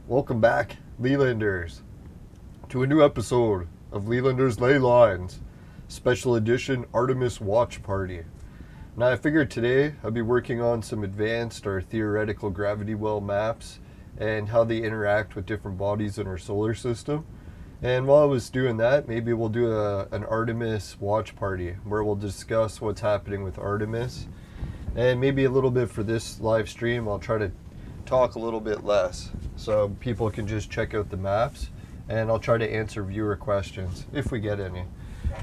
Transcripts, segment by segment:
Welcome back, Lelanders, to a new episode of Lelanders Ley Lines, Special Edition Artemis Watch Party. Now I figured today I'll be working on some advanced or theoretical gravity well maps and how they interact with different bodies in our solar system. And while I was doing that, maybe we'll do an Artemis watch party where we'll discuss what's happening with Artemis. And maybe a little bit for this live stream, I'll try to talk a little bit less so people can just check out the maps, and I'll try to answer viewer questions if we get any.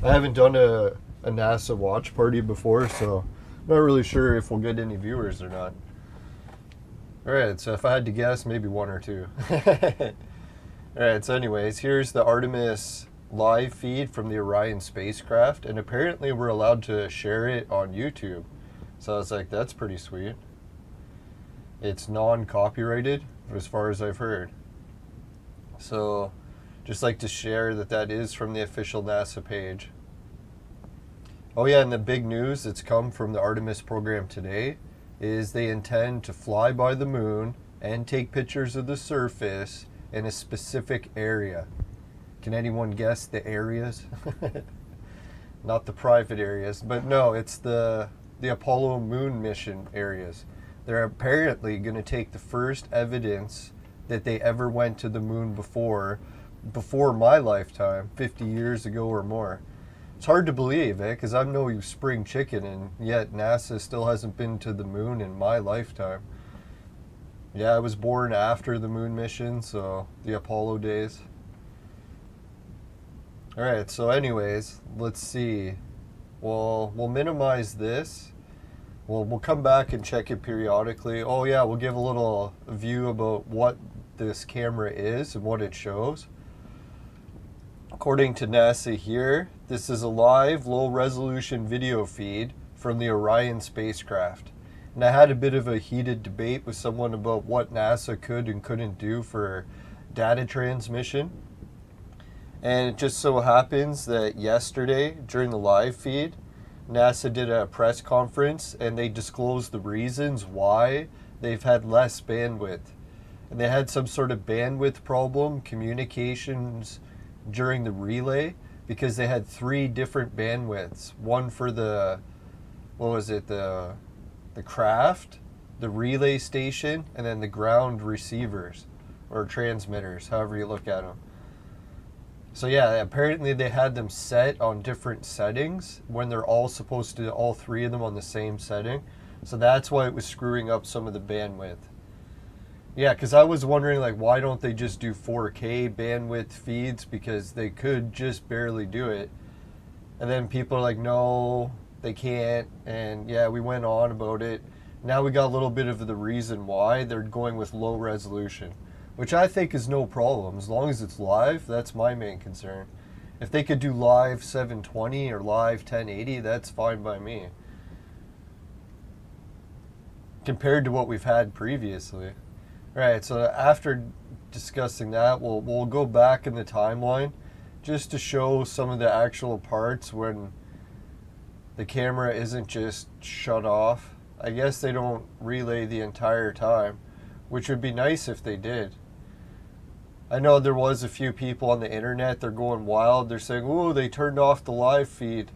I haven't done a NASA watch party before, so I'm not really sure if we'll get any viewers or not. Alright, so if I had to guess, maybe one or two. Alright, so anyways, here's the Artemis live feed from the Orion spacecraft, and apparently we're allowed to share it on YouTube. So I was like, that's pretty sweet. It's non-copyrighted, as far as I've heard. So, just like to share that is from the official NASA page. Oh yeah, and the big news that's come from the Artemis program today is they intend to fly by the moon and take pictures of the surface in a specific area. Can anyone guess the areas? Not the private areas, but no, it's the Apollo moon mission areas. They're apparently going to take the first evidence that they ever went to the moon before my lifetime, 50 years ago or more. It's hard to believe, because I'm no spring chicken, and yet NASA still hasn't been to the moon in my lifetime. Yeah, I was born after the moon mission, so the Apollo days. Alright, so anyways, let's see. We'll minimize this. We'll come back and check it periodically. Oh yeah, we'll give a little view about what this camera is and what it shows. According to NASA here, this is a live, low-resolution video feed from the Orion spacecraft. And I had a bit of a heated debate with someone about what NASA could and couldn't do for data transmission. And it just so happens that yesterday, during the live feed, NASA did a press conference and they disclosed the reasons why they've had less bandwidth. And they had some sort of bandwidth problem, communications during the relay, because they had 3 different bandwidths. One for the craft, the relay station, and then the ground receivers or transmitters, however you look at them. So yeah, apparently they had them set on different settings when they're all supposed to, all 3 of them on the same setting. So that's why it was screwing up some of the bandwidth. Yeah, because I was wondering, like, why don't they just do 4K bandwidth feeds, because they could just barely do it. And then people are like, no, they can't. And yeah, we went on about it. Now we got a little bit of the reason why they're going with low resolution, which I think is no problem. As long as it's live, that's my main concern. If they could do live 720 or live 1080, that's fine by me, compared to what we've had previously. Right, so after discussing that, we'll go back in the timeline just to show some of the actual parts when the camera isn't just shut off. I guess they don't relay the entire time, which would be nice if they did. I know there was a few people on the internet, they're going wild. They're saying, oh, they turned off the live feed,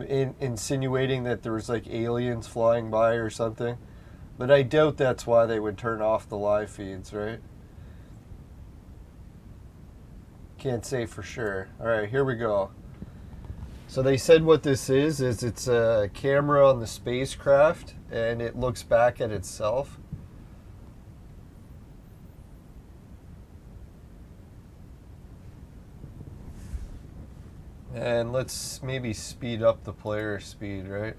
insinuating that there was like aliens flying by or something. But I doubt that's why they would turn off the live feeds, right? Can't say for sure. Alright, here we go. So they said what this is it's a camera on the spacecraft, and it looks back at itself. And let's maybe speed up the player speed, right?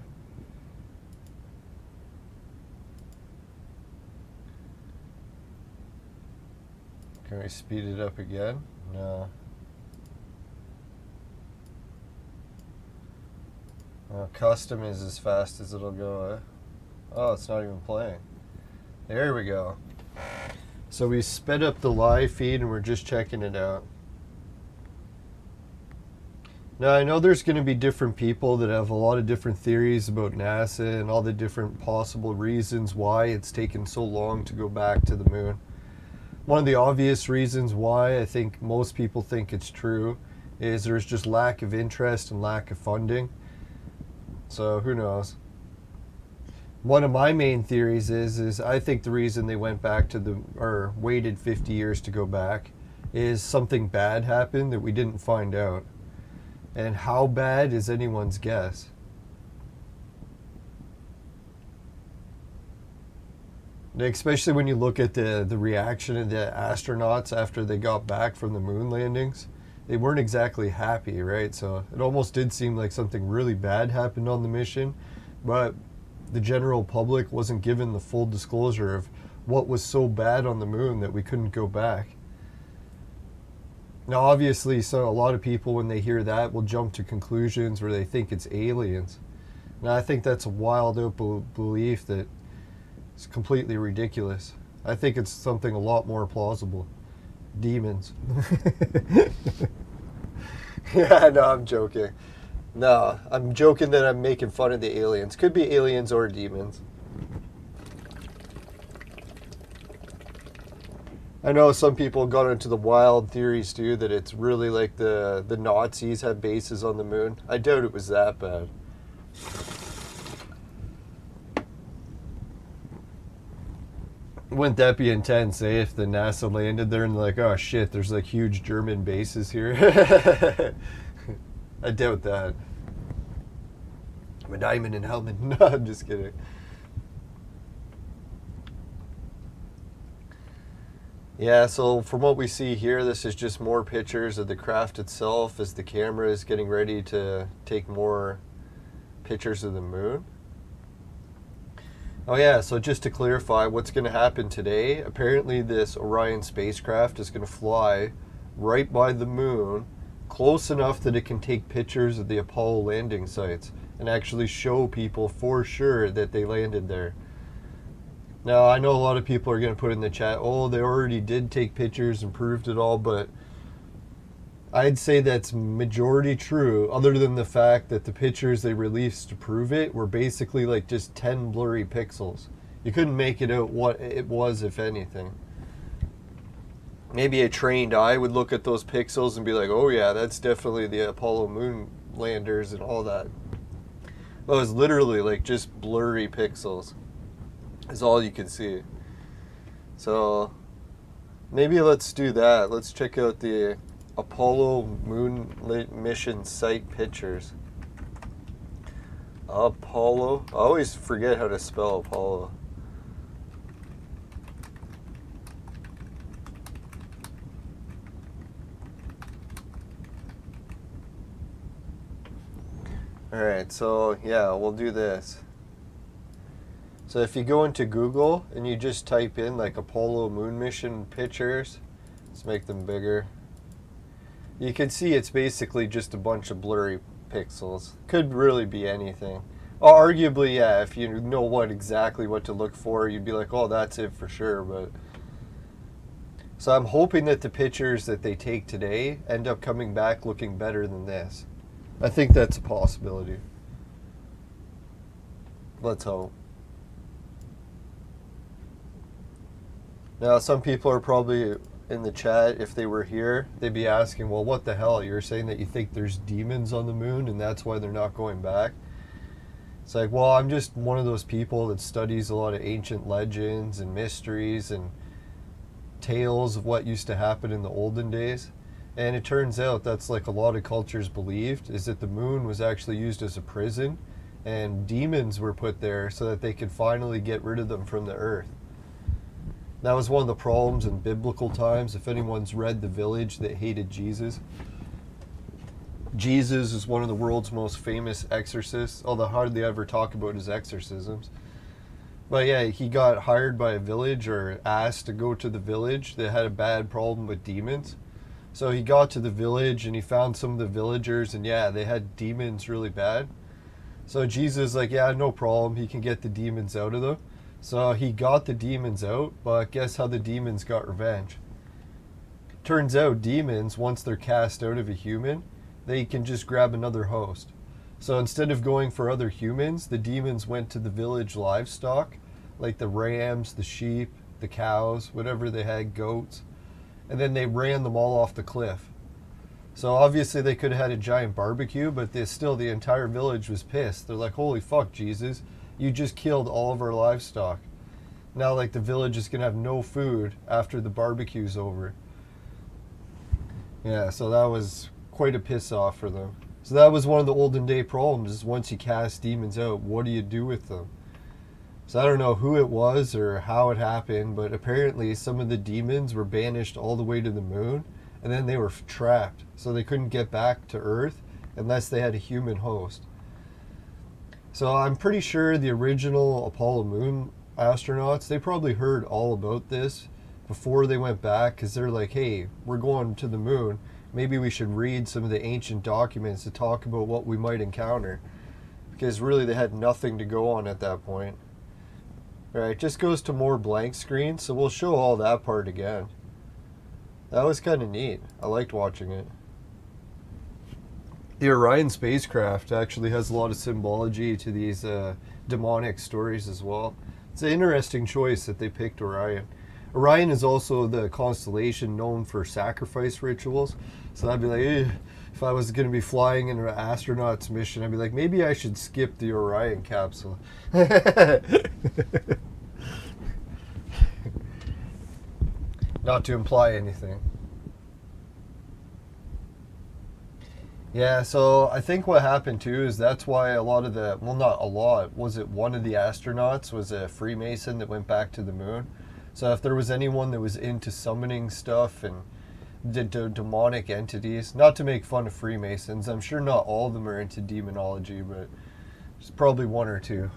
Can we speed it up again? No. Well, custom is as fast as it'll go, eh? Oh, it's not even playing. There we go. So we sped up the live feed and we're just checking it out. Now, I know there's going to be different people that have a lot of different theories about NASA and all the different possible reasons why it's taken so long to go back to the moon. One of the obvious reasons why I think most people think it's true is there's just lack of interest and lack of funding. So who knows? One of my main theories is I think the reason they went back to or waited 50 years to go back is something bad happened that we didn't find out. And how bad is anyone's guess. Especially when you look at the reaction of the astronauts after they got back from the moon landings. They weren't exactly happy, right? So it almost did seem like something really bad happened on the mission, but the general public wasn't given the full disclosure of what was so bad on the moon that we couldn't go back. Now, obviously, so a lot of people, when they hear that, will jump to conclusions where they think it's aliens. Now, I think that's a wild out belief that is completely ridiculous. I think it's something a lot more plausible. Demons. Yeah, no, I'm joking. No, I'm joking that I'm making fun of the aliens. Could be aliens or demons. I know some people got into the wild theories too, that it's really like the Nazis had bases on the moon. I doubt it was that bad. Wouldn't that be intense, eh, if the NASA landed there and like, oh shit, there's like huge German bases here? I doubt that. I'm a diamond in helmet. No, I'm just kidding. Yeah, so from what we see here, this is just more pictures of the craft itself as the camera is getting ready to take more pictures of the moon. Oh yeah, so just to clarify what's going to happen today, apparently this Orion spacecraft is going to fly right by the moon, close enough that it can take pictures of the Apollo landing sites and actually show people for sure that they landed there. Now, I know a lot of people are going to put in the chat, oh, they already did take pictures and proved it all, but I'd say that's majority true, other than the fact that the pictures they released to prove it were basically like just 10 blurry pixels. You couldn't make it out what it was, if anything. Maybe a trained eye would look at those pixels and be like, oh yeah, that's definitely the Apollo moon landers and all that. Well, it was literally like just blurry pixels is all you could see. So maybe let's do that. Let's check out the Apollo moon mission site pictures. Apollo. I always forget how to spell Apollo. Alright, so yeah, we'll do this. So if you go into Google and you just type in like Apollo moon mission pictures, let's make them bigger. You can see it's basically just a bunch of blurry pixels. Could really be anything. Well, arguably, yeah, if you know exactly what to look for, you'd be like, oh, that's it for sure. But so I'm hoping that the pictures that they take today end up coming back looking better than this. I think that's a possibility. Let's hope. Now, some people are probably in the chat, if they were here, they'd be asking, well, what the hell? You're saying that you think there's demons on the moon and that's why they're not going back? It's like, well, I'm just one of those people that studies a lot of ancient legends and mysteries and tales of what used to happen in the olden days. And it turns out that's like a lot of cultures believed, is that the moon was actually used as a prison and demons were put there so that they could finally get rid of them from the earth. That was one of the problems in biblical times. If anyone's read The Village that hated Jesus. Jesus is one of the world's most famous exorcists, although hardly ever talk about his exorcisms. But yeah, he got hired by a village or asked to go to the village that had a bad problem with demons. So he got to the village and he found some of the villagers and yeah, they had demons really bad. So Jesus is like, yeah, no problem. He can get the demons out of them. So he got the demons out, but guess how the demons got revenge? Turns out demons, once they're cast out of a human, they can just grab another host. So instead of going for other humans, the demons went to the village livestock, like the rams, the sheep, the cows, whatever they had, goats, and then they ran them all off the cliff. So obviously they could have had a giant barbecue, but the entire village was pissed. They're like, holy fuck, Jesus, you just killed all of our livestock. Now, like, the village is going to have no food after the barbecue's over. Yeah, so that was quite a piss off for them. So that was one of the olden day problems, is once you cast demons out, what do you do with them? So I don't know who it was or how it happened, but apparently some of the demons were banished all the way to the moon, and then they were trapped. So they couldn't get back to Earth unless they had a human host. So I'm pretty sure the original Apollo moon astronauts, they probably heard all about this before they went back, because they're like, hey, we're going to the moon. Maybe we should read some of the ancient documents to talk about what we might encounter. Because really they had nothing to go on at that point. Right, just goes to more blank screen, so we'll show all that part again. That was kind of neat. I liked watching it. The Orion spacecraft actually has a lot of symbology to these demonic stories as well. It's an interesting choice that they picked Orion. Orion is also the constellation known for sacrifice rituals. So I'd be like, if I was going to be flying in an astronaut's mission, I'd be like, maybe I should skip the Orion capsule. Not to imply anything. Yeah, so I think what happened too is that's why a lot of the, well, not a lot, was it one of the astronauts was a Freemason that went back to the moon? So if there was anyone that was into summoning stuff and did demonic entities, not to make fun of Freemasons, I'm sure not all of them are into demonology, but there's probably one or two.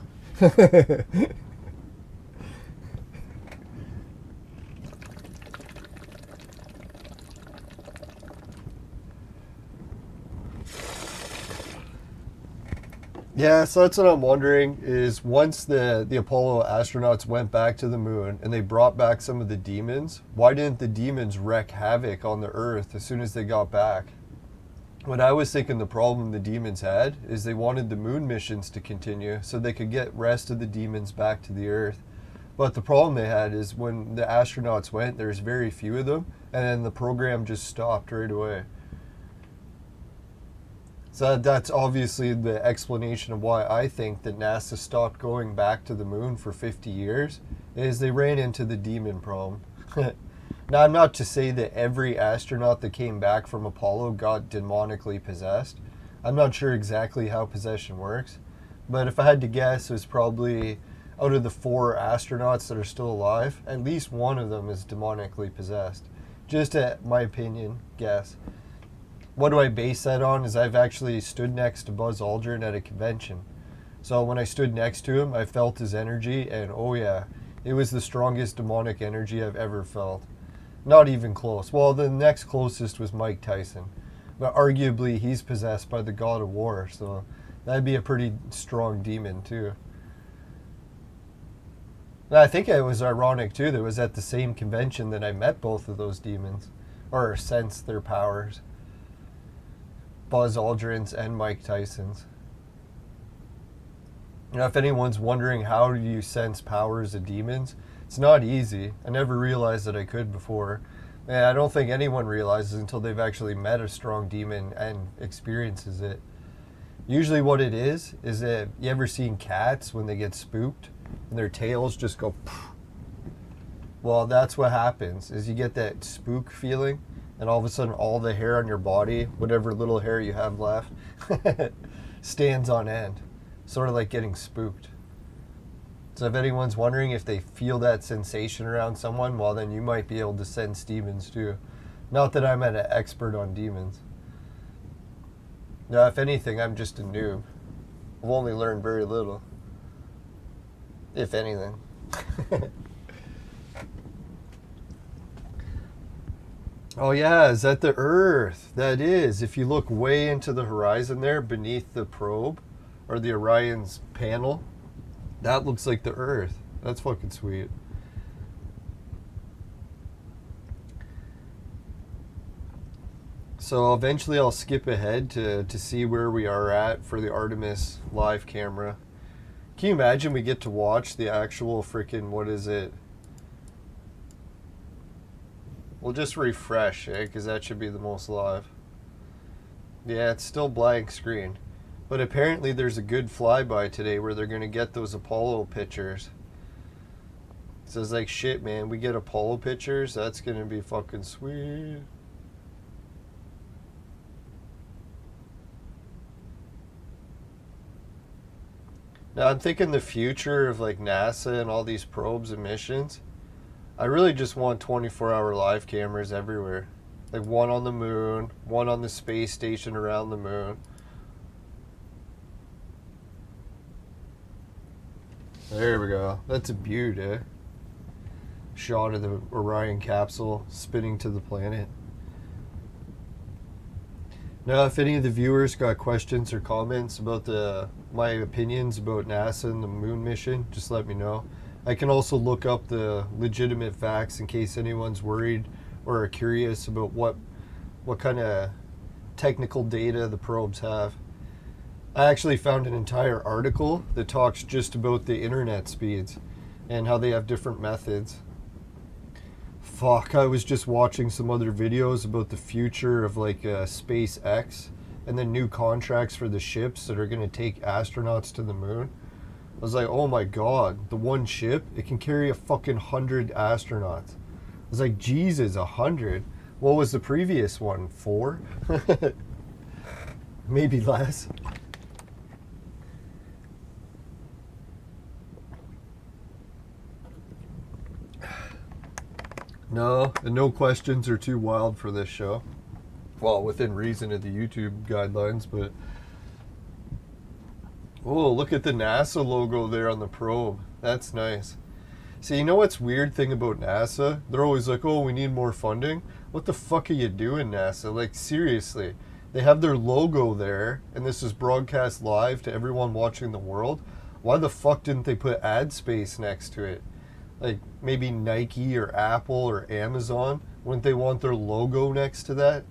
Yeah, so that's what I'm wondering, is once the Apollo astronauts went back to the moon and they brought back some of the demons, why didn't the demons wreak havoc on the Earth as soon as they got back? What I was thinking the problem the demons had is they wanted the moon missions to continue so they could get rest of the demons back to the Earth. But the problem they had is when the astronauts went, there's very few of them, and then the program just stopped right away. So that's obviously the explanation of why I think that NASA stopped going back to the moon for 50 years, is they ran into the demon problem. Now, I'm not to say that every astronaut that came back from Apollo got demonically possessed. I'm not sure exactly how possession works, but if I had to guess, it was probably out of the 4 astronauts that are still alive, at least one of them is demonically possessed. Just at my opinion, guess. What do I base that on is I've actually stood next to Buzz Aldrin at a convention. So when I stood next to him, I felt his energy, and oh yeah, it was the strongest demonic energy I've ever felt. Not even close. Well, the next closest was Mike Tyson. But arguably, he's possessed by the god of war, so that'd be a pretty strong demon too. And I think it was ironic too that it was at the same convention that I met both of those demons, or sensed their powers. Buzz Aldrin's and Mike Tyson's. You know, if anyone's wondering how do you sense powers of demons, it's not easy. I never realized that I could before. And I don't think anyone realizes until they've actually met a strong demon and experiences it. Usually what it is that you ever seen cats when they get spooked and their tails just go poof? Well, that's what happens, is you get that spook feeling, and all of a sudden all the hair on your body, whatever little hair you have left, stands on end. Sort of like getting spooked. So if anyone's wondering if they feel that sensation around someone, well then you might be able to sense demons too. Not that I'm an expert on demons. No, if anything, I'm just a noob. I've only learned very little. If anything. Oh yeah, is that the Earth? That is. If you look way into the horizon there, beneath the probe, or the Orion's panel, that looks like the Earth. That's fucking sweet. So eventually I'll skip ahead to see where we are at for the Artemis live camera. Can you imagine we get to watch the actual freaking, what is it? We'll just refresh it, because that should be the most live. Yeah, it's still blank screen. But apparently there's a good flyby today where they're going to get those Apollo pictures. So it's like, shit, man, we get Apollo pictures? That's going to be fucking sweet. Now, I'm thinking the future of, like, NASA and all these probes and missions. I really just want 24-hour live cameras everywhere. Like, one on the moon, one on the space station around the moon. There we go. That's a beaut, eh? Shot of the Orion capsule spinning to the planet. Now, if any of the viewers got questions or comments about my opinions about NASA and the moon mission, just let me know. I can also look up the legitimate facts in case anyone's worried or are curious about what kind of technical data the probes have. I actually found an entire article that talks just about the internet speeds and how they have different methods. Fuck, I was just watching some other videos about the future of like SpaceX and the new contracts for the ships that are going to take astronauts to the moon. I was like, oh my god, the one ship, it can carry a fucking 100 astronauts. I was like, Jesus, 100? What was the previous one? 4? Maybe less. No, and no questions are too wild for this show. Well, within reason of the YouTube guidelines, but... Oh, look at the NASA logo there on the probe. That's nice. See, you know what's weird thing about NASA? They're always like, oh, we need more funding. What the fuck are you doing, NASA? Like, seriously. They have their logo there, and this is broadcast live to everyone watching the world. Why the fuck didn't they put ad space next to it? Like, maybe Nike or Apple or Amazon, wouldn't they want their logo next to that?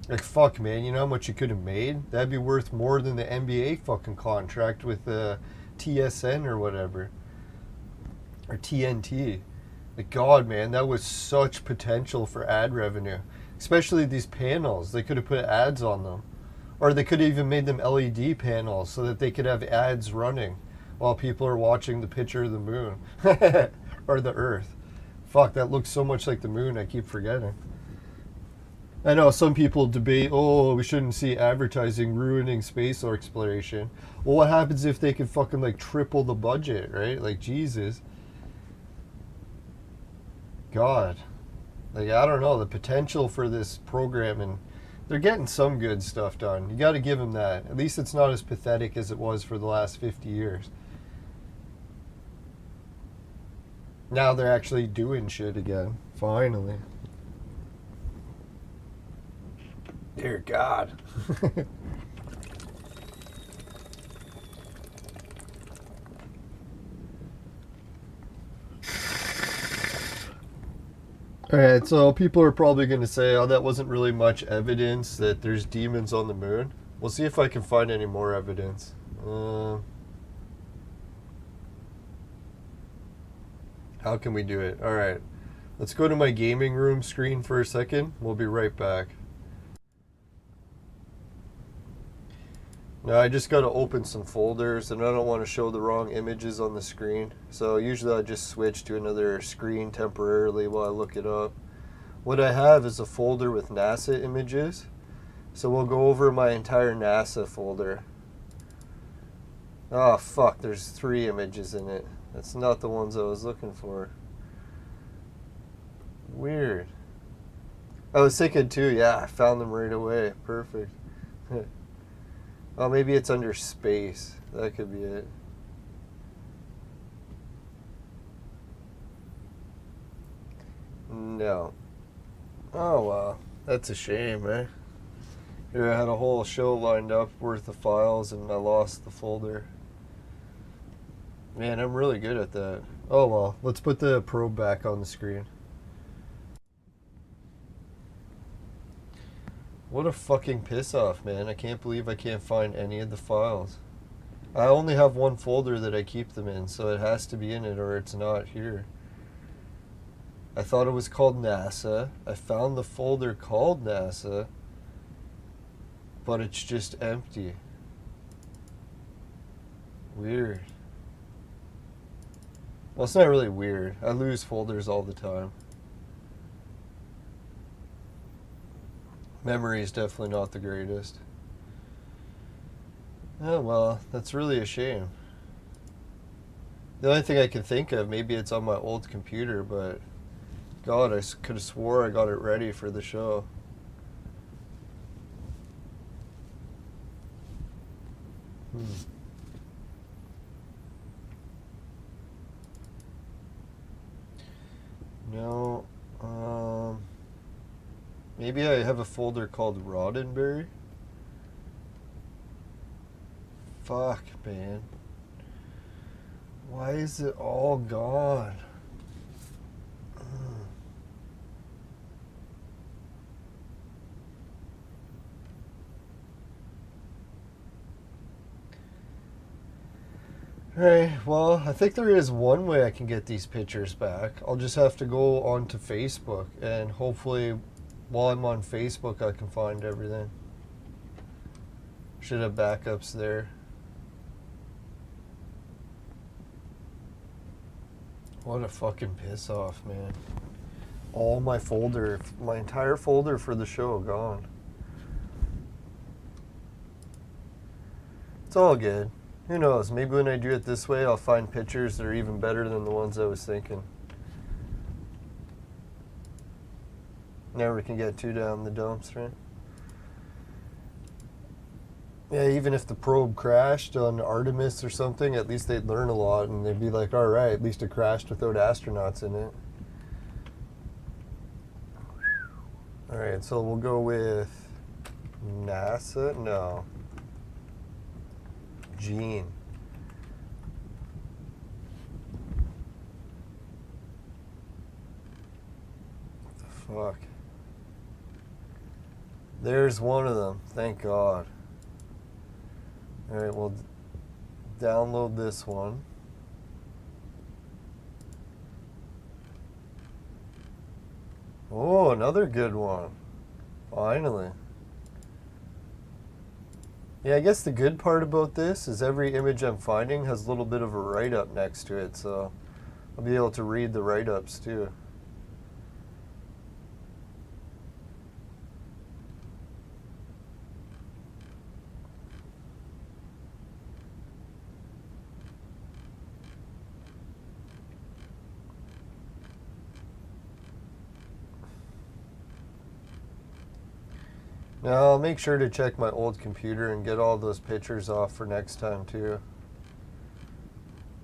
Like, fuck, man, you know how much you could have made? That'd be worth more than the NBA fucking contract with TSN or whatever. Or TNT. Like, God, man, that was such potential for ad revenue. Especially these panels. They could have put ads on them. Or they could have even made them LED panels so that they could have ads running while people are watching the picture of the moon. Or the Earth. Fuck, that looks so much like the moon, I keep forgetting. I know some people debate, oh, we shouldn't see advertising ruining space exploration. Well, what happens if they could fucking like triple the budget, right? Like, Jesus. God. Like, I don't know, the potential for this program, and they're getting some good stuff done. You got to give them that. At least it's not as pathetic as it was for the last 50 years. Now they're actually doing shit again. Finally. Dear God. Alright, so people are probably going to say, oh, that wasn't really much evidence that there's demons on the moon. We'll see if I can find any more evidence. How can we do it? Alright, let's go to my gaming room screen for a second. We'll be right back. Now I just got to open some folders, and I don't want to show the wrong images on the screen. So usually I just switch to another screen temporarily while I look it up. What I have is a folder with NASA images. So we'll go over my entire NASA folder. Oh fuck, there's 3 images in it. That's not the ones I was looking for. Weird. I was thinking too, yeah, I found them right away. Perfect. Oh, maybe it's under space. That could be it. No. Oh, wow. That's a shame, eh? Here, I had a whole show lined up worth of files, and I lost the folder. Man, I'm really good at that. Oh, well. Let's put the probe back on the screen. What a fucking piss off, man. I can't believe I can't find any of the files. I only have one folder that I keep them in, so it has to be in it or it's not here. I thought it was called NASA. I found the folder called NASA, but it's just empty. Weird. Well, it's not really weird. I lose folders all the time. Memory is definitely not the greatest. Oh, well, that's really a shame. The only thing I can think of, maybe it's on my old computer, but God, I could have swore I got it ready for the show. No, maybe I have a folder called Roddenberry. Fuck, man. Why is it all gone? Alright, well, I think there is one way I can get these pictures back. I'll just have to go onto Facebook, and hopefully while I'm on Facebook I can find everything. Should have backups there. What a fucking piss off, man. All my folder, my entire folder for the show gone. It's all good. Who knows? Maybe when I do it this way, I'll find pictures that are even better than the ones I was thinking. Never can get too down the dumps, right? Yeah, even if the probe crashed on Artemis or something, at least they'd learn a lot and they'd be like, all right, at least it crashed without astronauts in it. All right, so we'll go with NASA. No. Gene. What the fuck? There's one of them. Thank God. Alright, we'll download this one. Oh, another good one. Finally. Yeah, I guess the good part about this is every image I'm finding has a little bit of a write-up next to it, so I'll be able to read the write-ups too. Now, I'll make sure to check my old computer and get all those pictures off for next time, too.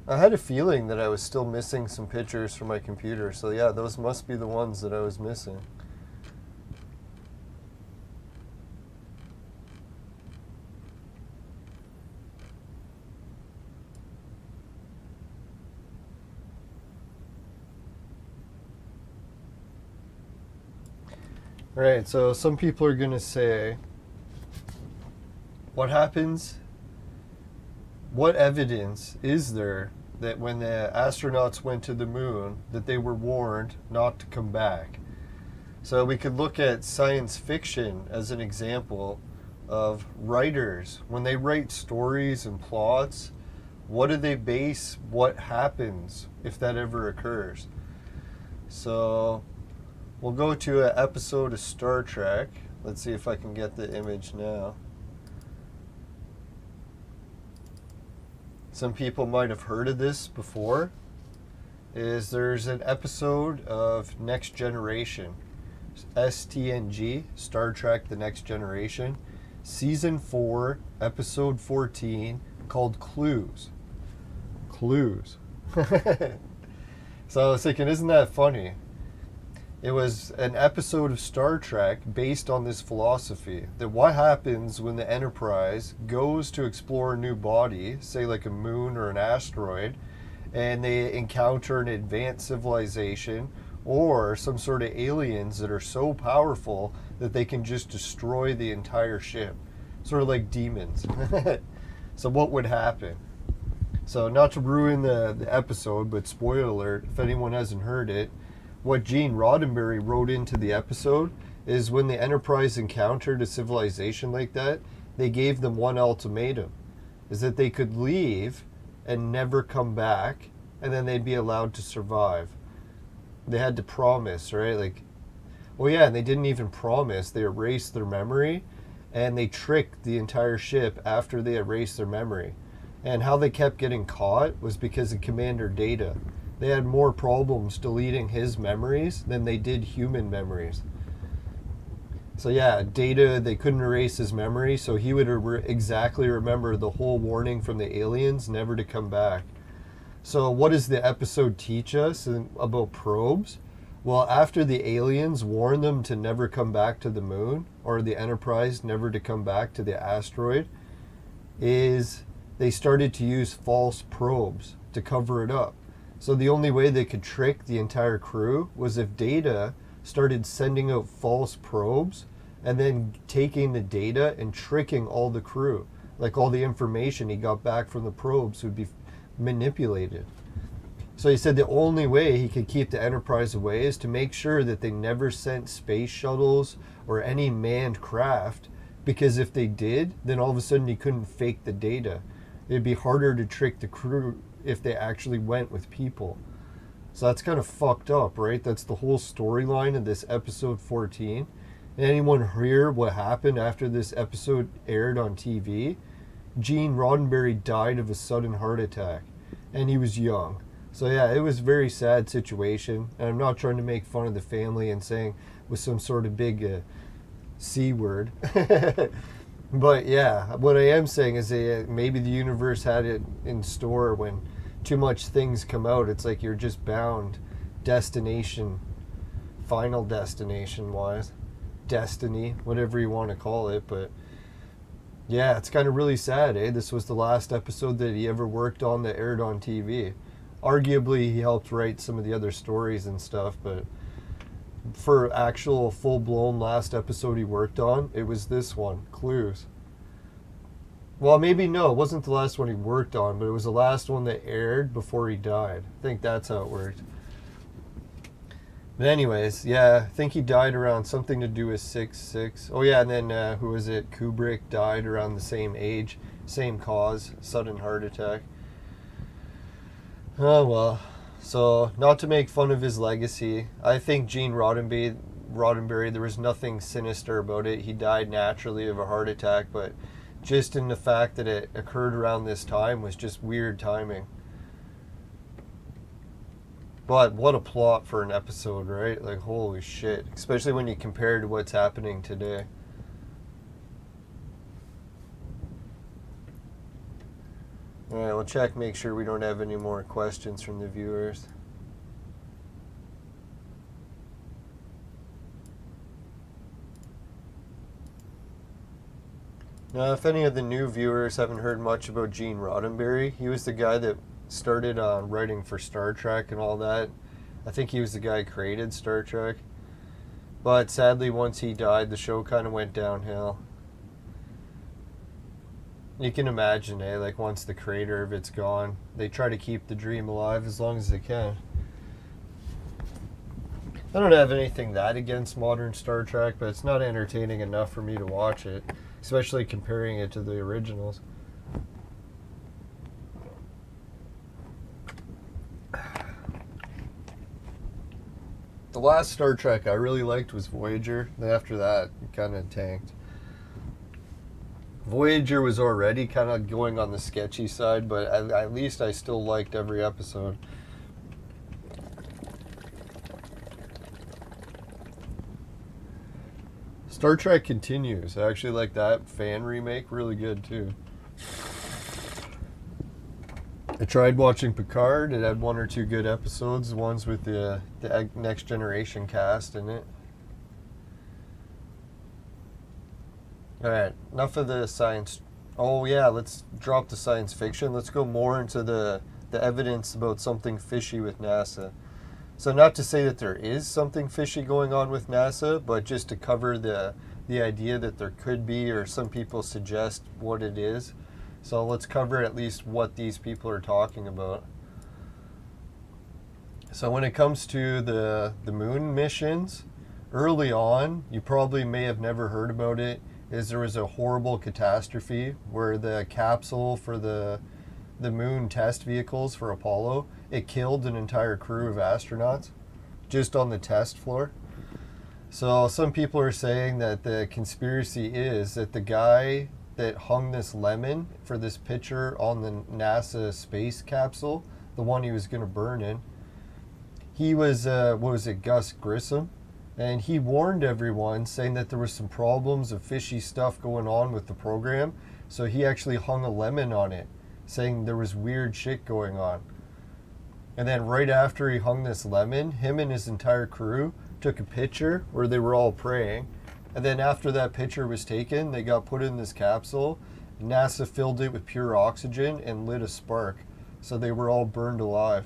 I had a feeling that I was still missing some pictures from my computer, so yeah, those must be the ones that I was missing. Right, so some people are going to say, what happens, what evidence is there that when the astronauts went to the moon, that they were warned not to come back? So we could look at science fiction as an example of writers. When they write stories and plots, what do they base what happens if that ever occurs? So we'll go to an episode of Star Trek. Let's see if I can get the image now. Some people might have heard of this before. There's an episode of Next Generation, STNG, Star Trek The Next Generation, Season 4, Episode 14, called Clues. Clues. So I was thinking, isn't that funny? It was an episode of Star Trek based on this philosophy that what happens when the Enterprise goes to explore a new body, say like a moon or an asteroid, and they encounter an advanced civilization or some sort of aliens that are so powerful that they can just destroy the entire ship, sort of like demons. So what would happen? So not to ruin the episode, but spoiler alert, if anyone hasn't heard it, what Gene Roddenberry wrote into the episode is when the Enterprise encountered a civilization like that, they gave them one ultimatum, is that they could leave and never come back, and then they'd be allowed to survive. They had to promise, right? Like, well, yeah, and they didn't even promise. They erased their memory, and they tricked the entire ship after they erased their memory. And how they kept getting caught was because of Commander Data. They had more problems deleting his memories than they did human memories. So yeah, Data, they couldn't erase his memory, so he would exactly remember the whole warning from the aliens never to come back. So what does the episode teach us about probes? Well, after the aliens warned them to never come back to the moon, or the Enterprise never to come back to the asteroid, is they started to use false probes to cover it up. So the only way they could trick the entire crew was if Data started sending out false probes and then taking the data and tricking all the crew. Like all the information he got back from the probes would be manipulated. So he said the only way he could keep the Enterprise away is to make sure that they never sent space shuttles or any manned craft, because if they did, then all of a sudden he couldn't fake the data. It'd be harder to trick the crew if they actually went with people. So that's kind of fucked up, right? That's the whole storyline of this episode 14. Anyone hear what happened after this episode aired on TV? Gene Roddenberry died of a sudden heart attack, and he was young. So yeah, it was a very sad situation, and I'm not trying to make fun of the family and saying with some sort of big C word. But yeah, what I am saying is that maybe the universe had it in store. When too much things come out, it's like you're just bound destination, final destination wise, destiny, whatever you want to call it. But yeah, it's kind of really sad, eh? This was the last episode that he ever worked on that aired on TV. Arguably, he helped write some of the other stories and stuff, but for actual full-blown last episode he worked on, it was this one, Clues. Well, maybe no, it wasn't the last one he worked on, but it was the last one that aired before he died. I think that's how it worked. But anyways, yeah, I think he died around something to do with 6/6. Oh yeah, and then who was it? Kubrick died around the same age, same cause, sudden heart attack. Oh well. So, not to make fun of his legacy, I think Gene Roddenberry, there was nothing sinister about it. He died naturally of a heart attack, but just in the fact that it occurred around this time was just weird timing. But what a plot for an episode, right? Like, holy shit. Especially when you compare to what's happening today. Alright, we'll check, make sure we don't have any more questions from the viewers. Now, if any of the new viewers haven't heard much about Gene Roddenberry, he was the guy that started writing for Star Trek and all that. I think he was the guy who created Star Trek. But sadly, once he died, the show kind of went downhill. You can imagine, like once the creator of it's gone, they try to keep the dream alive as long as they can. I don't have anything that against modern Star Trek, but it's not entertaining enough for me to watch it, especially comparing it to the originals. The last Star Trek I really liked was Voyager, then after that, it kind of tanked. Voyager was already kind of going on the sketchy side, but at least I still liked every episode. Star Trek Continues. I actually like that fan remake. Really good, too. I tried watching Picard. It had one or two good episodes, ones with the Next Generation cast in it. Alright, enough of the science. Oh yeah, let's drop the science fiction. Let's go more into the evidence about something fishy with NASA. So not to say that there is something fishy going on with NASA, but just to cover the idea that there could be, or some people suggest what it is. So let's cover at least what these people are talking about. So when it comes to the moon missions, early on, you probably may have never heard about it, is there was a horrible catastrophe where the capsule for the moon test vehicles for Apollo, it killed an entire crew of astronauts just on the test floor. So some people are saying that the conspiracy is that the guy that hung this lemon for this picture on the NASA space capsule, the one he was going to burn in, he was, what was it, Gus Grissom? And he warned everyone, saying that there was some problems of fishy stuff going on with the program. So he actually hung a lemon on it, saying there was weird shit going on. And then right after he hung this lemon, him and his entire crew took a picture where they were all praying. And then after that picture was taken, they got put in this capsule. NASA filled it with pure oxygen and lit a spark. So they were all burned alive.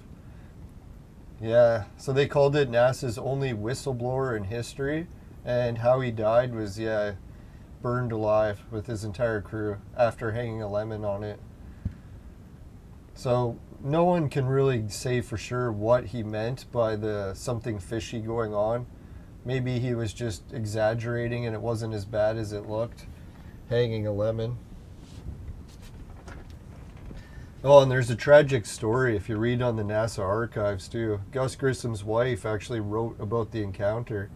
Yeah, so they called it NASA's only whistleblower in history, and how he died was, yeah, burned alive with his entire crew after hanging a lemon on it. So no one can really say for sure what he meant by the something fishy going on. Maybe he was just exaggerating and it wasn't as bad as it looked, hanging a lemon. Oh, and there's a tragic story if you read on the NASA archives too. Gus Grissom's wife actually wrote about the encounter.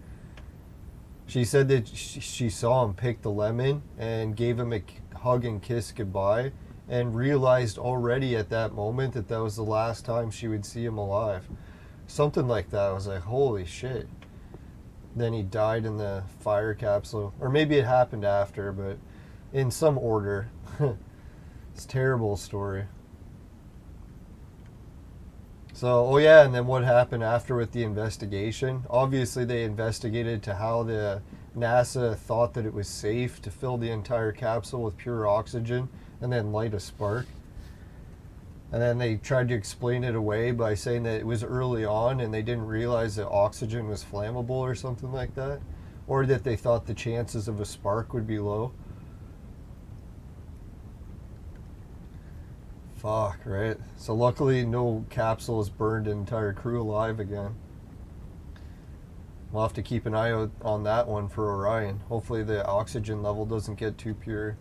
She said that she saw him pick the lemon and gave him a hug and kiss goodbye, and realized already at that moment that that was the last time she would see him alive. Something like that. I was like, holy shit. Then he died in the fire capsule. Or maybe it happened after, but in some order. It's a terrible story. So, oh yeah, and then what happened after with the investigation? Obviously they investigated to how the NASA thought that it was safe to fill the entire capsule with pure oxygen and then light a spark. And then they tried to explain it away by saying that it was early on and they didn't realize that oxygen was flammable or something like that. Or that they thought the chances of a spark would be low. Fuck, right? So luckily no capsule has burned an entire crew alive again. We'll have to keep an eye out on that one for Orion. Hopefully the oxygen level doesn't get too pure.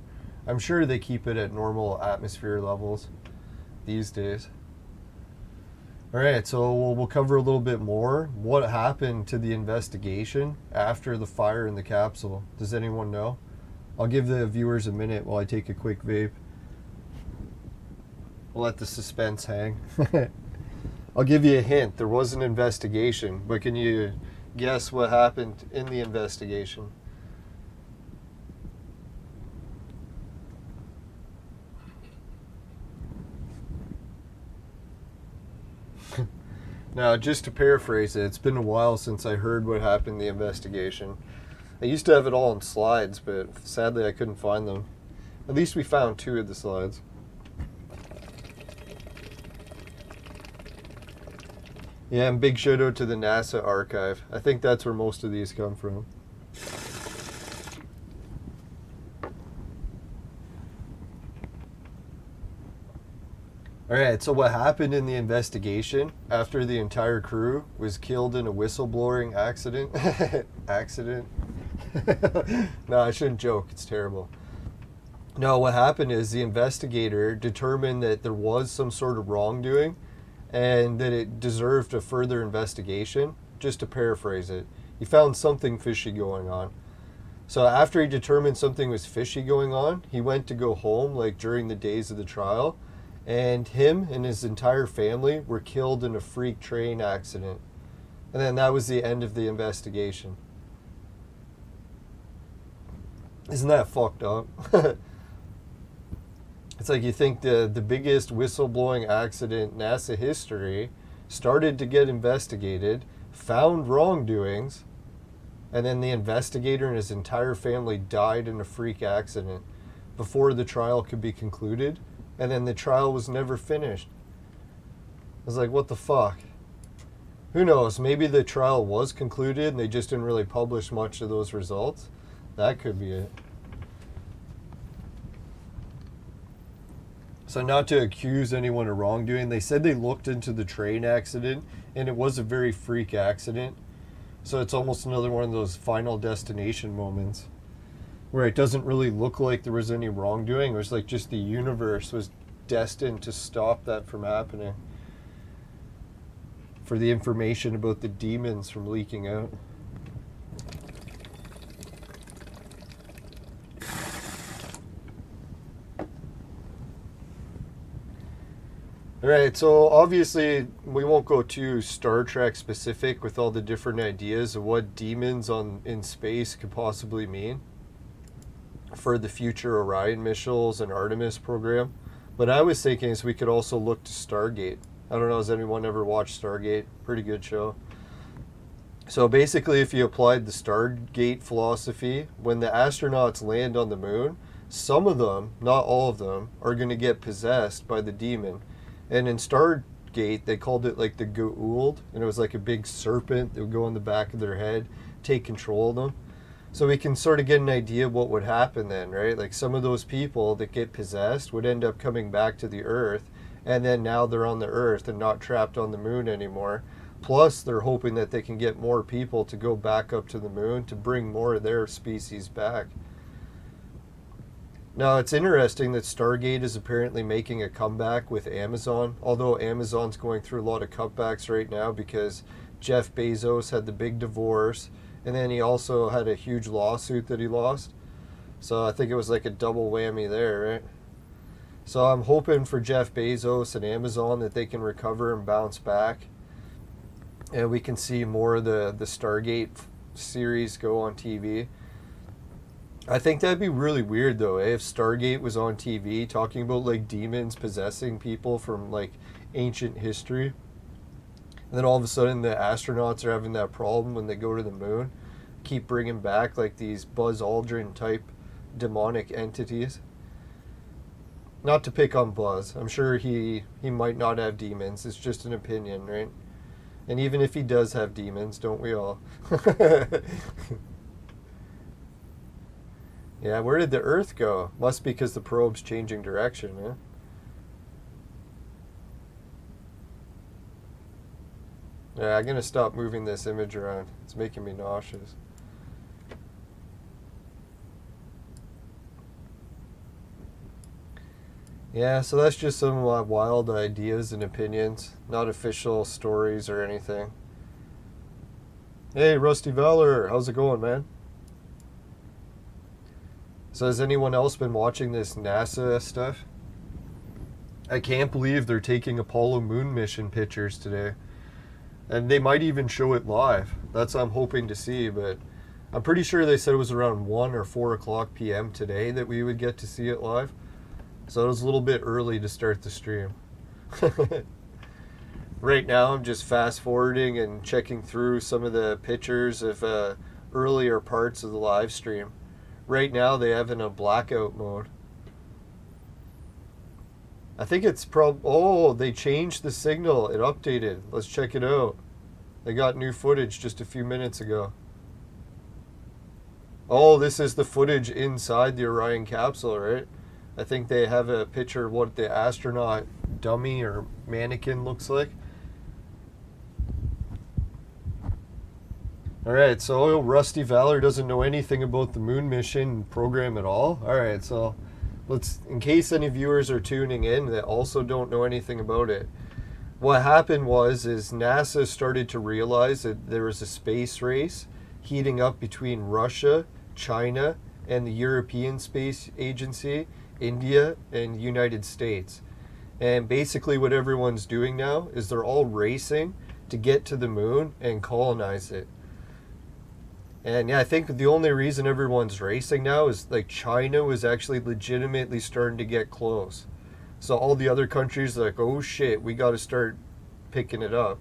I'm sure they keep it at normal atmosphere levels these days. Alright, so we'll cover a little bit more. What happened to the investigation after the fire in the capsule? Does anyone know? I'll give the viewers a minute while I take a quick vape. We'll let the suspense hang. I'll give you a hint. There was an investigation, but can you guess what happened in the investigation? Now, just to paraphrase it, it's been a while since I heard what happened in the investigation. I used to have it all in slides, but sadly I couldn't find them. At least we found 2 of the slides. Yeah, and big shout out to the NASA archive. I think that's where most of these come from. Alright, so what happened in the investigation after the entire crew was killed in a whistleblowing accident? Accident? No, I shouldn't joke. It's terrible. No, what happened is the investigator determined that there was some sort of wrongdoing and that it deserved a further investigation. Just to paraphrase it, he found something fishy going on. So after he determined something was fishy going on, he went to go home, like during the days of the trial, and him and his entire family were killed in a freak train accident. And then that was the end of the investigation. Isn't that fucked up? It's like you think the biggest whistleblowing accident in NASA history started to get investigated, found wrongdoings, and then the investigator and his entire family died in a freak accident before the trial could be concluded, and then the trial was never finished. I was like, what the fuck? Who knows? Maybe the trial was concluded and they just didn't really publish much of those results. That could be it. So not to accuse anyone of wrongdoing, they said they looked into the train accident, and it was a very freak accident. So it's almost another one of those Final Destination moments where it doesn't really look like there was any wrongdoing. It was like just the universe was destined to stop that from happening, for the information about the demons from leaking out. Alright, so obviously we won't go too Star Trek specific with all the different ideas of what demons in space could possibly mean for the future Orion missiles and Artemis program. But I was thinking is we could also look to Stargate. I don't know, has anyone ever watched Stargate? Pretty good show. So basically, if you applied the Stargate philosophy, when the astronauts land on the moon, some of them, not all of them, are going to get possessed by the demon. And in Stargate, they called it like the Goa'uld, and it was like a big serpent that would go on the back of their head, take control of them. So we can sort of get an idea of what would happen then, right? Like some of those people that get possessed would end up coming back to the Earth, and then now they're on the Earth and not trapped on the moon anymore. Plus, they're hoping that they can get more people to go back up to the moon to bring more of their species back. Now, it's interesting that Stargate is apparently making a comeback with Amazon, although Amazon's going through a lot of cutbacks right now because Jeff Bezos had the big divorce, and then he also had a huge lawsuit that he lost. So I think it was like a double whammy there, right? So I'm hoping for Jeff Bezos and Amazon that they can recover and bounce back, and we can see more of the Stargate series go on TV. I think that'd be really weird though, if Stargate was on TV talking about like demons possessing people from like ancient history. And then all of a sudden the astronauts are having that problem when they go to the moon. Keep bringing back like these Buzz Aldrin type demonic entities. Not to pick on Buzz. I'm sure he might not have demons. It's just an opinion, right? And even if he does have demons, don't we all? Yeah, where did the Earth go? Must be because the probe's changing direction, huh? Yeah, I'm going to stop moving this image around. It's making me nauseous. Yeah, so that's just some wild ideas and opinions. Not official stories or anything. Hey, Rusty Valor. How's it going, man? So has anyone else been watching this NASA stuff? I can't believe they're taking Apollo moon mission pictures today. And they might even show it live. That's what I'm hoping to see, but I'm pretty sure they said it was around 1 or 4 o'clock p.m. today that we would get to see it live. So it was a little bit early to start the stream. Right now I'm just fast forwarding and checking through some of the pictures of earlier parts of the live stream. Right now they have in a blackout mode. I think it's oh, they changed the signal. It updated. Let's check it out. They got new footage just a few minutes ago. Oh, this is the footage inside the Orion capsule, right? I think they have a picture of what the astronaut dummy or mannequin looks like. Alright, so Rusty Valor doesn't know anything about the moon mission program at all. Alright, so let's, in case any viewers are tuning in that also don't know anything about it. What happened is NASA started to realize that there was a space race heating up between Russia, China, and the European Space Agency, India, and the United States. And basically what everyone's doing now is they're all racing to get to the moon and colonize it. And yeah, I think the only reason everyone's racing now is like China was actually legitimately starting to get close. So all the other countries are like, oh shit, we got to start picking it up.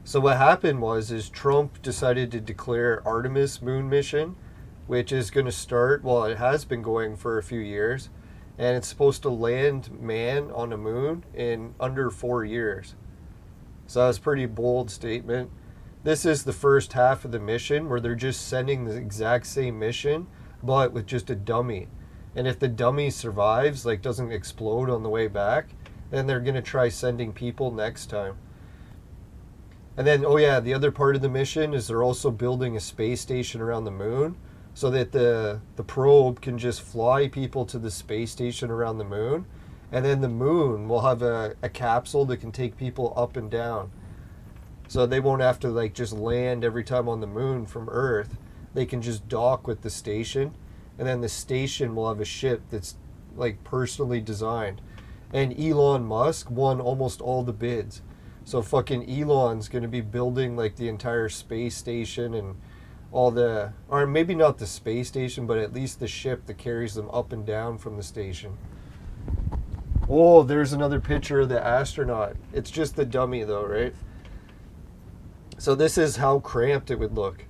So what happened is Trump decided to declare Artemis moon mission, which is going to start, well, it has been going for a few years, and it's supposed to land man on a moon in under 4 years. So that's a pretty bold statement. This is the first half of the mission where they're just sending the exact same mission, but with just a dummy. And if the dummy survives, like doesn't explode on the way back, then they're going to try sending people next time. And then, oh yeah, the other part of the mission is they're also building a space station around the moon so that the probe can just fly people to the space station around the moon. And then the moon will have a capsule that can take people up and down. So they won't have to like just land every time on the moon from Earth. They can just dock with the station. And then the station will have a ship that's like personally designed. And Elon Musk won almost all the bids. So fucking Elon's going to be building like the entire space station and all the, or maybe not the space station, but at least the ship that carries them up and down from the station. Oh, there's another picture of the astronaut. It's just the dummy though, right? So this is how cramped it would look.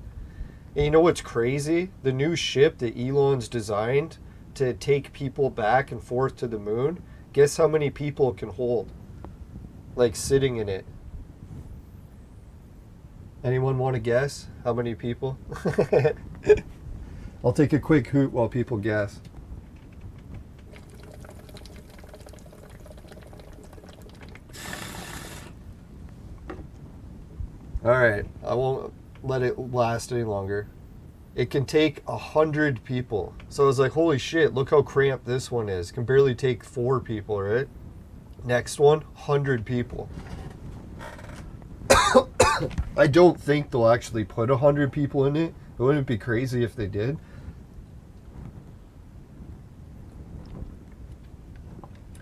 And you know what's crazy? The new ship that Elon's designed to take people back and forth to the moon, guess how many people it can hold? Like sitting in it. Anyone want to guess how many people? I'll take a quick hoot while people guess. Alright, I won't let it last any longer. It can take 100 people. So I was like, holy shit, look how cramped this one is. It can barely take 4 people, right? Next one, 100 people. I don't think they'll actually put 100 people in it. It wouldn't be crazy if they did.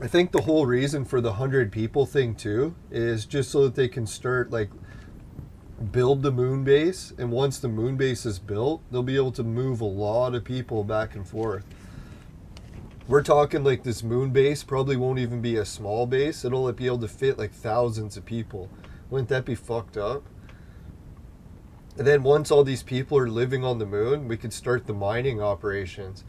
I think the whole reason for the 100 people thing too is just so that they can start like build the moon base, and once the moon base is built, they'll be able to move a lot of people back and forth. We're talking like this moon base probably won't even be a small base. It'll be able to fit like thousands of people. Wouldn't that be fucked up? And then once all these people are living on the moon, we could start the mining operations.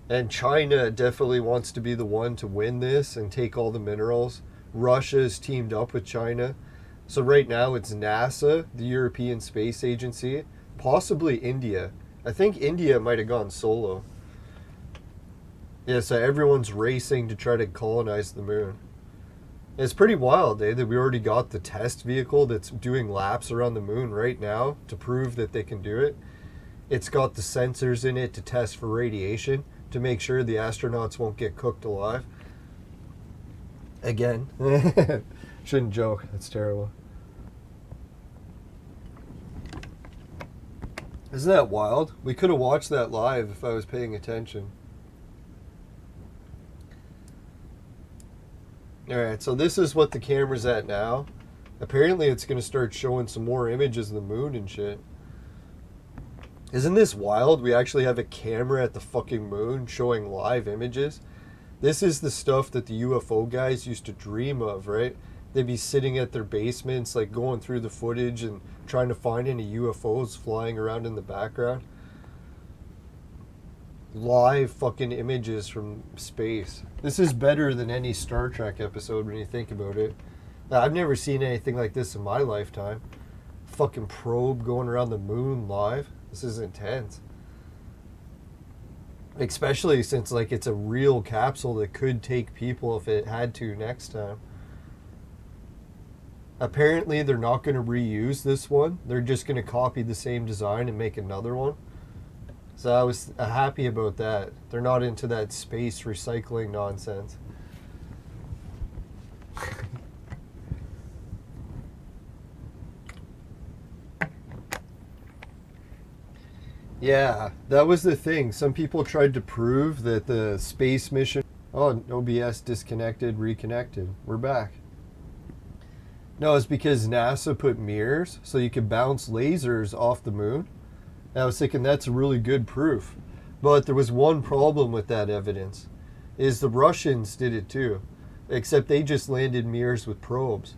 And China definitely wants to be the one to win this and take all the minerals. Russia's teamed up with China. So right now it's NASA, the European Space Agency, possibly India. I think India might have gone solo. Yeah, so everyone's racing to try to colonize the moon. It's pretty wild, that we already got the test vehicle that's doing laps around the moon right now to prove that they can do it. It's got the sensors in it to test for radiation to make sure the astronauts won't get cooked alive. Again. Shouldn't joke. That's terrible. Isn't that wild? We could have watched that live if I was paying attention. Alright, so this is what the camera's at now. Apparently it's going to start showing some more images of the moon and shit. Isn't this wild? We actually have a camera at the fucking moon showing live images. This is the stuff that the UFO guys used to dream of, right? They'd be sitting at their basements, like going through the footage and trying to find any UFOs flying around in the background. Live fucking images from space. This is better than any Star Trek episode when you think about it. I've never seen anything like this in my lifetime. Fucking probe going around the moon live. This is intense. Especially since like it's a real capsule that could take people if it had to next time. Apparently they're not going to reuse this one. They're just going to copy the same design and make another one. So I was happy about that. They're not into that space recycling nonsense. Yeah, that was the thing. Some people tried to prove that the space mission... Oh, OBS disconnected, reconnected. We're back. No, it's because NASA put mirrors so you could bounce lasers off the moon. And I was thinking that's really good proof. But there was one problem with that evidence, is the Russians did it too. Except they just landed mirrors with probes.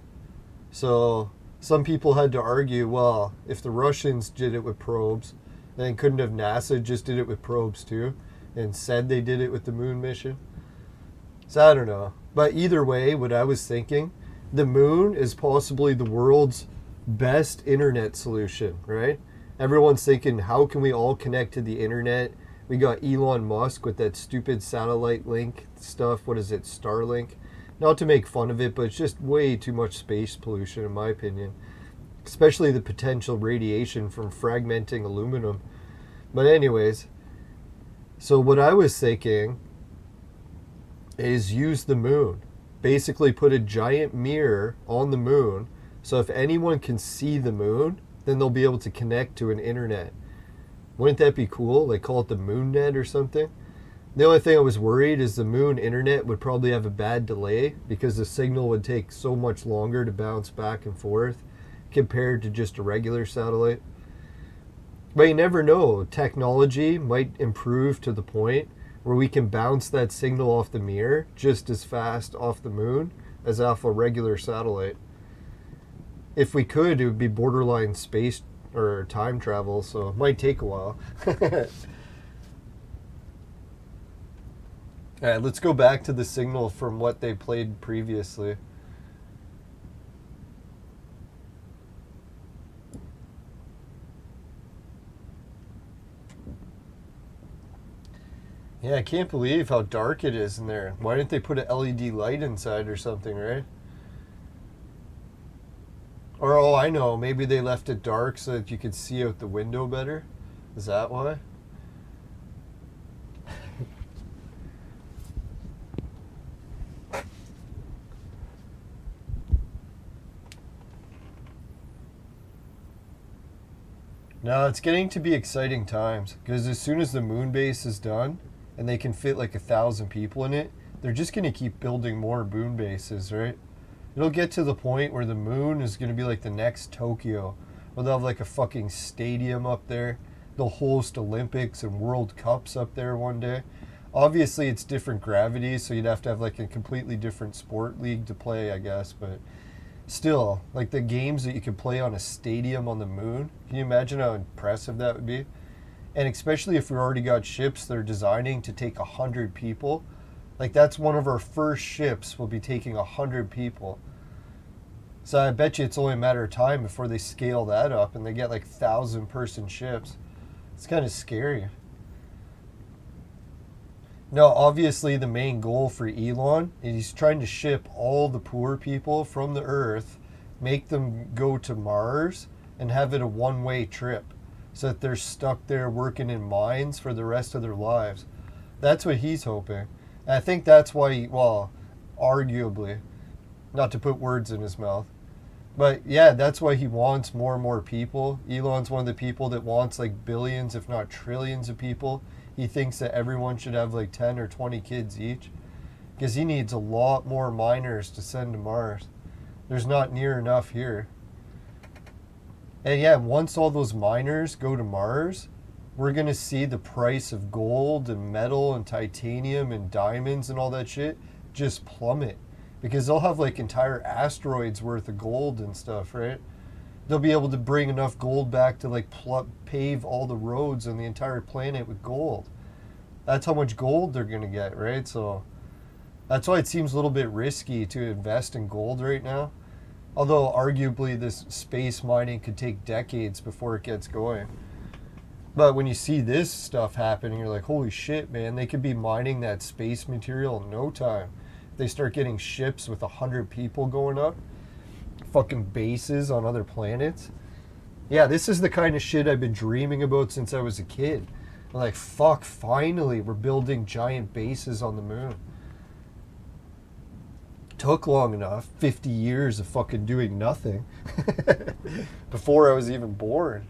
So some people had to argue, well, if the Russians did it with probes, then couldn't have NASA just did it with probes too and said they did it with the moon mission? So I don't know. But either way, what I was thinking, the moon is possibly the world's best internet solution, right? Everyone's thinking, how can we all connect to the internet We got Elon Musk with that stupid satellite link stuff. What is it? Starlink. Not to make fun of it, but it's just way too much space pollution in my opinion. Especially the potential radiation from fragmenting aluminum. But anyways, so what I was thinking is use the moon. Basically put a giant mirror on the moon, so if anyone can see the moon, then they'll be able to connect to an internet. Wouldn't that be cool? Like call it the moon net or something? The only thing I was worried is the moon internet would probably have a bad delay because the signal would take so much longer to bounce back and forth compared to just a regular satellite. But you never know. Technology might improve to the point where we can bounce that signal off the mirror just as fast off the moon as off a regular satellite. If we could, it would be borderline space or time travel, so it might take a while. Alright, let's go back to the signal from what they played previously. Yeah, I can't believe how dark it is in there. Why didn't they put an LED light inside or something, right? Or, oh, I know, maybe they left it dark so that you could see out the window better? Is that why? No, it's getting to be exciting times, because as soon as the moon base is done, and they can fit like 1,000 people in it, they're just going to keep building more moon bases, right? It'll get to the point where the moon is going to be like the next Tokyo, where they'll have like a fucking stadium up there. They'll host Olympics and World Cups up there one day. Obviously, it's different gravity, so you'd have to have like a completely different sport league to play, I guess, but still, like the games that you could play on a stadium on the moon, can you imagine how impressive that would be? And especially if we already got ships that are designing to take 100 people. Like that's one of our first ships will be taking 100 people. So I bet you it's only a matter of time before they scale that up and they get like 1,000-person ships. It's kind of scary. No, obviously the main goal for Elon is he's trying to ship all the poor people from the Earth, make them go to Mars, and have it a one-way trip so that they're stuck there working in mines for the rest of their lives. That's what he's hoping. And I think that's why, well, arguably, not to put words in his mouth, but yeah, that's why he wants more and more people. Elon's one of the people that wants like billions, if not trillions of people. He thinks that everyone should have like 10 or 20 kids each because he needs a lot more miners to send to Mars. There's not near enough here. And yeah, once all those miners go to Mars, we're going to see the price of gold and metal and titanium and diamonds and all that shit just plummet. Because they'll have like entire asteroids worth of gold and stuff, right? They'll be able to bring enough gold back to like pave all the roads on the entire planet with gold. That's how much gold they're going to get, right? So that's why it seems a little bit risky to invest in gold right now. Although arguably this space mining could take decades before it gets going. But when you see this stuff happening, you're like, holy shit, man, they could be mining that space material in no time. If they start getting ships with 100 people going up, fucking bases on other planets. Yeah, this is the kind of shit I've been dreaming about since I was a kid. I'm like, fuck, finally, we're building giant bases on the moon. Took long enough, 50 years of fucking doing nothing before I was even born.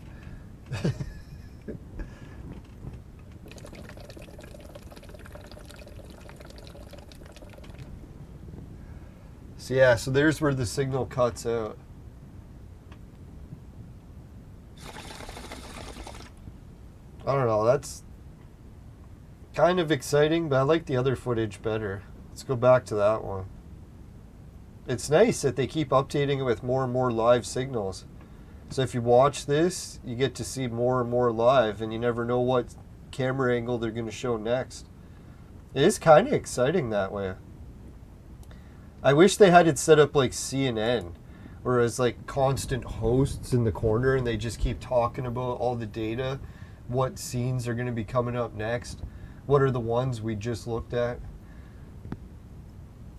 So yeah, so there's where the signal cuts out. I don't know, that's kind of exciting, but I like the other footage better. Let's go back to that one. It's nice that they keep updating it with more and more live signals. So if you watch this, you get to see more and more live, and you never know what camera angle they're going to show next. It is kind of exciting that way. I wish they had it set up like CNN, where it's like constant hosts in the corner, and they just keep talking about all the data what scenes are going to be coming up next. What are the ones we just looked at?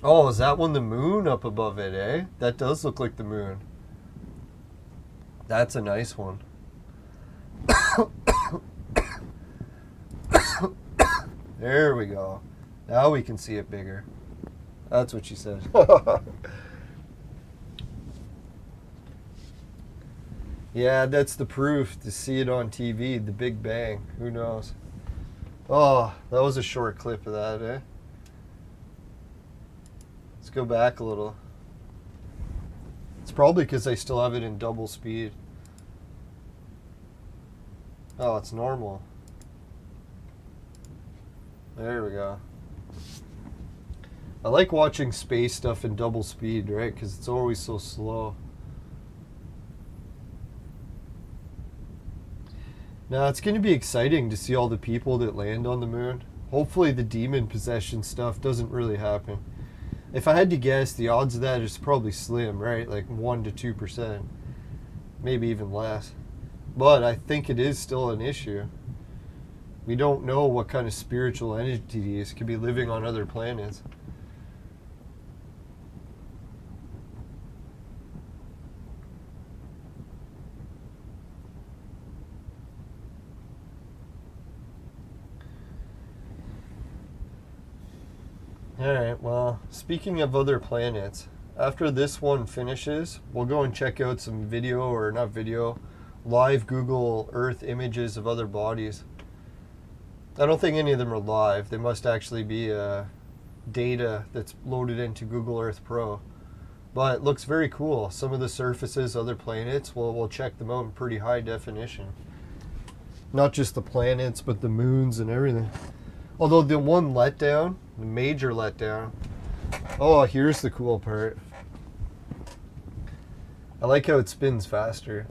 Oh, is that one the moon up above it, eh? That does look like the moon. That's a nice one. There we go. Now we can see it bigger. That's what she said. Yeah, that's the proof to see it on TV, the Big Bang. Who knows? Oh, that was a short clip of that, eh? Let's go back a little. It's probably because I still have it in double speed. Oh, it's normal. There we go. I like watching space stuff in double speed, right? Because it's always so slow. Now, it's going to be exciting to see all the people that land on the moon. Hopefully the demon possession stuff doesn't really happen. If I had to guess, the odds of that is probably slim, right? Like 1 to 2%. Maybe even less. But I think it is still an issue. We don't know what kind of spiritual entities could be living on other planets. Alright, well, speaking of other planets, after this one finishes, we'll go and check out some video, or not video, live Google Earth images of other bodies. I don't think any of them are live. They must actually be data that's loaded into Google Earth Pro. But it looks very cool. Some of the surfaces, other planets, we'll check them out in pretty high definition. Not just the planets, but the moons and everything. Although the one letdown, the major letdown, oh, here's the cool part. I like how it spins faster.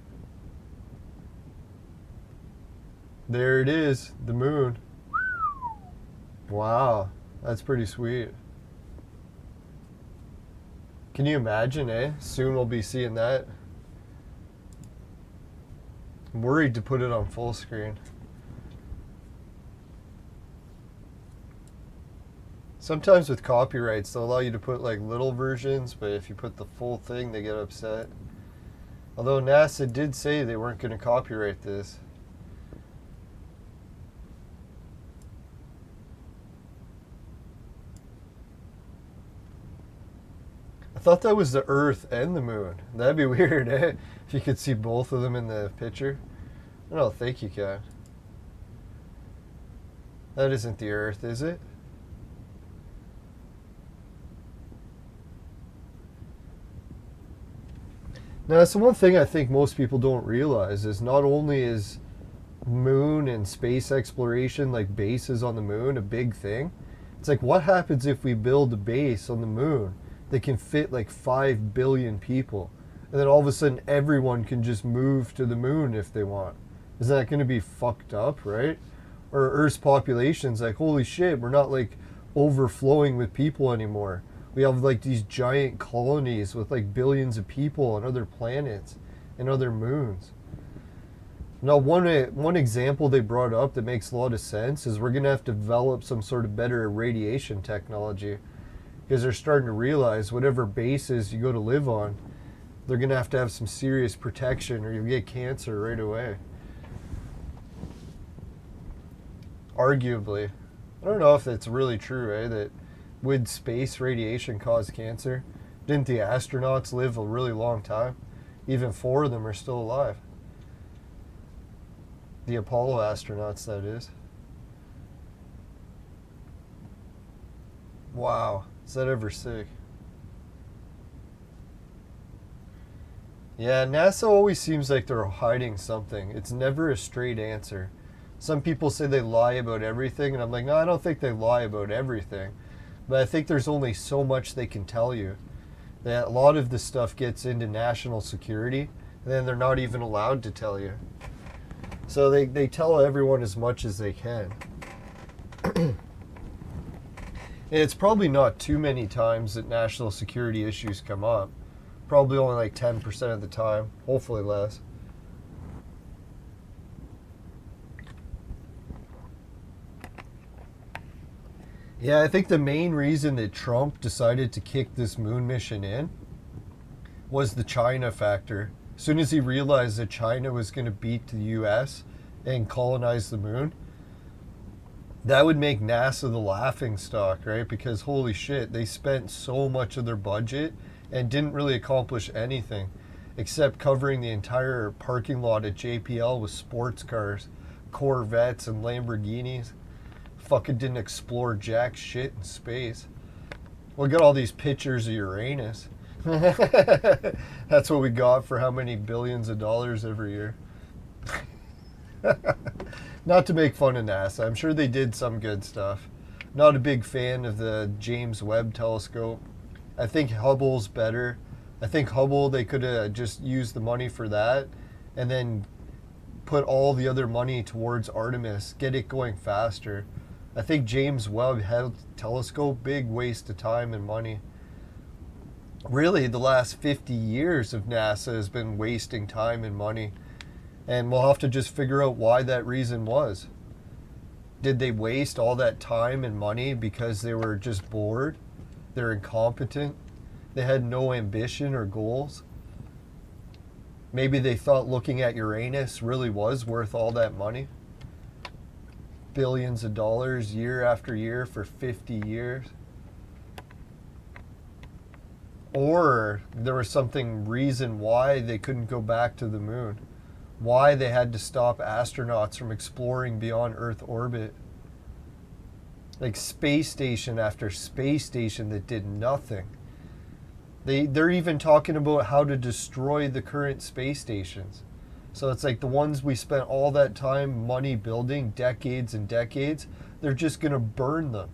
There it is, the moon. Wow, that's pretty sweet. Can you imagine, eh? Soon we'll be seeing that. I'm worried to put it on full screen. Sometimes with copyrights, they'll allow you to put like little versions, but if you put the full thing, they get upset. Although NASA did say they weren't going to copyright this. I thought that was the Earth and the moon. That'd be weird, eh? If you could see both of them in the picture. I don't think you can. That isn't the Earth, is it? Now, that's the one thing I think most people don't realize is not only is moon and space exploration, like bases on the moon, a big thing. It's like, what happens if we build a base on the moon that can fit like 5 billion people? And then all of a sudden everyone can just move to the moon if they want. Is that going to be fucked up, right? Or Earth's population's like, holy shit, we're not like overflowing with people anymore. We have like these giant colonies with like billions of people on other planets and other moons. Now, one example they brought up that makes a lot of sense is we're going to have to develop some sort of better radiation technology, because they're starting to realize whatever bases you go to live on, they're going to have some serious protection or you'll get cancer right away. Arguably. I don't know if that's really true, eh? That would space radiation cause cancer? Didn't the astronauts live a really long time? Even 4 of them are still alive. The Apollo astronauts, that is. Wow, is that ever sick? Yeah, NASA always seems like they're hiding something. It's never a straight answer. Some people say they lie about everything, and I'm like, no, I don't think they lie about everything. But I think there's only so much they can tell you. That a lot of this stuff gets into national security, and then they're not even allowed to tell you. So they tell everyone as much as they can. And it's probably not too many times that national security issues come up. Probably only like 10% of the time, hopefully less. Yeah, I think the main reason that Trump decided to kick this moon mission in was the China factor. As soon as he realized that China was going to beat the US and colonize the moon, that would make NASA the laughing stock, right? Because holy shit, they spent so much of their budget and didn't really accomplish anything except covering the entire parking lot at JPL with sports cars, Corvettes, and Lamborghinis. Fucking didn't explore jack shit in space. Look at all these pictures of Uranus. That's what we got for how many billions of dollars every year. Not to make fun of NASA. I'm sure they did some good stuff. Not a big fan of the James Webb telescope. I think Hubble's better. I think Hubble, they could have just used the money for that and then put all the other money towards Artemis, get it going faster. I think James Webb telescope, big waste of time and money. Really, the last 50 years of NASA has been wasting time and money. And we'll have to just figure out why that reason was. Did they waste all that time and money because they were just bored? They're incompetent? They had no ambition or goals? Maybe they thought looking at Uranus really was worth all that money? Billions of dollars year after year for 50 years? Or there was something reason why they couldn't go back to the moon. Why they had to stop astronauts from exploring beyond Earth orbit. Like space station after space station that did nothing. They're even talking about how to destroy the current space stations. So it's like the ones we spent all that time, money building, decades and decades, they're just going to burn them.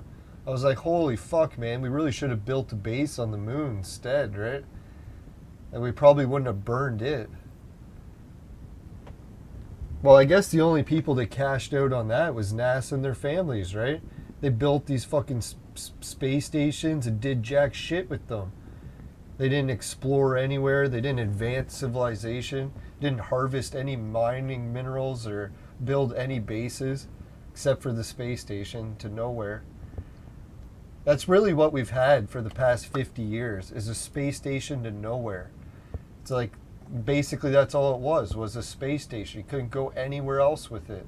I was like, holy fuck, man, we really should have built a base on the moon instead, right? And we probably wouldn't have burned it. Well, I guess the only people that cashed out on that was NASA and their families, right? They built these fucking space stations and did jack shit with them. They didn't explore anywhere. They didn't advance civilization. Didn't harvest any mining minerals or build any bases except for the space station to nowhere. That's really what we've had for the past 50 years, is a space station to nowhere. It's like, basically that's all it was a space station. You couldn't go anywhere else with it.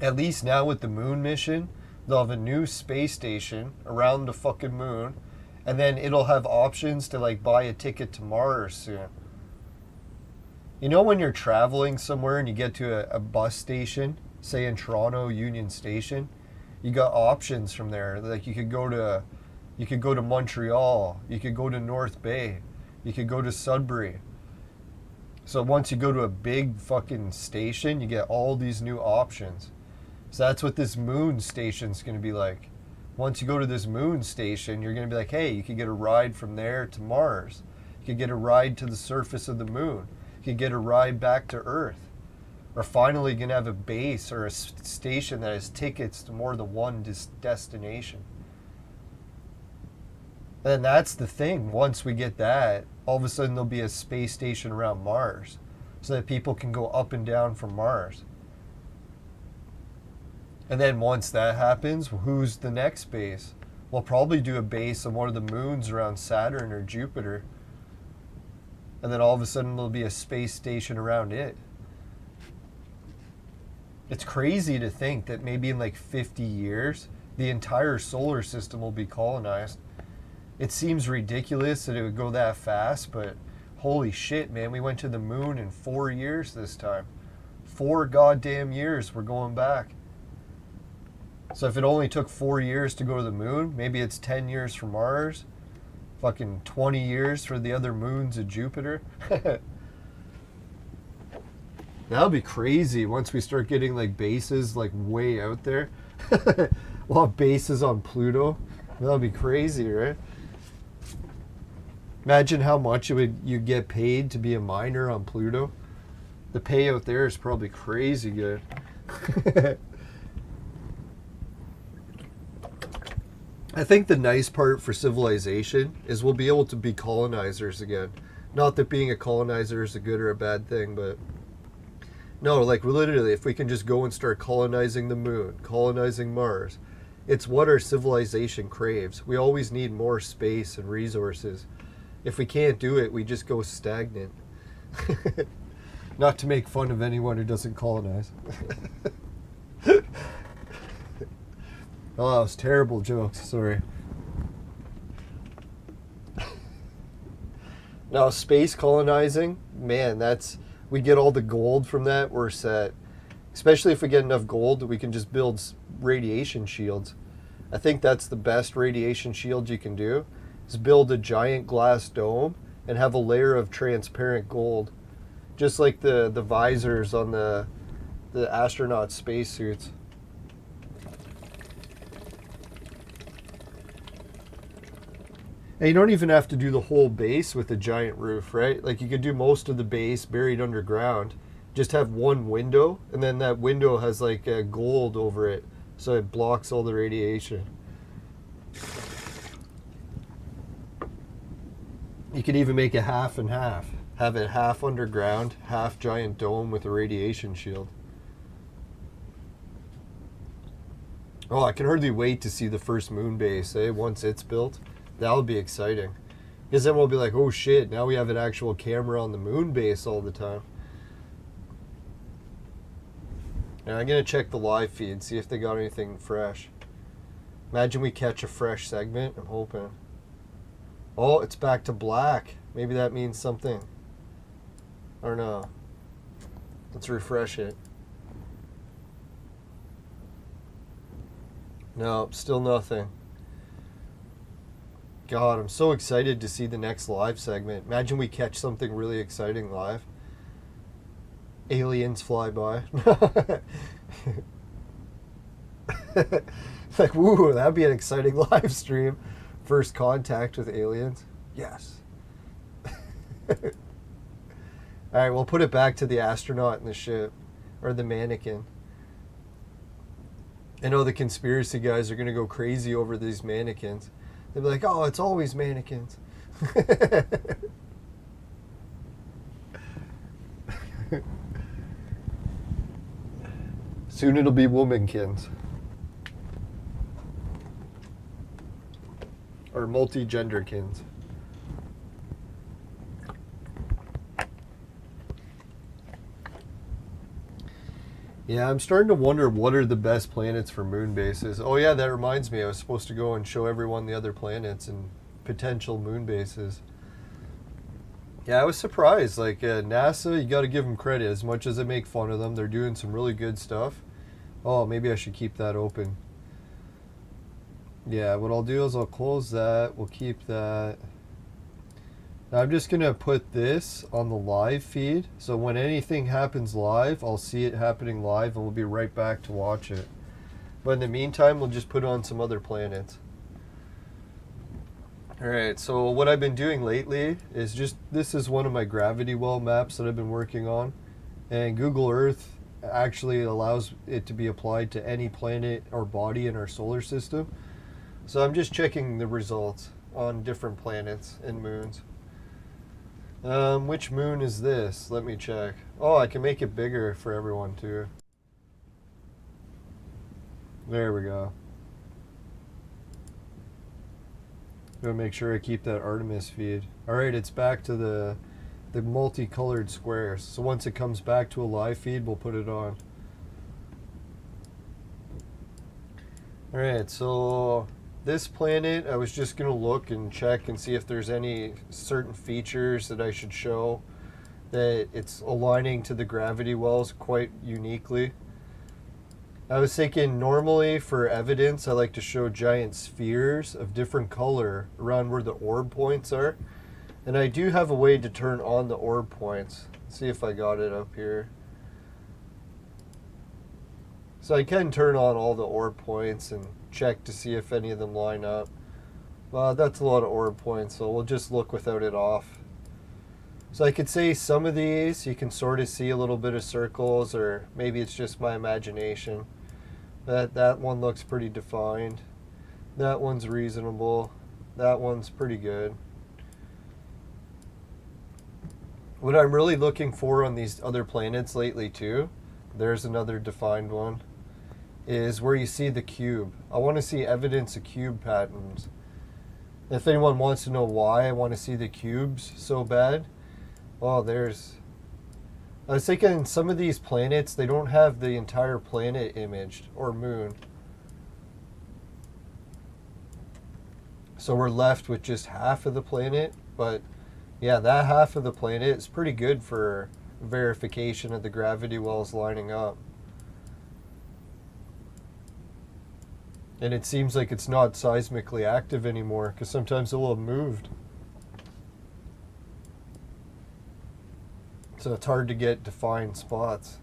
At least now with the moon mission, they'll have a new space station around the fucking moon, and then it'll have options to like buy a ticket to Mars soon. You know when you're traveling somewhere and you get to a bus station, say in Toronto, Union Station, you got options from there. Like you could go to Montreal, you could go to North Bay, you could go to Sudbury. So once you go to a big fucking station, you get all these new options. So that's what this moon station's going to be like. Once you go to this moon station, you're going to be like, hey, you can get a ride from there to Mars. You can get a ride to the surface of the moon. You can get a ride back to Earth. Or finally, you're going to have a base or a station that has tickets to more than one destination. And that's the thing. Once we get that, all of a sudden there'll be a space station around Mars so that people can go up and down from Mars. And then once that happens, who's the next base? We'll probably do a base on one of the moons around Saturn or Jupiter. And then all of a sudden there'll be a space station around it. It's crazy to think that maybe in like 50 years, the entire solar system will be colonized. It seems ridiculous that it would go that fast, but holy shit, man, we went to the moon in 4 years this time. 4 goddamn years we're going back. So if it only took 4 years to go to the moon, maybe it's 10 years for Mars, fucking 20 years for the other moons of Jupiter. That'll be crazy once we start getting like bases like way out there. We'll have bases on Pluto. That'll be crazy, right? Imagine how much you'd get paid to be a miner on Pluto. The pay out there is probably crazy good. I think the nice part for civilization is we'll be able to be colonizers again. Not that being a colonizer is a good or a bad thing, but no, like literally, if we can just go and start colonizing the moon, colonizing Mars, It's what our civilization craves. We always need more space and resources. If we can't do it, we just go stagnant. Not to make fun of anyone who doesn't colonize. Oh, that was terrible jokes. Sorry. Now, space colonizing, man, we get all the gold from that, we're set. Especially if we get enough gold, we can just build radiation shields. I think that's the best radiation shield you can do, is build a giant glass dome and have a layer of transparent gold. Just like the visors on the astronaut spacesuits. And you don't even have to do the whole base with a giant roof, right? Like you could do most of the base buried underground. Just have one window, and then that window has like gold over it, so it blocks all the radiation. You could even make it half and half. Have it half underground, half giant dome with a radiation shield. Oh, I can hardly wait to see the first moon base, once it's built. That'll be exciting. Because then we'll be like, oh shit, now we have an actual camera on the moon base all the time. And I'm going to check the live feed, see if they got anything fresh. Imagine we catch a fresh segment. I'm hoping. Oh, it's back to black. Maybe that means something. I don't know. Let's refresh it. No, still nothing. God, I'm so excited to see the next live segment. Imagine we catch something really exciting live. Aliens fly by. Like, woo, that'd be an exciting live stream. First contact with aliens. Yes. Alright, we'll put it back to the astronaut in the ship. Or the mannequin. I know the conspiracy guys are going to go crazy over these mannequins. They'll be like, oh, it's always mannequins. Soon it'll be womankins. Or multi-genderkins. Yeah, I'm starting to wonder what are the best planets for moon bases. Oh yeah, that reminds me. I was supposed to go and show everyone the other planets and potential moon bases. Yeah, I was surprised. Like NASA, you got to give them credit. As much as I make fun of them, they're doing some really good stuff. Oh, maybe I should keep that open. Yeah, what I'll do is I'll close that. We'll keep that. Now I'm just going to put this on the live feed. So when anything happens live, I'll see it happening live and we'll be right back to watch it. But in the meantime, we'll just put on some other planets. Alright, so what I've been doing lately is this is one of my gravity well maps that I've been working on. And Google Earth actually allows it to be applied to any planet or body in our solar system. So I'm just checking the results on different planets and moons. Which moon is this? Let me check. Oh, I can make it bigger for everyone too. There we go. Gotta make sure I keep that Artemis feed. Alright, it's back to the multicolored squares. So once it comes back to a live feed, we'll put it on. Alright, so this planet, I was just going to look and check and see if there's any certain features that I should show that it's aligning to the gravity wells quite uniquely. I was thinking normally for evidence I like to show giant spheres of different color around where the orb points are. And I do have a way to turn on the orb points. Let's see if I got it up here. So I can turn on all the orb points and check to see if any of them line up. Well, that's a lot of orb points, so we'll just look without it off. So I could say some of these you can sort of see a little bit of circles, or maybe it's just my imagination. That one looks pretty defined. That one's reasonable. That one's pretty good. What I'm really looking for on these other planets lately too, there's another defined one, is where you see the cube. I want to see evidence of cube patterns. If anyone wants to know why I want to see the cubes so bad, well, I was thinking some of these planets, they don't have the entire planet imaged, or moon. So we're left with just half of the planet, but yeah, that half of the planet is pretty good for verification of the gravity wells lining up. And it seems like it's not seismically active anymore, because sometimes it will have moved. So it's hard to get defined spots.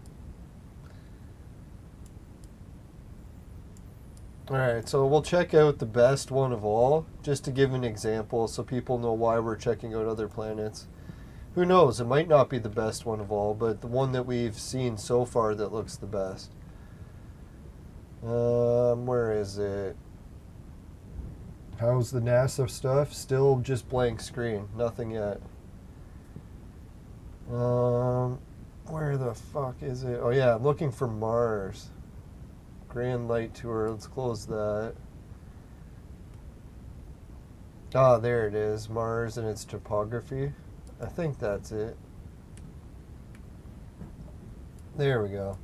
Alright, so we'll check out the best one of all, just to give an example so people know why we're checking out other planets. Who knows, it might not be the best one of all, but the one that we've seen so far that looks the best. Where is it? How's the NASA stuff? Still just blank screen, nothing yet. Where the fuck is it? Oh yeah, I'm looking for Mars. Grand Light Tour, let's close that. Ah, there it is, Mars and its topography. I think that's it. There we go.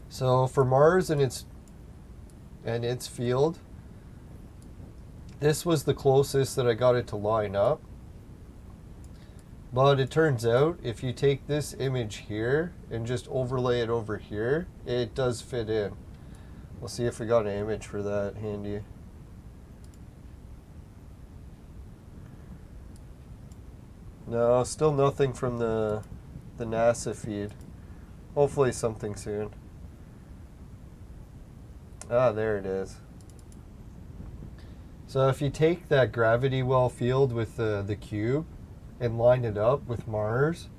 So for Mars and its field, this was the closest that I got it to line up. But it turns out if you take this image here and just overlay it over here, it does fit in. We'll see if we got an image for that handy. No, still nothing from the NASA feed. Hopefully something soon. Ah, there it is. So if you take that gravity well field with the cube and line it up with Mars,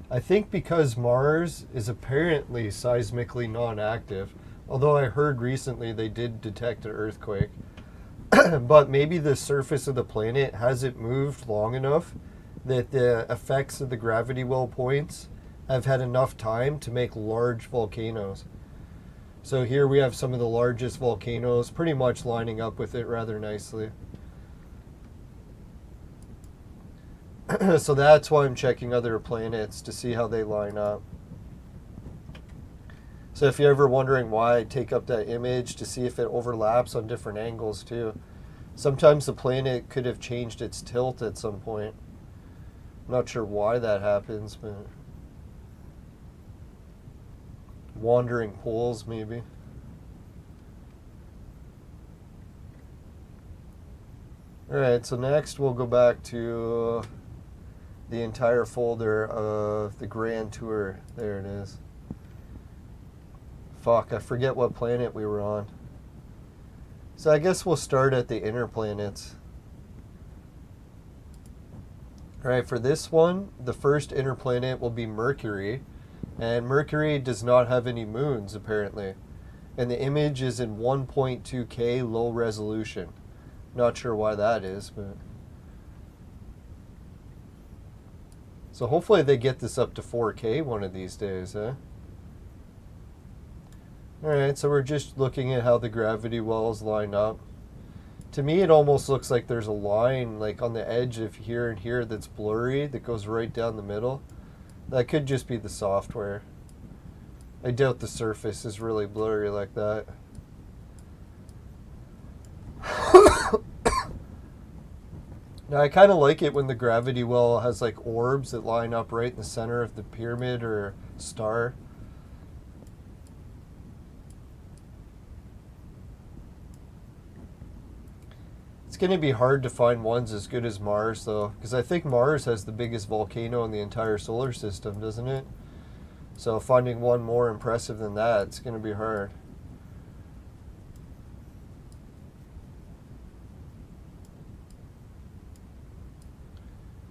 I think because Mars is apparently seismically non-active, although I heard recently they did detect an earthquake, but maybe the surface of the planet hasn't moved long enough that the effects of the gravity well points have had enough time to make large volcanoes. So here we have some of the largest volcanoes pretty much lining up with it rather nicely. So that's why I'm checking other planets to see how they line up. So if you're ever wondering why I take up that image to see if it overlaps on different angles too. Sometimes the planet could have changed its tilt at some point. I'm not sure why that happens, but wandering poles maybe. Alright, so next we'll go back to the entire folder of the Grand Tour. There it is. Fuck, I forget what planet we were on. So I guess we'll start at the inner planets. Alright, for this one, the first inner planet will be Mercury. And Mercury does not have any moons, apparently. And the image is in 1.2K low resolution. Not sure why that is, but... So hopefully they get this up to 4K one of these days, huh? Alright, so we're just looking at how the gravity wells line up. To me, it almost looks like there's a line like on the edge of here and here that's blurry that goes right down the middle. That could just be the software. I doubt the surface is really blurry like that. Now, I kind of like it when the gravity well has like orbs that line up right in the center of the pyramid or star. It's going to be hard to find ones as good as Mars, though, because I think Mars has the biggest volcano in the entire solar system, doesn't it? So finding one more impressive than that, it's going to be hard.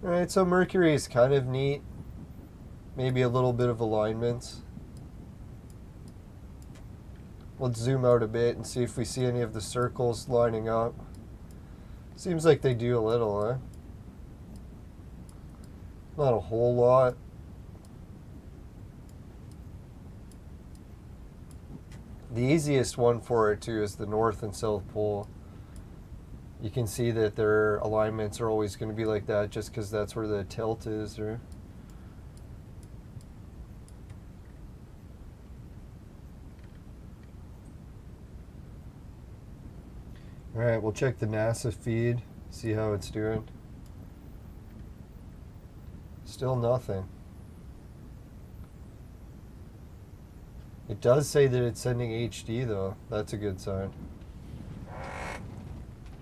Alright, so Mercury is kind of neat. Maybe a little bit of alignments. Let's zoom out a bit and see if we see any of the circles lining up. Seems like they do a little, eh? Not a whole lot. The easiest one for it too is the North and South Pole. You can see that their alignments are always going to be like that just because that's where the tilt is, right? Alright, we'll check the NASA feed, see how it's doing. Still nothing. It does say that it's sending HD though. That's a good sign.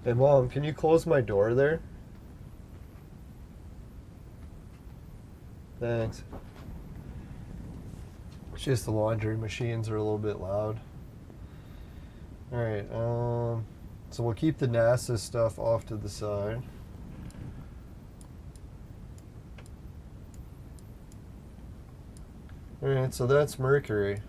Hey Mom, can you close my door there? Thanks. It's just the laundry machines are a little bit loud. Alright, so we'll keep the NASA stuff off to the side. Alright, so that's Mercury.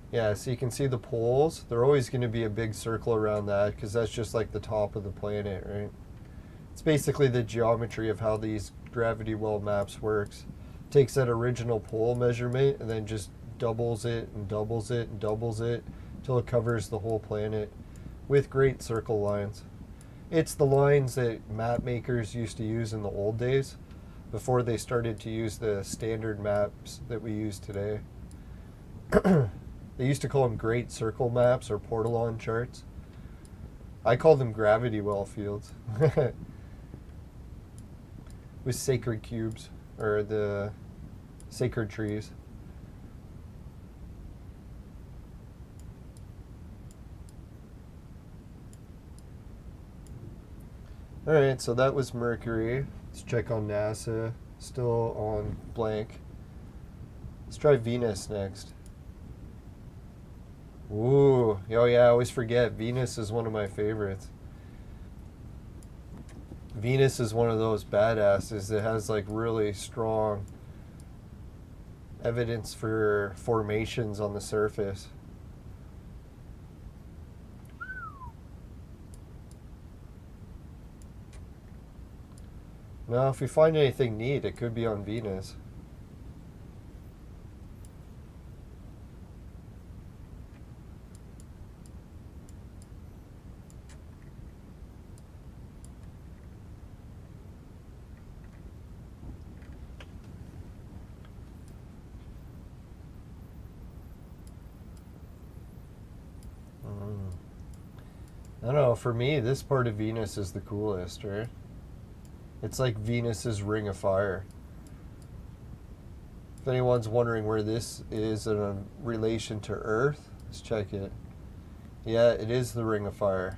Yeah, so you can see the poles. They're always going to be a big circle around that because that's just like the top of the planet, right? It's basically the geometry of how these gravity well maps works. Takes that original pole measurement and then just doubles it and doubles it and doubles it until it covers the whole planet with great circle lines. It's the lines that map makers used to use in the old days before they started to use the standard maps that we use today. They used to call them great circle maps or portalon charts. I call them gravity well fields. With sacred cubes, or the sacred trees. Alright, so that was Mercury. Let's check on NASA. Still on blank. Let's try Venus next. Ooh, oh yeah, I always forget. Venus is one of my favorites. Venus is one of those badasses that has like really strong evidence for formations on the surface. Now, if we find anything neat, it could be on Venus. I don't know, for me, this part of Venus is the coolest, right? It's like Venus's ring of fire. If anyone's wondering where this is in relation to Earth, let's check it. Yeah, it is the ring of fire.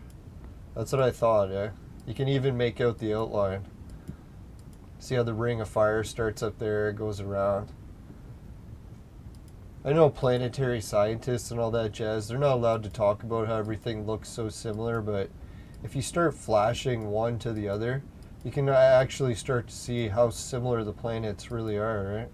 That's what I thought, eh? You can even make out the outline. See how the ring of fire starts up there, goes around. I know planetary scientists and all that jazz, they're not allowed to talk about how everything looks so similar, but if you start flashing one to the other, you can actually start to see how similar the planets really are, right?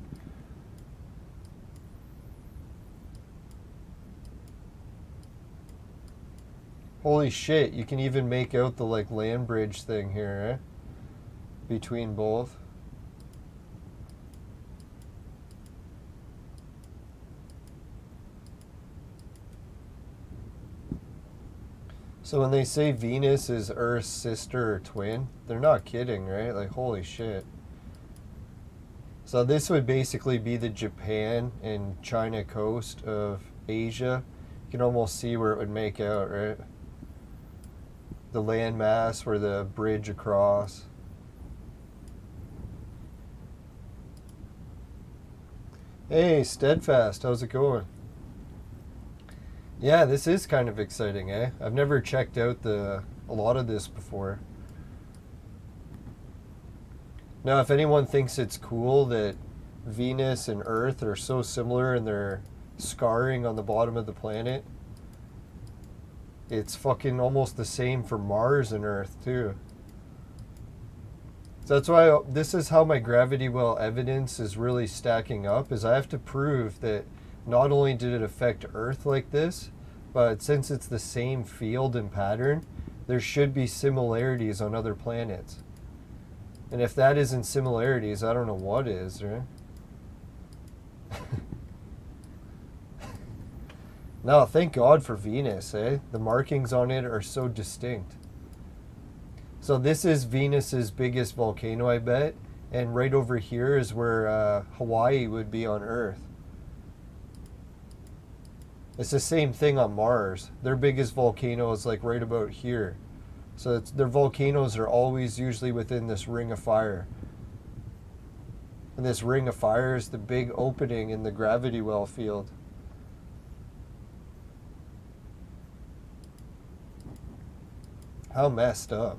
Holy shit, you can even make out the like land bridge thing here, eh? Between both. So when they say Venus is Earth's sister or twin, they're not kidding, right? Like, holy shit. So this would basically be the Japan and China coast of Asia. You can almost see where it would make out, right? The landmass where the bridge across. Hey, Steadfast, how's it going? Yeah, this is kind of exciting, eh? I've never checked out a lot of this before. Now, if anyone thinks it's cool that Venus and Earth are so similar in their scarring on the bottom of the planet, it's fucking almost the same for Mars and Earth, too. So that's why this is how my gravity well evidence is really stacking up, is I have to prove that not only did it affect Earth like this, but since it's the same field and pattern, there should be similarities on other planets. And if that isn't similarities, I don't know what is, right? No, thank God for Venus, eh? The markings on it are so distinct. So this is Venus's biggest volcano, I bet. And right over here is where Hawaii would be on Earth. It's the same thing on Mars. Their biggest volcano is like right about here. So their volcanoes are always usually within this ring of fire. And this ring of fire is the big opening in the gravity well field. How messed up.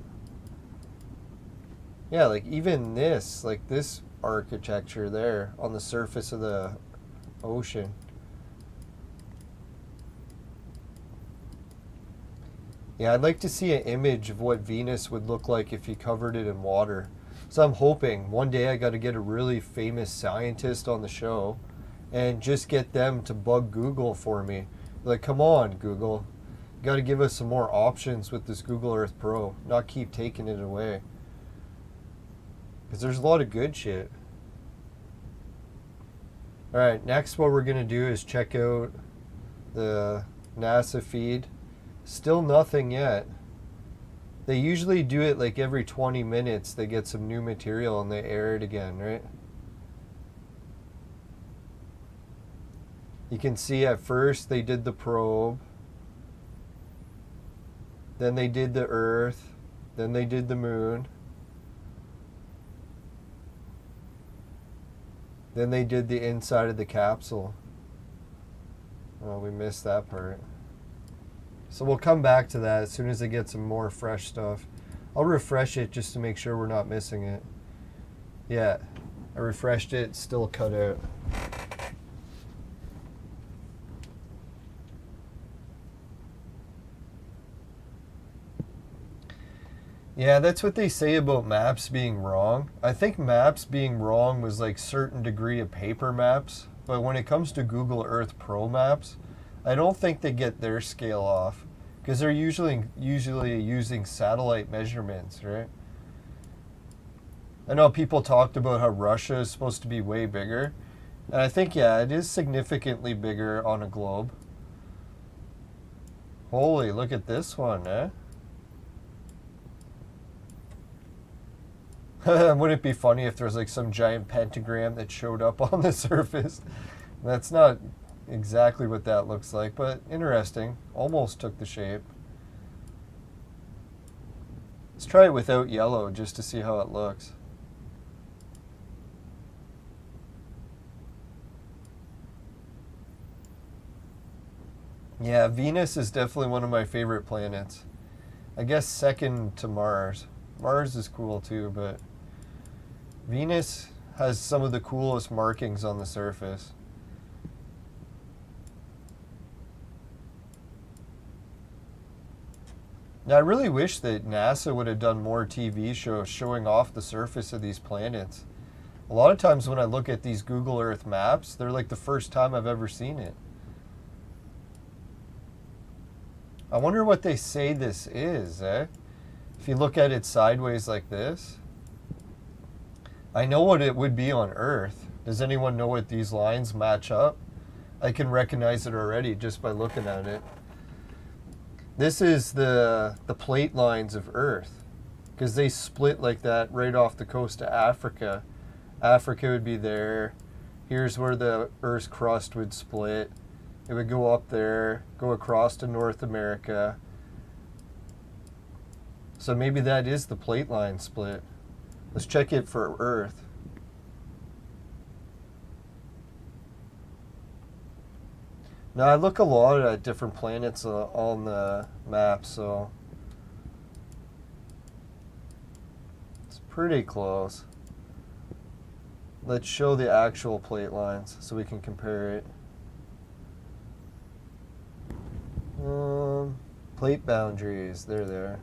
Yeah, like even this, like this architecture there on the surface of the ocean. Yeah, I'd like to see an image of what Venus would look like if you covered it in water. So I'm hoping one day I got to get a really famous scientist on the show and just get them to bug Google for me. Like, come on, Google. You got to give us some more options with this Google Earth Pro, not keep taking it away. Because there's a lot of good shit. Alright, next what we're going to do is check out the NASA feed. Still nothing yet. They usually do it like every 20 minutes. They get some new material and they air it again, right? You can see at first they did the probe. Then they did the Earth. Then they did the Moon. Then they did the inside of the capsule. Oh, we missed that part. So we'll come back to that as soon as I get some more fresh stuff. I'll refresh it just to make sure we're not missing it. Yeah, I refreshed it, still cut out. Yeah, that's what they say about maps being wrong. I think maps being wrong was like certain degree of paper maps, but when it comes to Google Earth Pro maps, I don't think they get their scale off because they're usually using satellite measurements, right? I know people talked about how Russia is supposed to be way bigger, and I think, yeah, it is significantly bigger on a globe. Holy, look at this one, eh? Wouldn't it be funny if there was like some giant pentagram that showed up on the surface? That's not exactly what that looks like, but interesting. Almost took the shape. Let's try it without yellow just to see how it looks. Yeah, Venus is definitely one of my favorite planets. I guess second to Mars. Mars is cool too, but Venus has some of the coolest markings on the surface. Now, I really wish that NASA would have done more TV shows showing off the surface of these planets. A lot of times when I look at these Google Earth maps, they're like the first time I've ever seen it. I wonder what they say this is, eh? If you look at it sideways like this. I know what it would be on Earth. Does anyone know what these lines match up? I can recognize it already just by looking at it. This is the plate lines of Earth, because they split like that right off the coast of Africa. Africa would be there. Here's where the Earth's crust would split. It would go up there, go across to North America. So maybe that is the plate line split. Let's check it for Earth. Now I look a lot at different planets on the map, so it's pretty close. Let's show the actual plate lines so we can compare it. Plate boundaries, they're there.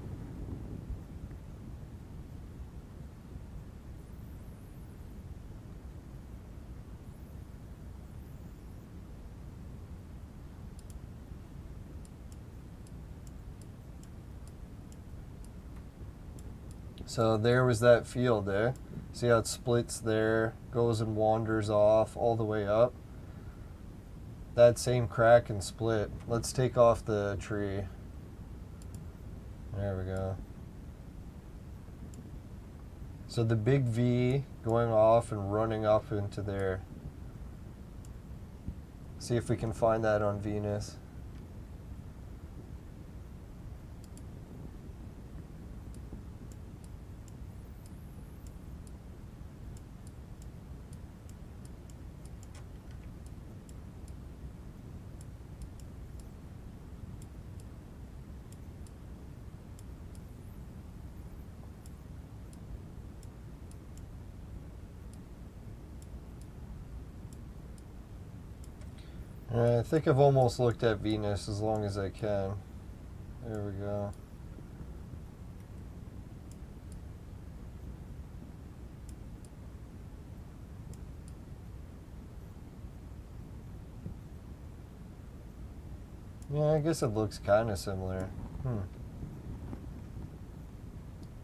So there was that field there. See how it splits there, goes and wanders off all the way up. that same crack and split. Let's take off the tree. There we go. So the big V going off and running up into there. See if we can find that on Venus. I think I've almost looked at Venus as long as I can. There we go. Yeah, I guess it looks kind of similar.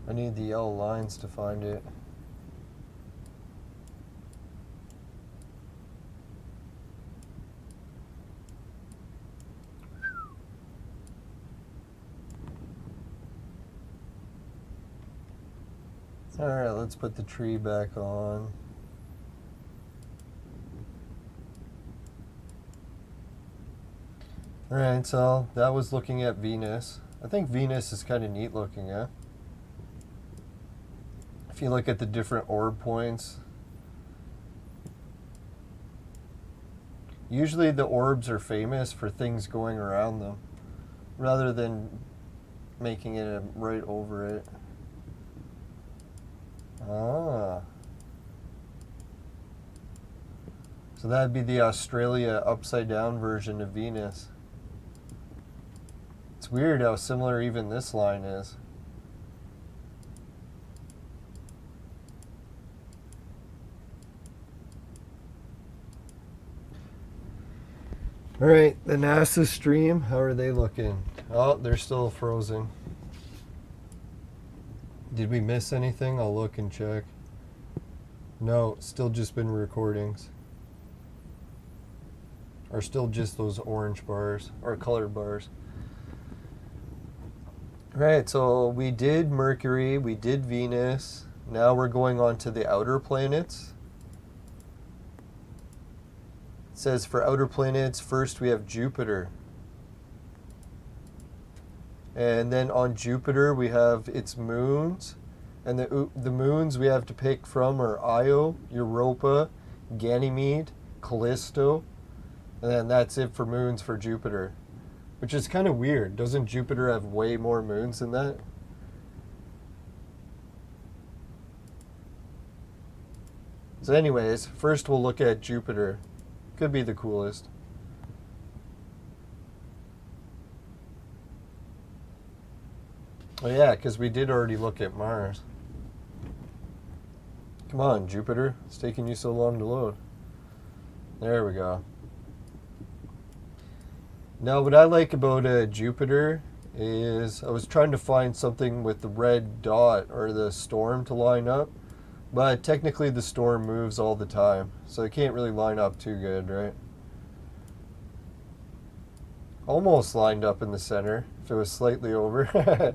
I need the yellow lines to find it. Alright, let's put the tree back on. Alright, so that was looking at Venus. I think Venus is kind of neat looking, yeah? If you look at the different orb points. Usually the orbs are famous for things going around them, rather than making it right over it. Ah. So that'd be the Australia upside down version of Venus. It's weird how similar even this line is. Alright, the NASA stream, how are they looking? Oh, they're still frozen. Did we miss anything? I'll look and check. No, still just been recordings. Or still just those orange bars, or colored bars. Right, so we did Mercury, we did Venus. Now we're going on to the outer planets. It says for outer planets, first we have Jupiter. And then on Jupiter we have its moons. And the moons we have to pick from are Io, Europa, Ganymede, Callisto. And then that's it for moons for Jupiter. Which is kind of weird. Doesn't Jupiter have way more moons than that? So anyways, first we'll look at Jupiter. Could be the coolest. Oh yeah, because we did already look at Mars. Come on, Jupiter. It's taking you so long to load. There we go. Now, what I like about Jupiter is I was trying to find something with the red dot or the storm to line up, but technically the storm moves all the time, so it can't really line up too good, right? Almost lined up in the center, if it was slightly over.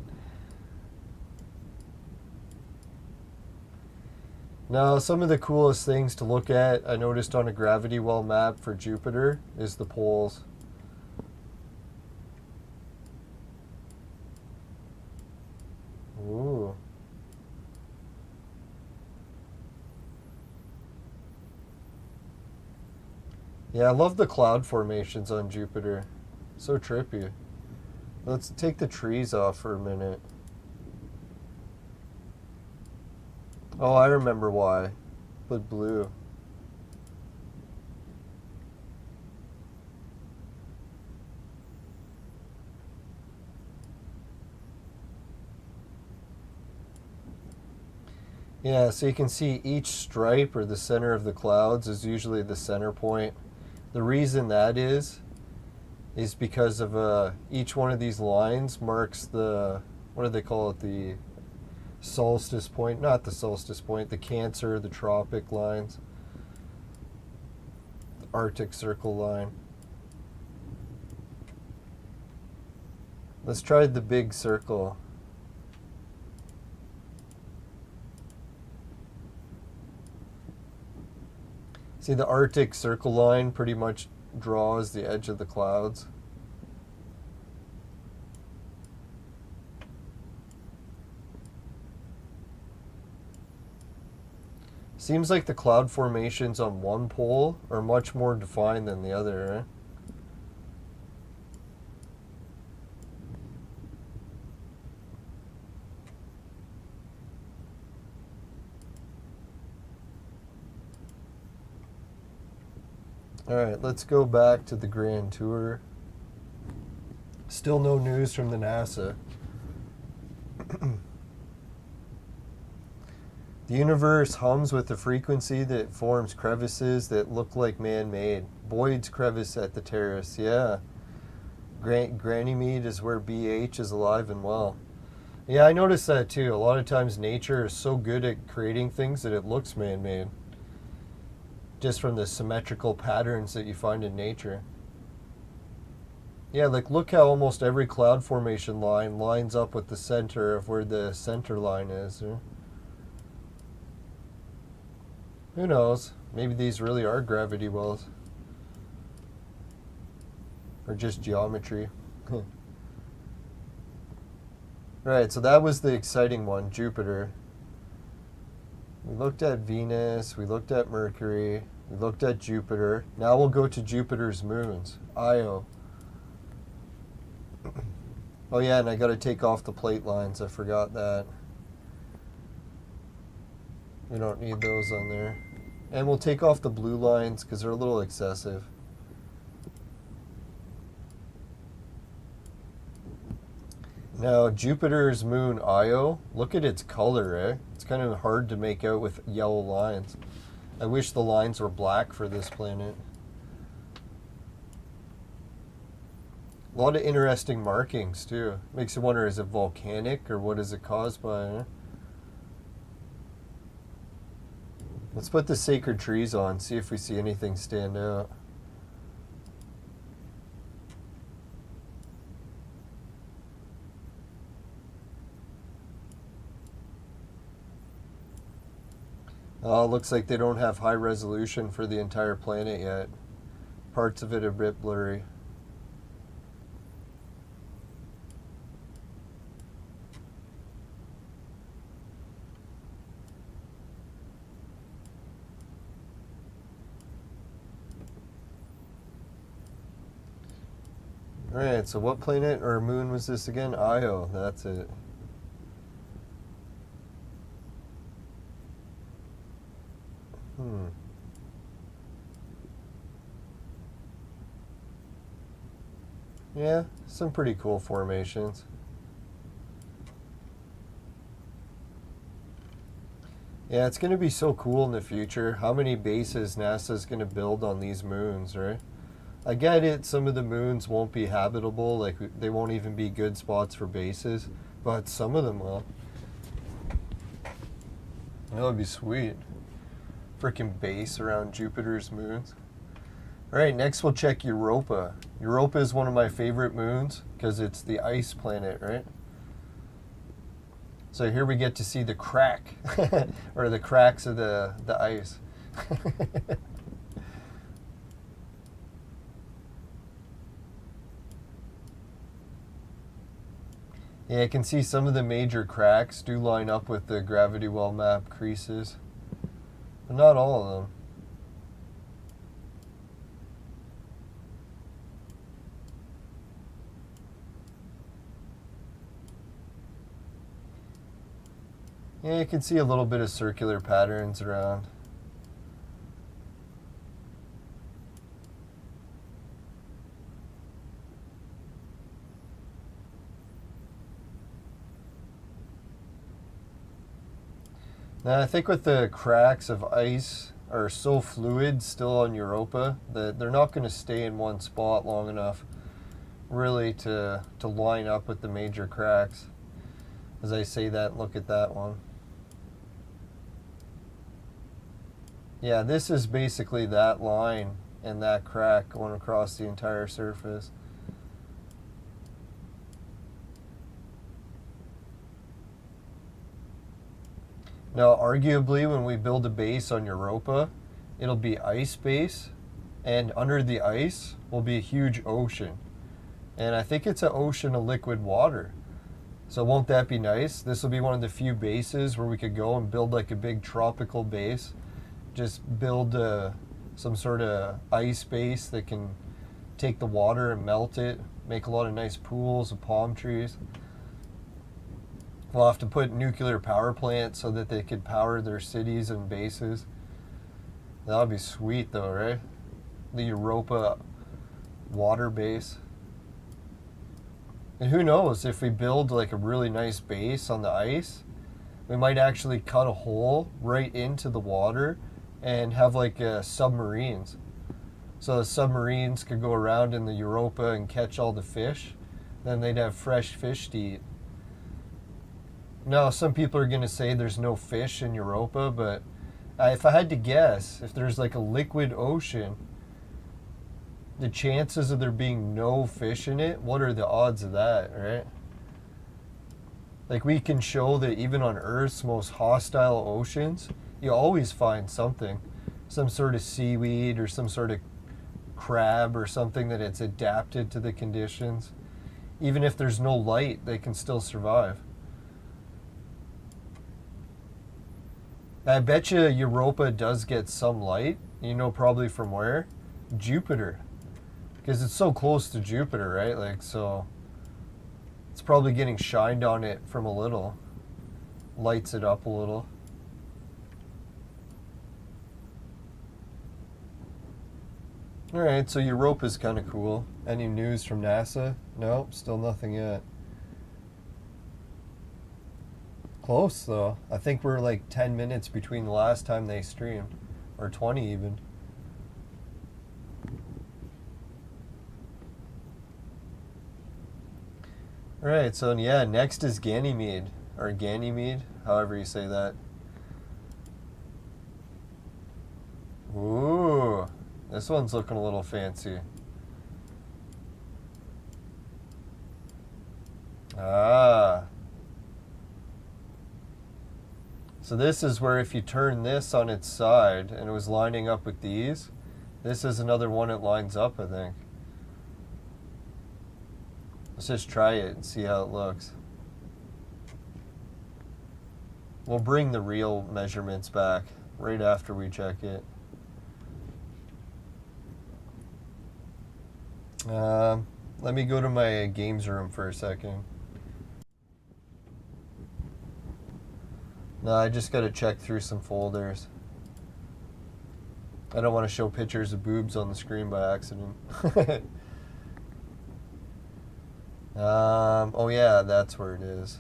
Now, some of the coolest things to look at, I noticed on a gravity well map for Jupiter, is the poles. Ooh. Yeah, I love the cloud formations on Jupiter. So trippy. Let's take the trees off for a minute. Oh, I remember why. But blue. Yeah, so you can see each stripe or the center of the clouds is usually the center point. The reason that is because of each one of these lines marks the, what do they call it, the solstice point, not the solstice point, the Cancer, the tropic lines, the Arctic Circle line. Let's try the big circle. See, the Arctic circle line pretty much draws the edge of the clouds. Seems like the cloud formations on one pole are much more defined than the other, right? Alright, let's go back to the Grand Tour. Still no news from the NASA. The universe hums with a frequency that forms crevices that look like man-made. Boyd's crevice at the terrace, yeah. Ganymede is where BH is alive and well. Yeah, I noticed that too. A lot of times nature is so good at creating things that it looks man-made. Just from the symmetrical patterns that you find in nature. Yeah, like look how almost every cloud formation line lines up with the center of where the center line is. Yeah? Who knows? Maybe these really are gravity wells. Or just geometry. Right, so that was the exciting one, Jupiter. We looked at Venus, we looked at Mercury, we looked at Jupiter. Now we'll go to Jupiter's moons, Io. Oh yeah, and I gotta take off the plate lines, I forgot that. We don't need those on there. And we'll take off the blue lines because they're a little excessive. Now, Jupiter's moon Io, look at its color, eh? It's kind of hard to make out with yellow lines. I wish the lines were black for this planet. A lot of interesting markings, too. Makes you wonder, is it volcanic or what is it caused by, eh? Let's put the sacred trees on, see if we see anything stand out. Oh, looks like they don't have high resolution for the entire planet yet. Parts of it are a bit blurry. Alright, so what planet or moon was this again? Io, that's it. Yeah, some pretty cool formations. Yeah, it's going to be so cool in the future. How many bases NASA's going to build on these moons, right? I get it, some of the moons won't be habitable, like they won't even be good spots for bases, but some of them will. That would be sweet. Freaking base around Jupiter's moons. Alright, next we'll check Europa. Europa is one of my favorite moons because it's the ice planet, right? So here we get to see the crack, or the cracks of the ice. Yeah, I can see some of the major cracks do line up with the gravity well map creases, but not all of them. Yeah, you can see a little bit of circular patterns around. Now, I think with the cracks of ice are so fluid still on Europa that they're not going to stay in one spot long enough really to line up with the major cracks. As I say that, look at that one. Yeah, this is basically that line and that crack going across the entire surface. Now, arguably, when we build a base on Europa, it'll be ice base, and under the ice will be a huge ocean. And I think it's an ocean of liquid water. So won't that be nice? This will be one of the few bases where we could go and build like a big tropical base. Just build some sort of ice base that can take the water and melt it, make a lot of nice pools and palm trees. We'll have to put nuclear power plants so that they could power their cities and bases. That would be sweet though, right? The Europa water base. And who knows, if we build like a really nice base on the ice, we might actually cut a hole right into the water and have like submarines. So the submarines could go around in the Europa and catch all the fish. Then they'd have fresh fish to eat. Now, some people are going to say there's no fish in Europa, but if I had to guess, if there's like a liquid ocean, the chances of there being no fish in it, what are the odds of that, right? Like, we can show that even on Earth's most hostile oceans, you always find something. Some sort of seaweed or some sort of crab or something that it's adapted to the conditions. Even if there's no light, they can still survive. I bet you Europa does get some light. You know probably from where? Jupiter. Because it's so close to Jupiter, right? Like, so it's probably getting shined on it from a little. Lights it up a little. Alright, so Europa's kind of cool. Any news from NASA? Nope, still nothing yet. Close, though. I think we're like 10 minutes between the last time they streamed. Or 20 even. Alright, so yeah, next is Ganymede. Or Ganymede, however you say that. Ooh, this one's looking a little fancy. Ah. So this is where if you turn this on its side and it was lining up with these, this is another one it lines up, I think. Let's just try it and see how it looks. We'll bring the real measurements back right after we check it. Let me go to my games room for a second. No, I just gotta check through some folders. I don't want to show pictures of boobs on the screen by accident. Oh yeah, that's where it is.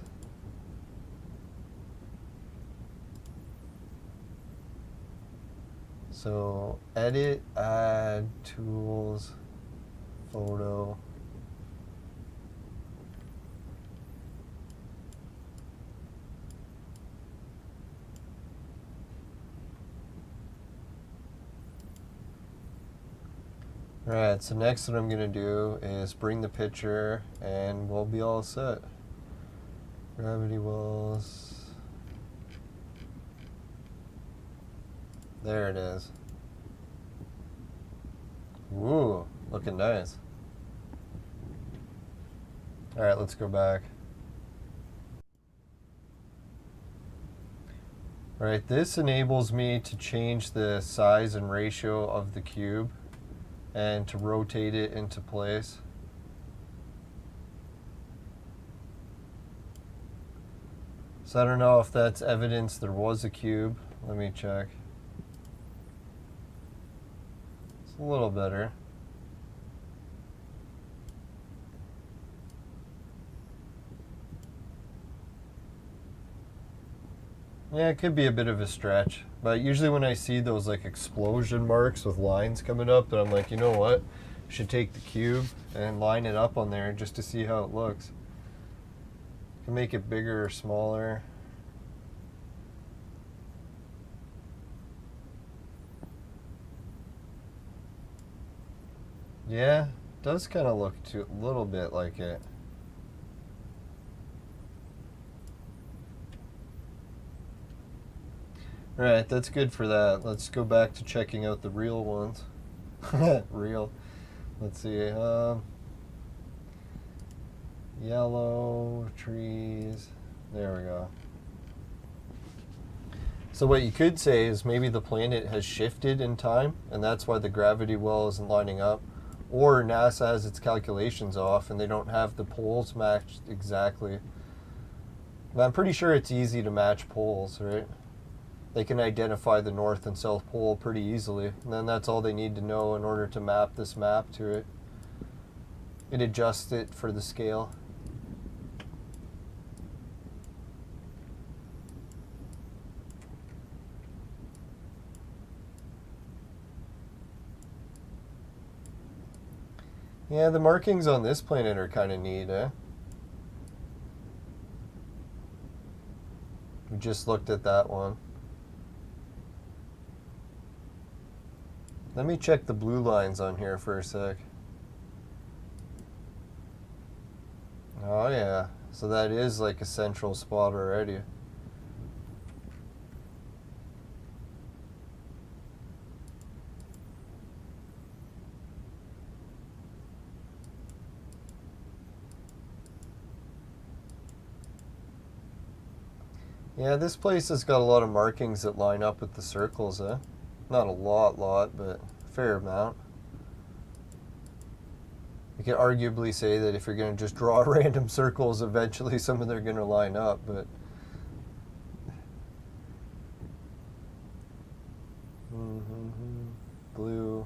So, edit, add, tools, photo. Alright, so next what I'm going to do is bring the picture and we'll be all set. Gravity wells. There it is. Ooh, looking nice. Alright, let's go back. Alright, this enables me to change the size and ratio of the cube and to rotate it into place. So I don't know if that's evidence there was a cube. Let me check. It's a little better. Yeah, it could be a bit of a stretch, but usually when I see those like explosion marks with lines coming up, then I'm like, you know what? I should take the cube and line it up on there just to see how it looks. Can make it bigger or smaller. Yeah, it does kind of look a little bit like it. Right, that's good for that. Let's go back to checking out the real ones. Real. Let's see. Yellow trees. There we go. So what you could say is maybe the planet has shifted in time, and that's why the gravity well isn't lining up. Or NASA has its calculations off, and they don't have the poles matched exactly. But I'm pretty sure it's easy to match poles, right? They can identify the North and South Pole pretty easily. And then that's all they need to know in order to map this map to it. It adjusts it for the scale. Yeah, the markings on this planet are kind of neat, eh? We just looked at that one. Let me check the blue lines on here for a sec. Oh yeah, so that is like a central spot already. Yeah, this place has got a lot of markings that line up with the circles, eh? Not a lot, but a fair amount. You could arguably say that if you're going to just draw random circles, eventually some of them are going to line up, but... Blue.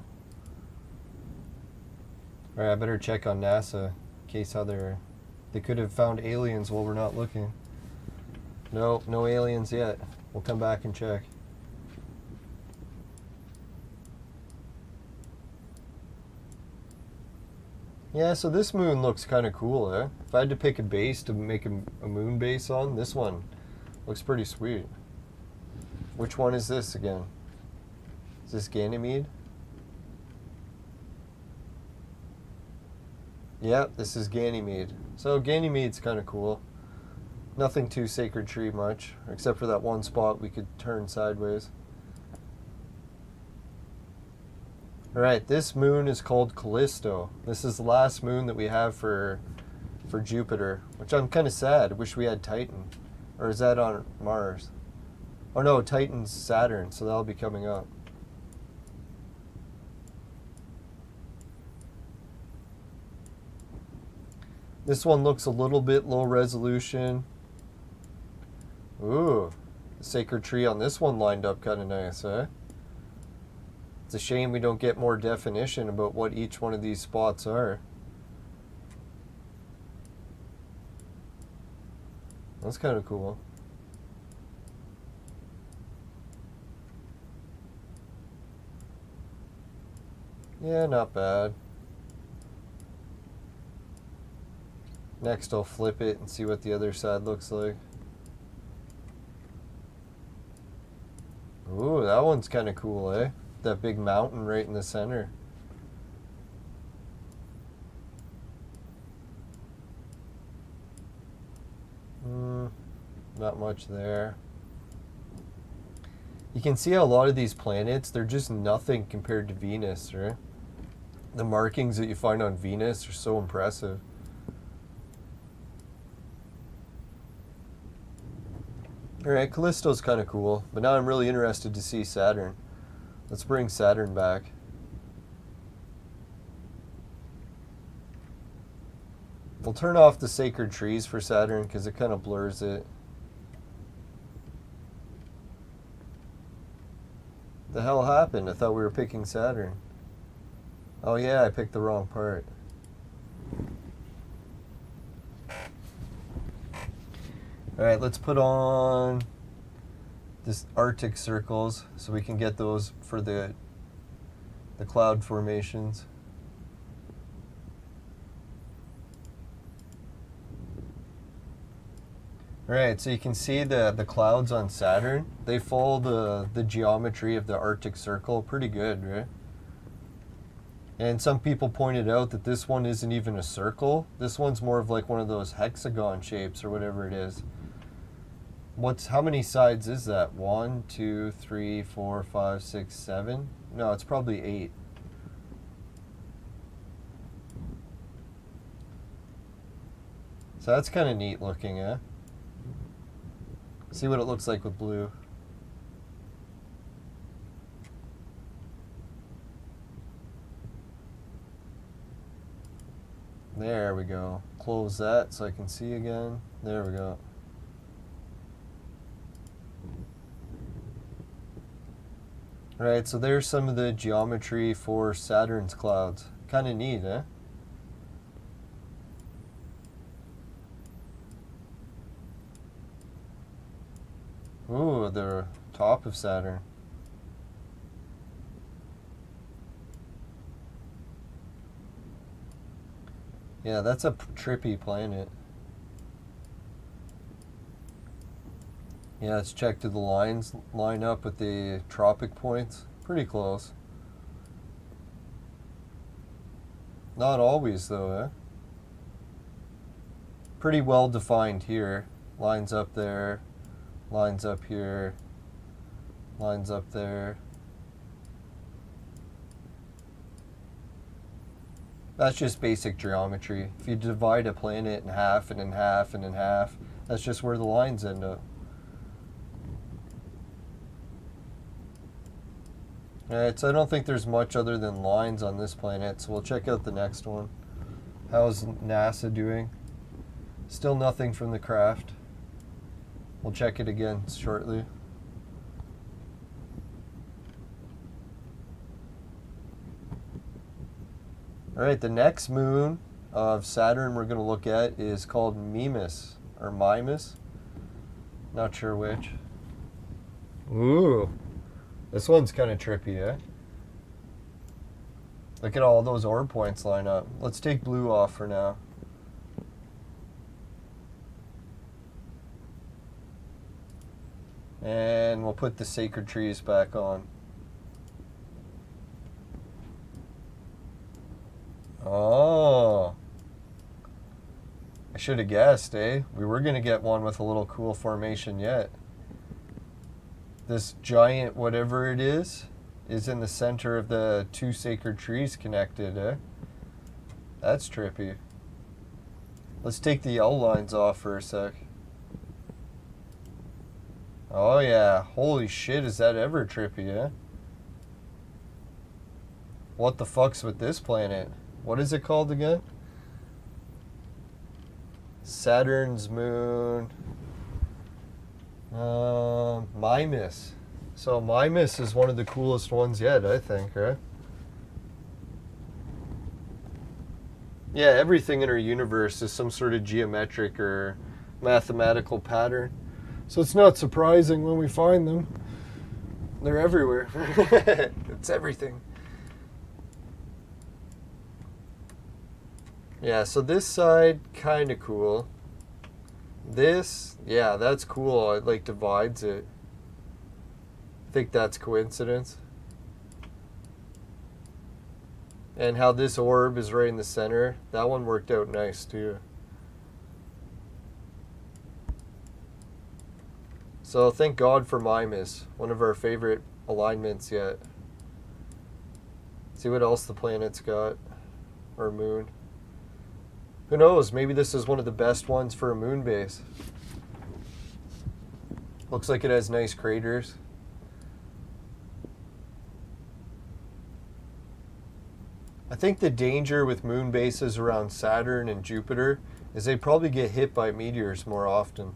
Alright, I better check on NASA in case they could have found aliens while we're not looking. No, no aliens yet. We'll come back and check. Yeah, so this moon looks kind of cool, eh? If I had to pick a base to make a moon base on, this one looks pretty sweet. Which one is this again? Is this Ganymede? Yep, this is Ganymede. So Ganymede's kind of cool. Nothing too sacred tree much, except for that one spot we could turn sideways. Alright, this moon is called Callisto. This is the last moon that we have for Jupiter, which I'm kind of sad. I wish we had Titan. Or is that on Mars? Oh no, Titan's Saturn, so that'll be coming up. This one looks a little bit low resolution. Ooh, the sacred tree on this one lined up kind of nice, eh? It's a shame we don't get more definition about what each one of these spots are. That's kind of cool. Yeah, not bad. Next I'll flip it and see what the other side looks like. Ooh, that one's kind of cool, eh? That big mountain right in the center. Not much there. You can see how a lot of these planets, they're just nothing compared to Venus, right? The markings that you find on Venus are so impressive. Alright, Callisto's kind of cool, but now I'm really interested to see Saturn. Let's bring Saturn back. We'll turn off the sacred trees for Saturn because it kind of blurs it. The hell happened? I thought we were picking Saturn. Oh yeah, I picked the wrong part. Alright, let's put on this Arctic circles so we can get those for the cloud formations. Alright, so you can see the clouds on Saturn. They follow the geometry of the Arctic Circle pretty good, right? And some people pointed out that this one isn't even a circle. This one's more of like one of those hexagon shapes or whatever it is. How many sides is that? 1, 2, 3, 4, 5, 6, 7? No, it's probably 8. So that's kind of neat looking, eh? See what it looks like with blue. There we go. Close that so I can see again. There we go. Right, so there's some of the geometry for Saturn's clouds. Kind of neat, eh? Ooh, the top of Saturn. Yeah, that's a trippy planet. Yeah, let's check do the lines line up with the tropic points. Pretty close. Not always though, eh? Pretty well defined here. Lines up there, lines up here, lines up there. That's just basic geometry. If you divide a planet in half and in half and in half, that's just where the lines end up. Alright, so I don't think there's much other than lines on this planet, so we'll check out the next one. How's NASA doing? Still nothing from the craft. We'll check it again shortly. Alright, the next moon of Saturn we're going to look at is called Mimas, or Mimas. Not sure which. Ooh. This one's kind of trippy, eh? Look at all those orb points line up. Let's take blue off for now. And we'll put the sacred trees back on. Oh. I should have guessed, eh? We were going to get one with a little cool formation yet. This giant whatever it is in the center of the two sacred trees connected, eh? That's trippy. Let's take the L lines off for a sec. Oh yeah, holy shit, is that ever trippy, eh? What the fuck's with this planet? What is it called again? Saturn's moon. Mimas. So Mimas is one of the coolest ones yet, I think, right? Yeah, everything in our universe is some sort of geometric or mathematical pattern. So it's not surprising when we find them. They're everywhere. It's everything. Yeah, so this side, kind of cool. This, yeah, that's cool. It like divides it. I think that's coincidence. And how this orb is right in the center, that one worked out nice too. So thank God for Mimas, one of our favorite alignments yet. See what else the planet's got, or moon. Who knows, maybe this is one of the best ones for a moon base. Looks like it has nice craters. I think the danger with moon bases around Saturn and Jupiter is they probably get hit by meteors more often.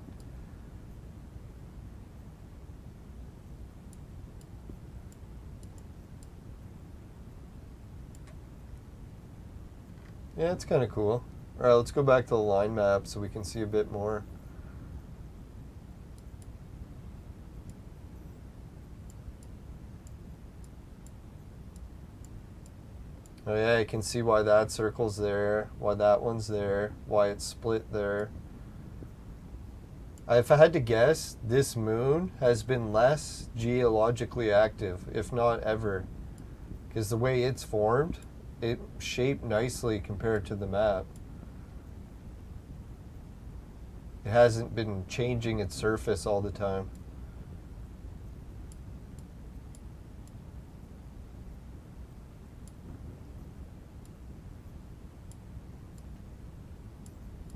Yeah, it's kind of cool. Alright, let's go back to the line map so we can see a bit more. Oh yeah, you can see why that circle's there, why that one's there, why it's split there. If I had to guess, this moon has been less geologically active, if not ever. Because the way it's formed, it shaped nicely compared to the map. It hasn't been changing its surface all the time.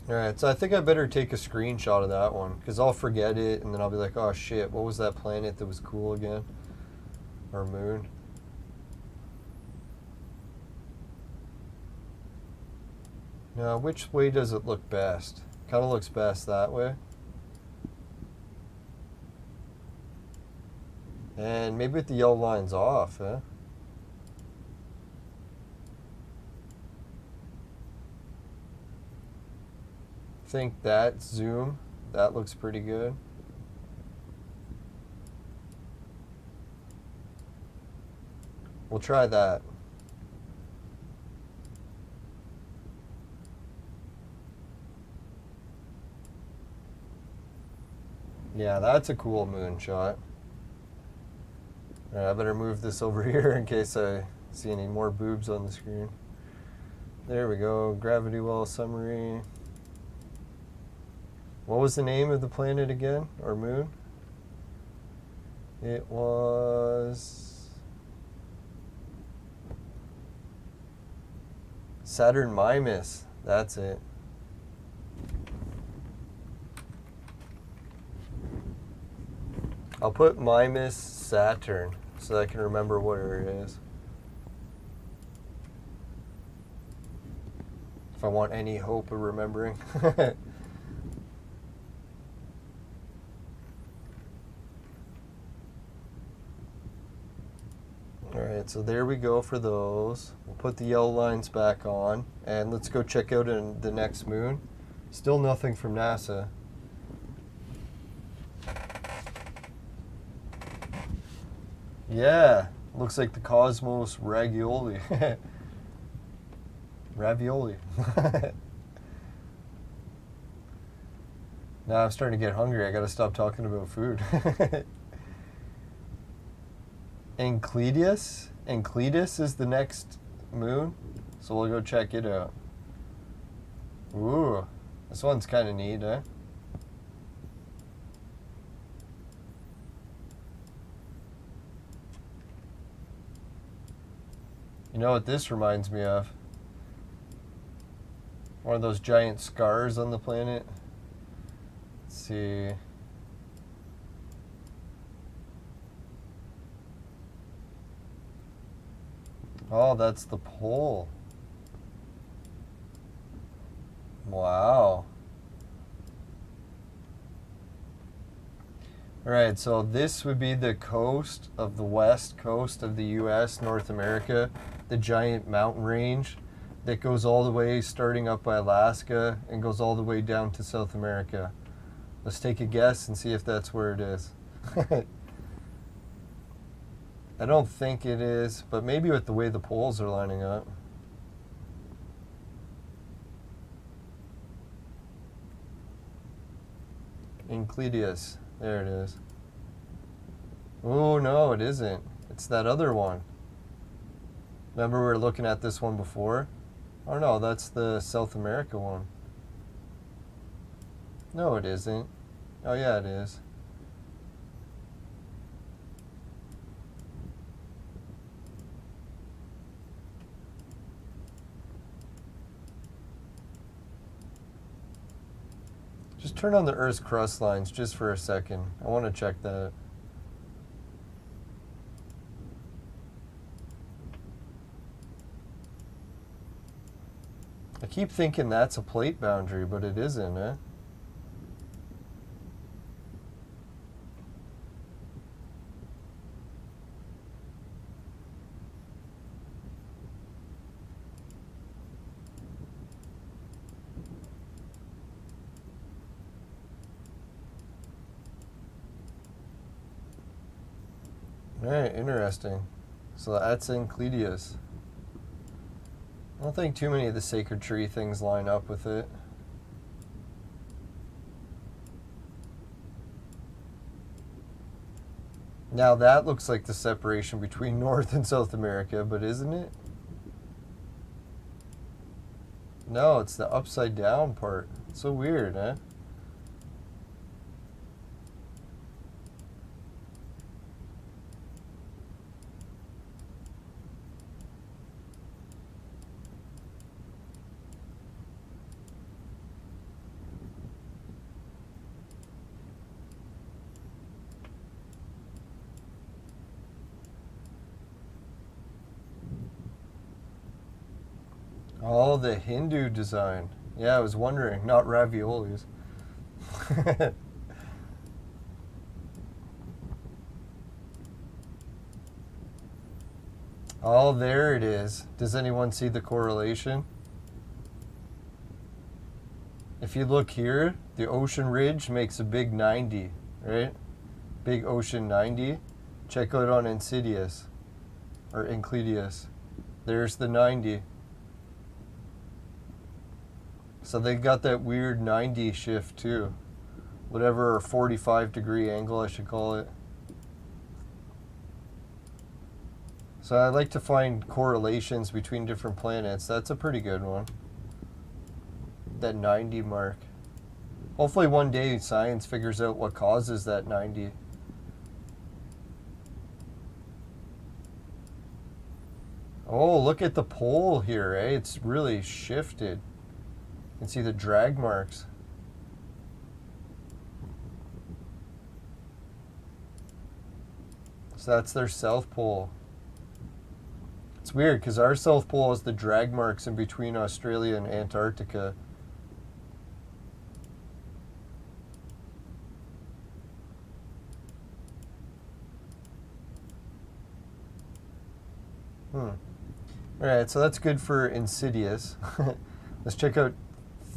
Alright, so I think I better take a screenshot of that one, because I'll forget it, and then I'll be like, oh shit, what was that planet that was cool again? Or moon? Now, which way does it look best? Kind of looks best that way. And maybe with the yellow lines off, eh? Think that zoom, that looks pretty good. We'll try that. Yeah, that's a cool moon shot. All right, I better move this over here in case I see any more boobs on the screen. There we go, gravity well summary. What was the name of the planet again, or moon? It was Saturn Mimas. That's it. I'll put Mimas Saturn so I can remember where it is. If I want any hope of remembering. Alright, so there we go for those. We'll put the yellow lines back on, and let's go check out the next moon. Still nothing from NASA. Yeah, looks like the Cosmos Ravioli. Ravioli. Now I'm starting to get hungry. I gotta stop talking about food. Enceladus? Enceladus is the next moon, so we'll go check it out. Ooh, this one's kind of neat, eh? You know what this reminds me of? One of those giant scars on the planet. Let's see. Oh, that's the pole. Wow. Alright, so this would be the coast of the west coast of the US, North America, the giant mountain range that goes all the way starting up by Alaska and goes all the way down to South America. Let's take a guess and see if that's where it is. I don't think it is, but maybe with the way the poles are lining up. Enceladus. There it is. Oh, no, it isn't. It's that other one. Remember we were looking at this one before? Oh, no, that's the South America one. No, it isn't. Oh, yeah, it is. Just turn on the Earth's crust lines just for a second. I want to check that. I keep thinking that's a plate boundary, but it isn't, eh? Alright, interesting. So that's Enceladus. I don't think too many of the sacred tree things line up with it. Now that looks like the separation between North and South America, but isn't it? No, it's the upside down part. It's so weird, eh? Oh, the Hindu design. Yeah, I was wondering. Not raviolis. Oh, there it is. Does anyone see the correlation? If you look here, the ocean ridge makes a big 90, right? Big ocean 90. Check out on Insidious or Inclidius. There's the 90. So they got that weird 90 shift too. Whatever, or 45-degree angle I should call it. So I like to find correlations between different planets. That's a pretty good one. That 90 mark. Hopefully one day science figures out what causes that 90. Oh, look at the pole here, eh? It's really shifted. You can see the drag marks. So that's their south pole. It's weird because our south pole has the drag marks in between Australia and Antarctica. Alright, so that's good for Insidious. Let's check out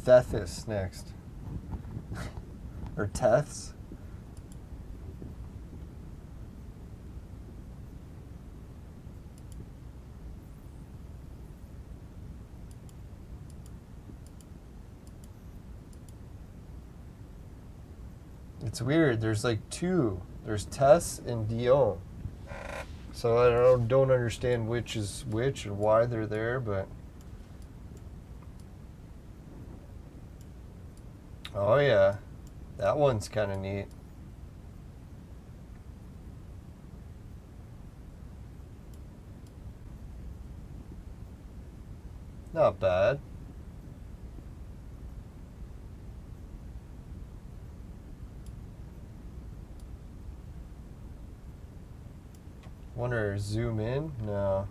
Tethys next. Or Teths. It's weird. There's like two. There's Tess and Dion. So I don't understand which is which and why they're there, but... Oh yeah. That one's kind of neat. Not bad. Wonder, zoom in? No.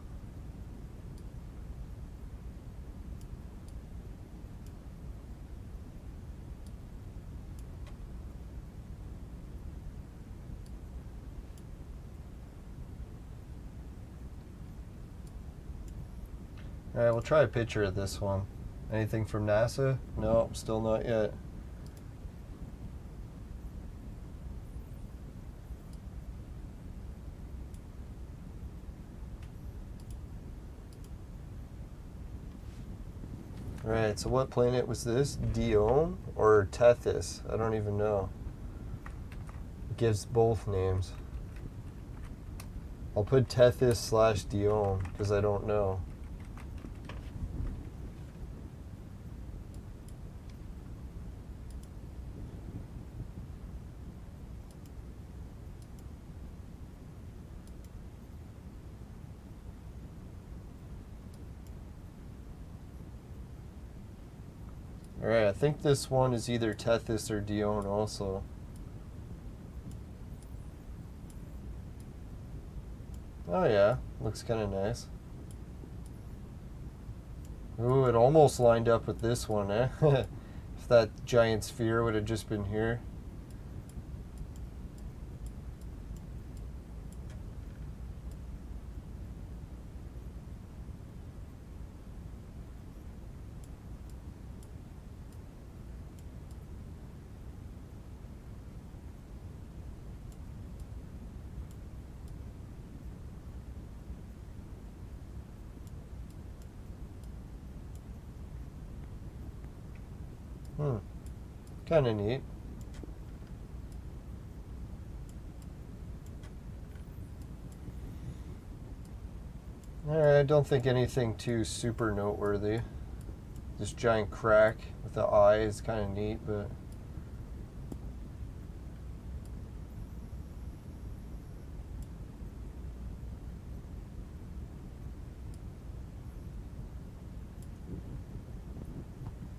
Alright, we'll try a picture of this one. Anything from NASA? No, still not yet. Right, so what planet was this? Dione or Tethys? I don't even know. It gives both names. I'll put Tethys / Dione because I don't know. Alright, I think this one is either Tethys or Dione also. Oh yeah, looks kind of nice. Ooh, it almost lined up with this one, eh? If that giant sphere would have just been here. Kind of neat. Alright, I don't think anything too super noteworthy. This giant crack with the eye is kind of neat, but...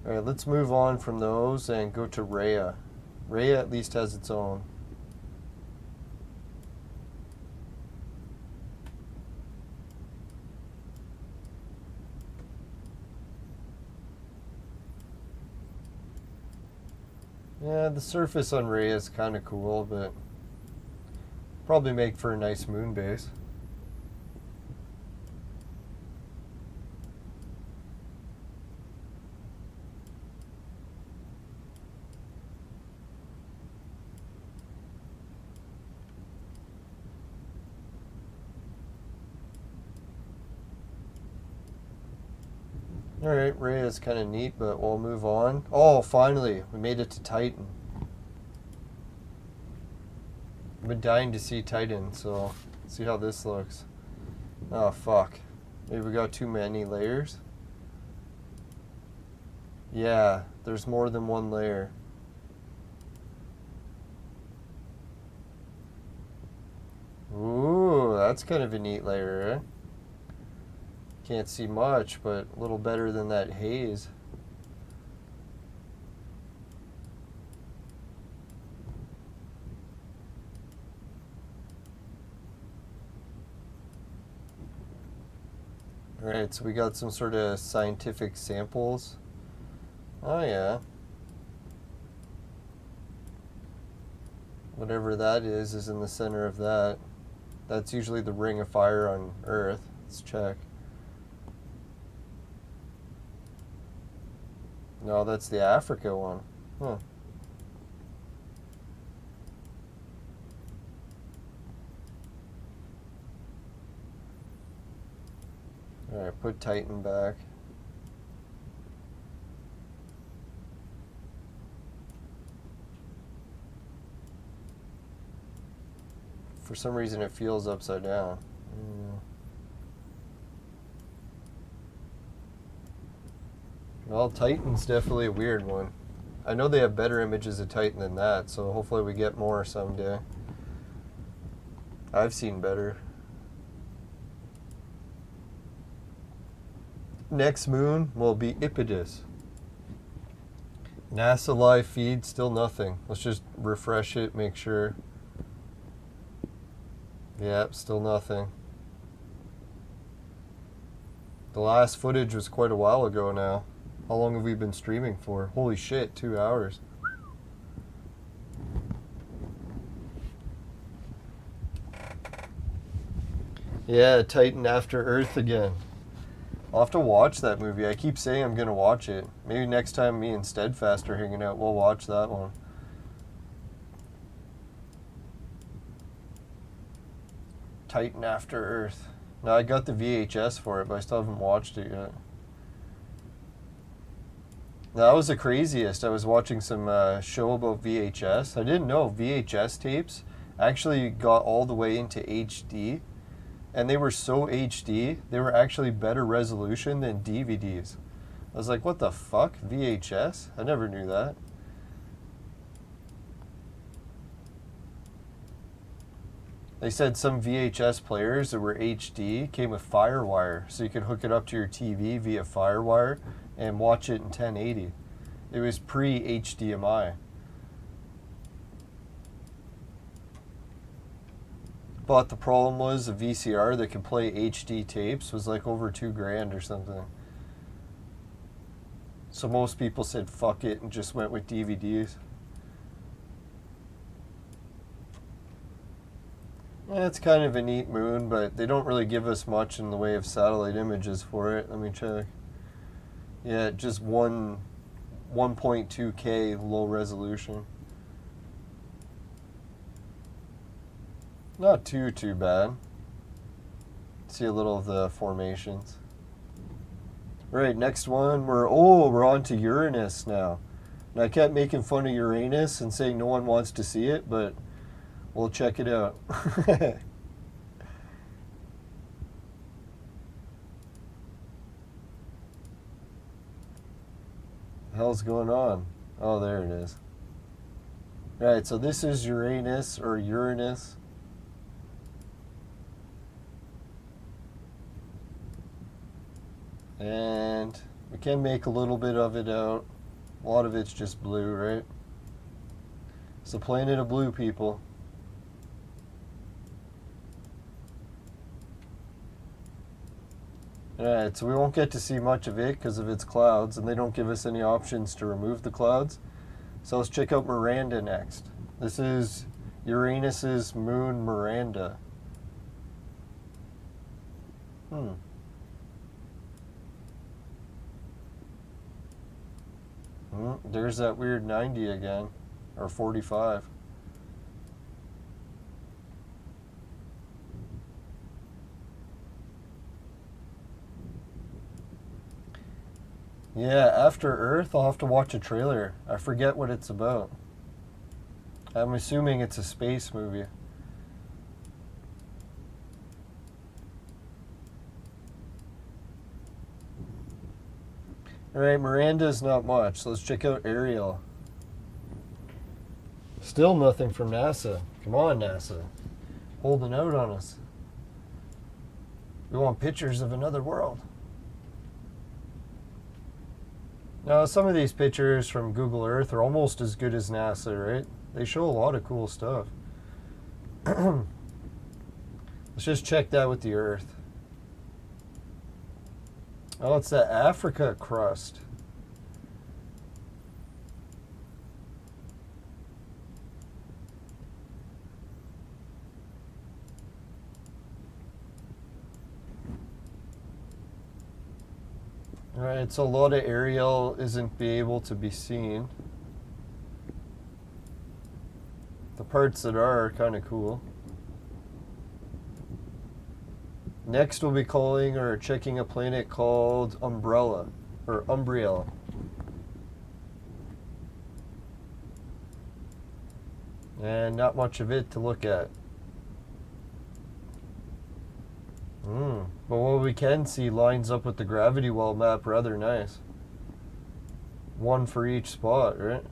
Alright, let's move on from those and go to Rhea. Rhea at least has its own. Yeah, the surface on Rhea is kind of cool, but probably make for a nice moon base. Alright, Rhea is kind of neat, but we'll move on. Oh, finally, we made it to Titan. I've been dying to see Titan, so see how this looks. Oh, fuck. Maybe we got too many layers? Yeah, there's more than one layer. Ooh, that's kind of a neat layer, eh? Can't see much, but a little better than that haze. Alright, so we got some sort of scientific samples. Oh yeah. Whatever that is in the center of that. That's usually the ring of fire on Earth. Let's check. No, that's the Africa one. Huh. Alright, put Titan back. For some reason it feels upside down. Well, Titan's definitely a weird one. I know they have better images of Titan than that, so hopefully we get more someday. I've seen better. Next moon will be Ipidus. NASA live feed, still nothing. Let's just refresh it, make sure. Yep, still nothing. The last footage was quite a while ago now. How long have we been streaming for? Holy shit, 2 hours. Yeah, Titan After Earth again. I'll have to watch that movie. I keep saying I'm going to watch it. Maybe next time me and Steadfast are hanging out, we'll watch that one. Titan After Earth. Now, I got the VHS for it, but I still haven't watched it yet. That was the craziest. I was watching some show about VHS. I didn't know VHS tapes actually got all the way into HD. And they were so HD, they were actually better resolution than DVDs. I was like, what the fuck? VHS? I never knew that. They said some VHS players that were HD came with FireWire, so you could hook it up to your TV via FireWire and watch it in 1080. It was pre-HDMI. But the problem was a VCR that could play HD tapes was like over $2,000 or something. So most people said fuck it and just went with DVDs. Yeah, it's kind of a neat moon, but they don't really give us much in the way of satellite images for it. Let me check. Yeah, just 1.2K low resolution. Not too bad. See a little of the formations. Right, next one, we're on to Uranus now. And I kept making fun of Uranus and saying no one wants to see it, but we'll check it out. The hell's going on? Oh, there it is. Right, so this is Uranus or Uranus. And we can make a little bit of it out. A lot of it's just blue, right? It's the planet of blue, people. Alright, so we won't get to see much of it because of its clouds, and they don't give us any options to remove the clouds. So let's check out Miranda next. This is Uranus's moon Miranda. There's that weird 90 again, or 45. Yeah, After Earth, I'll have to watch a trailer. I forget what it's about. I'm assuming it's a space movie. Alright, Miranda's not much, so let's check out Ariel. Still nothing from NASA. Come on, NASA. Holding out on us. We want pictures of another world. Now, some of these pictures from Google Earth are almost as good as NASA, right? They show a lot of cool stuff. Let's just check that with the Earth. Oh, it's that Africa crust. Alright, so a lot of Ariel isn't be able to be seen. The parts that are kind of cool. Next we'll be calling or checking a planet called Umbrella, or Umbriel. And not much of it to look at. But what we can see lines up with the gravity well map rather nice. One for each spot, right?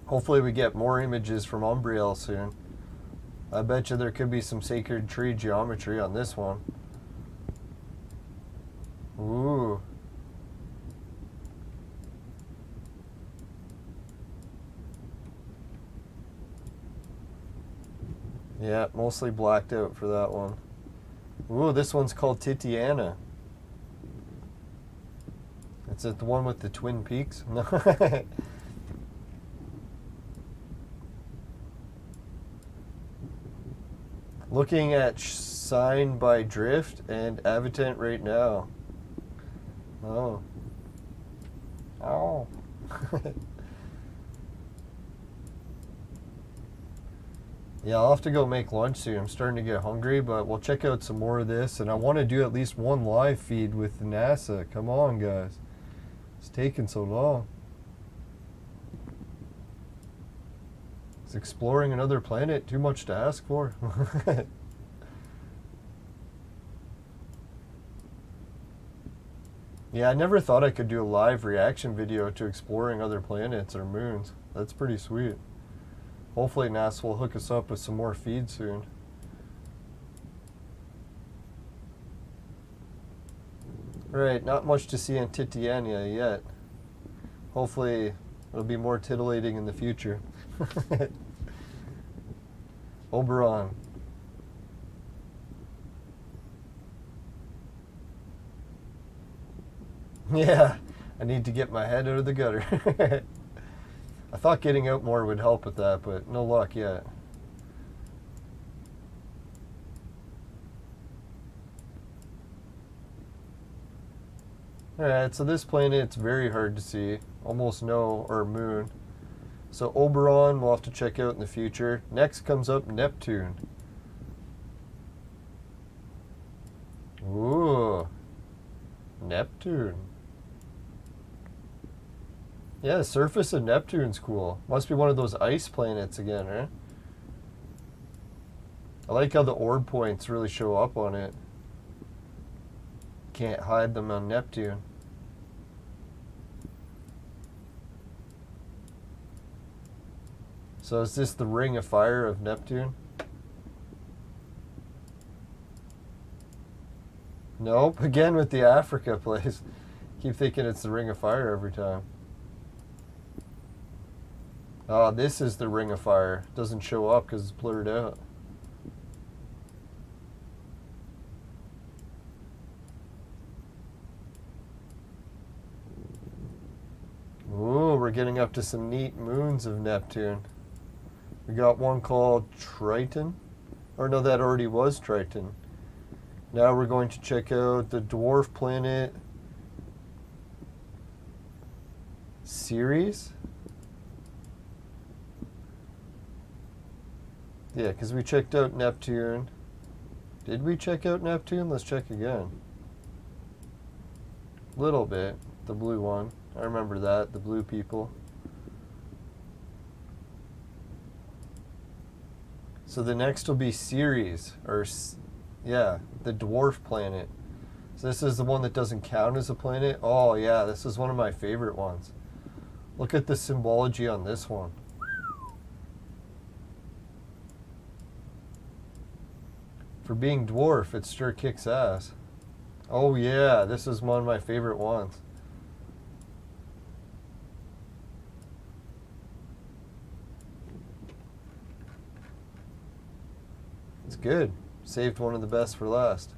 Hopefully we get more images from Umbriel soon. I bet you there could be some sacred tree geometry on this one. Ooh. Yeah, mostly blacked out for that one. Ooh, this one's called Titiana. Is it the one with the Twin Peaks? No. Looking at Sign by Drift and Avitant right now. Oh. Oh. Yeah, I'll have to go make lunch soon. I'm starting to get hungry, but we'll check out some more of this. And I want to do at least one live feed with NASA. Come on, guys. It's taking so long. Is exploring another planet too much to ask for? Yeah, I never thought I could do a live reaction video to exploring other planets or moons. That's pretty sweet. Hopefully NASA will hook us up with some more feeds soon. Alright, not much to see in Titiania yet. Hopefully it'll be more titillating in the future. Oberon. Yeah, I need to get my head out of the gutter. I thought getting out more would help with that, but no luck yet. Alright, so this planet's very hard to see. Almost no, or moon. So Oberon we'll have to check out in the future. Next comes up Neptune. Ooh. Neptune. Yeah, the surface of Neptune's cool. Must be one of those ice planets again, right? I like how the orb points really show up on it. Can't hide them on Neptune. So is this the ring of fire of Neptune? Nope, again with the Africa place. Keep thinking it's the ring of fire every time. Oh, this is the ring of fire. Doesn't show up because it's blurred out. we're getting up to some neat moons of Neptune. We got one called Triton. Or no, that already was Triton. Now we're going to check out the dwarf planet Ceres. Yeah, because we checked out Neptune. Did we check out Neptune? Let's check again. Little bit. The blue one. I remember that. The blue people. So the next will be Ceres. Or, yeah, the dwarf planet. So this is the one that doesn't count as a planet. Oh, yeah, this is one of my favorite ones. Look at the symbology on this one. For being dwarf, it sure kicks ass. Oh yeah, this is one of my favorite ones. It's good. Saved one of the best for last.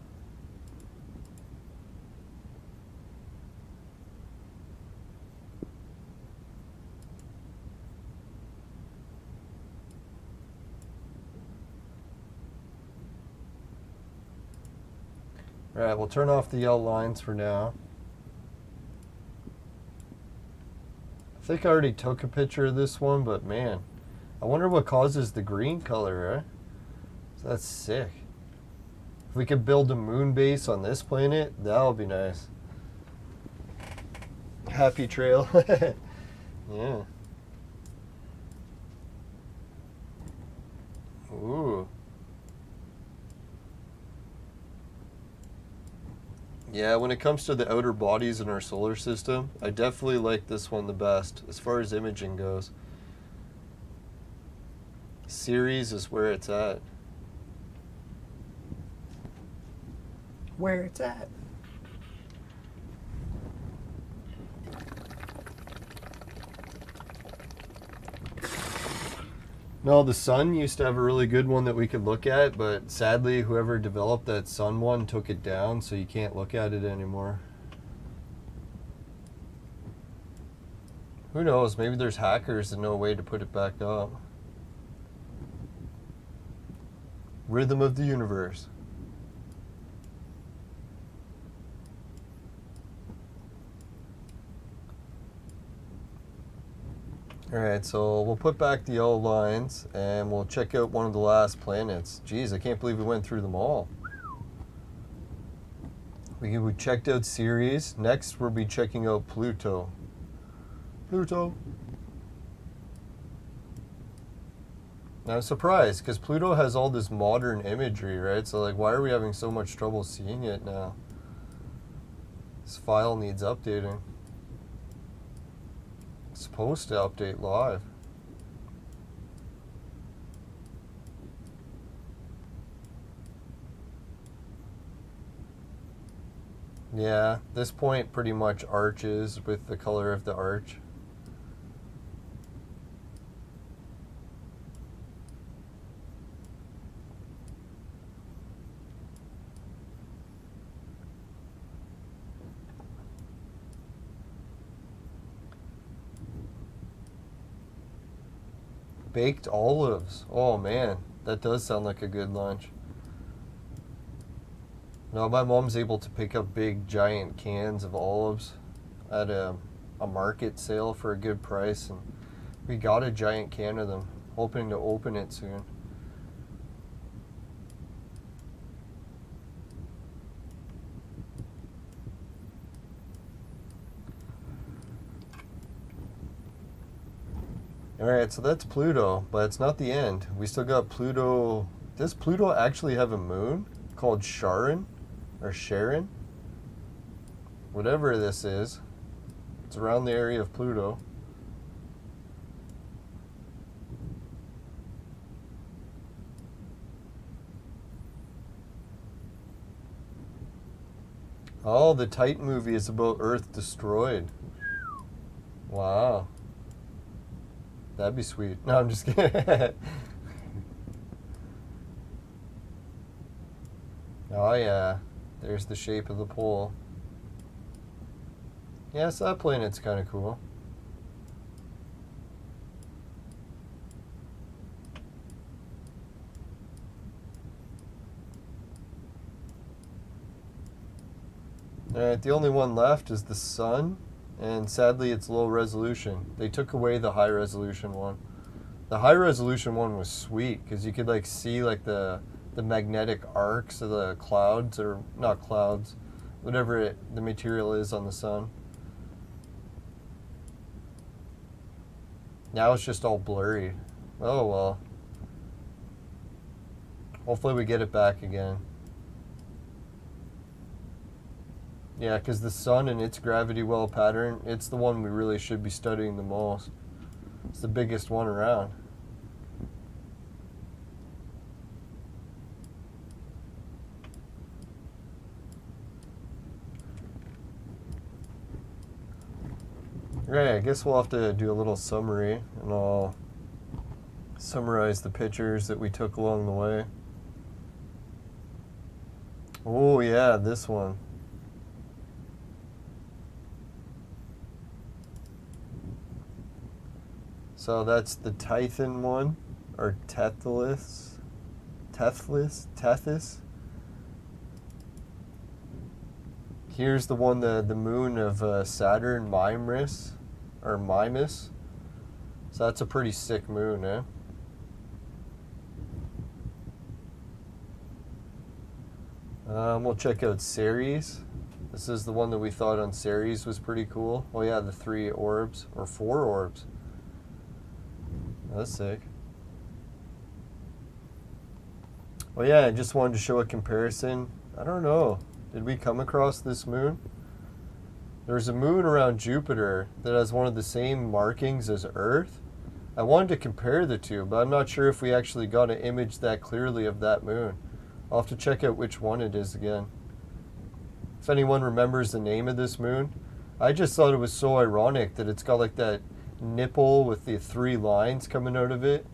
Alright, we'll turn off the yellow lines for now. I think I already took a picture of this one, but man, I wonder what causes the green color, eh? So that's sick. If we could build a moon base on this planet, that would be nice. Happy trail. Yeah. Ooh. Yeah, when it comes to the outer bodies in our solar system, I definitely like this one the best, as far as imaging goes. Ceres is where it's at. Where it's at. No, the sun used to have a really good one that we could look at, but sadly whoever developed that sun one took it down, so you can't look at it anymore. Who knows, maybe there's hackers that know a way to put it back up. Rhythm of the universe. Alright, so we'll put back the yellow lines and we'll check out one of the last planets. Jeez, I can't believe we went through them all. We checked out Ceres. Next, we'll be checking out Pluto. Pluto. Now, I'm surprised because Pluto has all this modern imagery, right? So, like, why are we having so much trouble seeing it now? This file needs updating. Supposed to update live. Yeah, this point pretty much arches with the color of the arch. Baked olives. Oh man, that does sound like a good lunch. No, my mom's able to pick up big giant cans of olives at a market sale for a good price, and we got a giant can of them, hoping to open it soon. Alright, so that's Pluto, but it's not the end. We still got Pluto. Does Pluto actually have a moon called Charon? Or Charon? Whatever this is. It's around the area of Pluto. Oh, the Titan movie is about Earth destroyed. Wow. That'd be sweet. No, I'm just kidding. Oh yeah, there's the shape of the pole. Yes, that planet's kind of cool. Alright, the only one left is the sun, and sadly it's low resolution. They took away the high resolution one. The high resolution one was sweet because you could like see like the magnetic arcs of the clouds, or not clouds, whatever the material is on the sun. Now it's just all blurry. Oh well. Hopefully we get it back again. Yeah, because the sun and its gravity well pattern, it's the one we really should be studying the most. It's the biggest one around. Right, I guess we'll have to do a little summary, and I'll summarize the pictures that we took along the way. Oh yeah, this one. So that's the Titan one, or Tethys. Here's the one, the moon of Saturn, Mimas. So that's a pretty sick moon, eh? We'll check out Ceres. This is the one that we thought on Ceres was pretty cool. Oh yeah, the 3 orbs, or 4 orbs. That's sick. Oh yeah, I just wanted to show a comparison. I don't know. Did we come across this moon? There's a moon around Jupiter that has one of the same markings as Earth. I wanted to compare the two, but I'm not sure if we actually got an image that clearly of that moon. I'll have to check out which one it is again. If anyone remembers the name of this moon, I just thought it was so ironic that it's got like that nipple with the 3 lines coming out of it,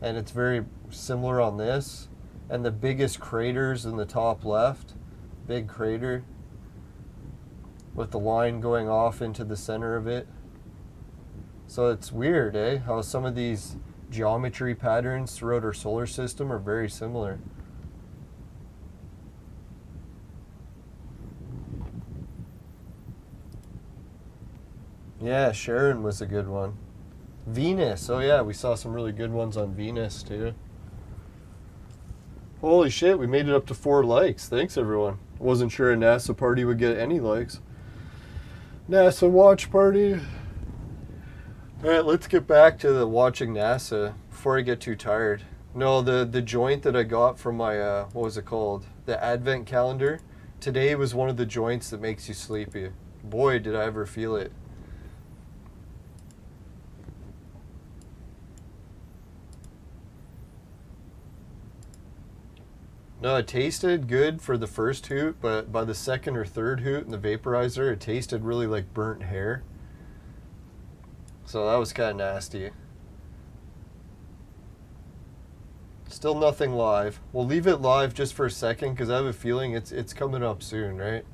and it's very similar on this. And the biggest crater's in the top left, big crater, with the line going off into the center of it. So it's weird, eh? How some of these geometry patterns throughout our solar system are very similar. Yeah, Sharon was a good one. Venus, oh yeah, we saw some really good ones on Venus too. Holy shit, we made it up to 4 likes. Thanks everyone. I wasn't sure a NASA party would get any likes. NASA watch party. Alright, let's get back to the watching NASA before I get too tired. No, the joint that I got from my, what was it called? The Advent calendar. Today was one of the joints that makes you sleepy. Boy, did I ever feel it. No, it tasted good for the first hoot, but by the second or third hoot in the vaporizer, it tasted really like burnt hair. So that was kind of nasty. Still nothing live. We'll leave it live just for a second because I have a feeling it's coming up soon, right?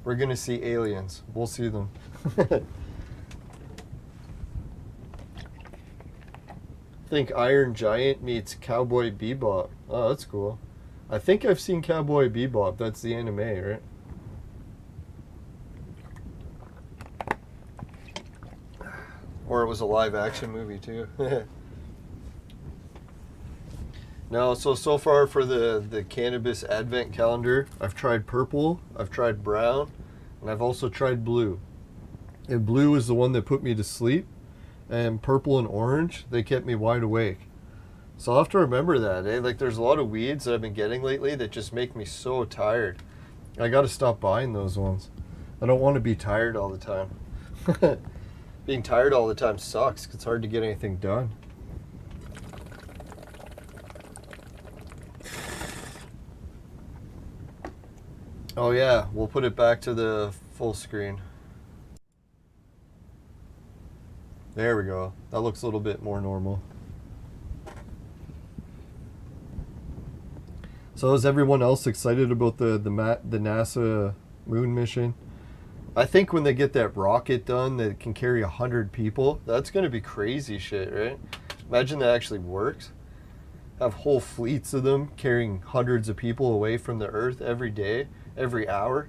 We're going to see aliens. We'll see them. Think Iron Giant meets Cowboy Bebop. Oh, that's cool. I think I've seen Cowboy Bebop. That's the anime, right? Or it was a live action movie too. No, so far for the cannabis advent calendar, I've tried purple, I've tried brown, and I've also tried blue. And blue is the one that put me to sleep, and purple and orange, they kept me wide awake. So I'll have to remember that, eh? Like there's a lot of weeds that I've been getting lately that just make me so tired. I gotta stop buying those ones. I don't want to be tired all the time. Being tired all the time sucks. It's hard to get anything done. Oh yeah, we'll put it back to the full screen. There we go. That looks a little bit more normal. So is everyone else excited about the NASA moon mission? I think when they get that rocket done that can carry 100 people, that's going to be crazy shit, right? Imagine that actually works. Have whole fleets of them carrying hundreds of people away from the Earth every day, every hour.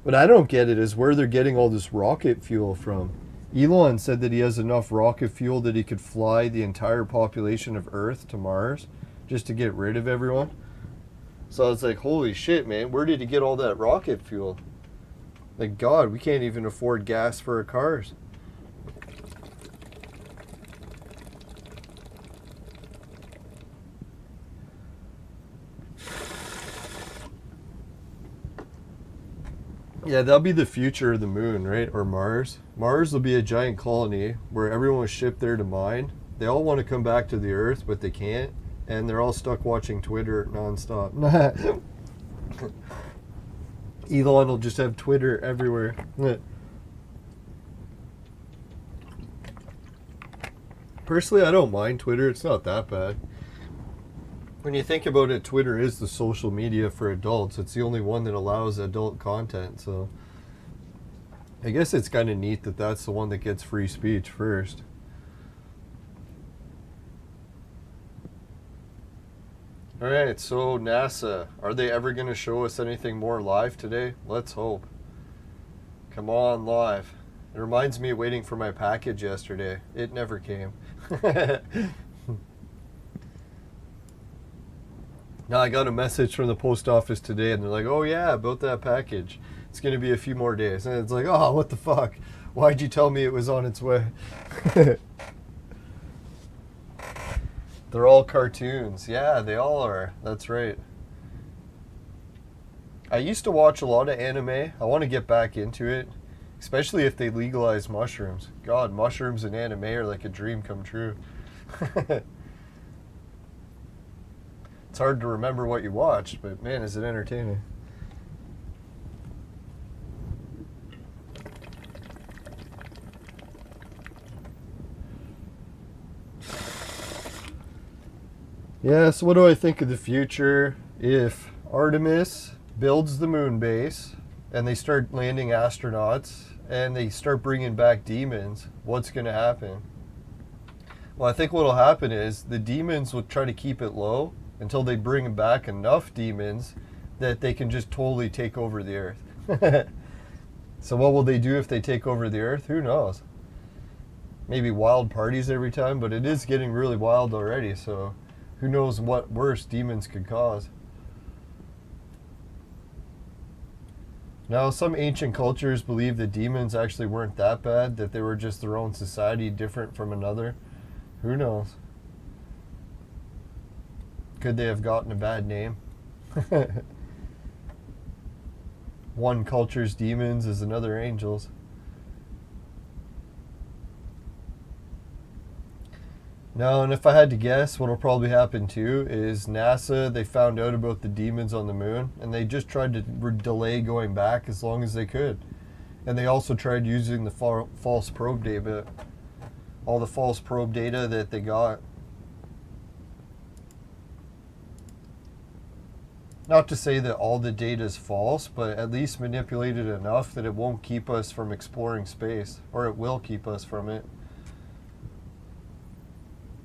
What I don't get it is where they're getting all this rocket fuel from. Elon said that he has enough rocket fuel that he could fly the entire population of Earth to Mars just to get rid of everyone. So I was like, holy shit, man, where did he get all that rocket fuel? Like, God, we can't even afford gas for our cars. Yeah, that'll be the future of the moon, right? Or Mars. Mars will be a giant colony where everyone was shipped there to mine. They all want to come back to the Earth, but they can't. And they're all stuck watching Twitter nonstop. Elon will just have Twitter everywhere. Personally, I don't mind Twitter. It's not that bad. When you think about it, Twitter is the social media for adults. It's the only one that allows adult content. So I guess it's kind of neat that that's the one that gets free speech first. All right, so NASA, are they ever going to show us anything more live today? Let's hope. Come on, live. It reminds me of waiting for my package yesterday. It never came. Now I got a message from the post office today, and they're like, oh yeah, about that package. It's going to be a few more days. And it's like, oh, what the fuck? Why'd you tell me it was on its way? They're all cartoons. Yeah, they all are. That's right. I used to watch a lot of anime. I want to get back into it, especially if they legalize mushrooms. God, mushrooms and anime are like a dream come true. It's hard to remember what you watched, but man, is it entertaining. Yeah, so what do I think of the future if Artemis builds the moon base and they start landing astronauts and they start bringing back demons? What's going to happen? Well, I think what will happen is the demons will try to keep it low until they bring back enough demons that they can just totally take over the Earth. So what will they do if they take over the Earth? Who knows? Maybe wild parties every time, but it is getting really wild already, so who knows what worse demons could cause. Now, some ancient cultures believe that demons actually weren't that bad, that they were just their own society different from another. Who knows? Could they have gotten a bad name? One culture's demons is another angel's. No, and if I had to guess, what will probably happen too is NASA, they found out about the demons on the moon, and they just tried to delay going back as long as they could. And they also tried using the false probe data, all the false probe data that they got. Not to say that all the data is false, but at least manipulated enough that it won't keep us from exploring space, or it will keep us from it.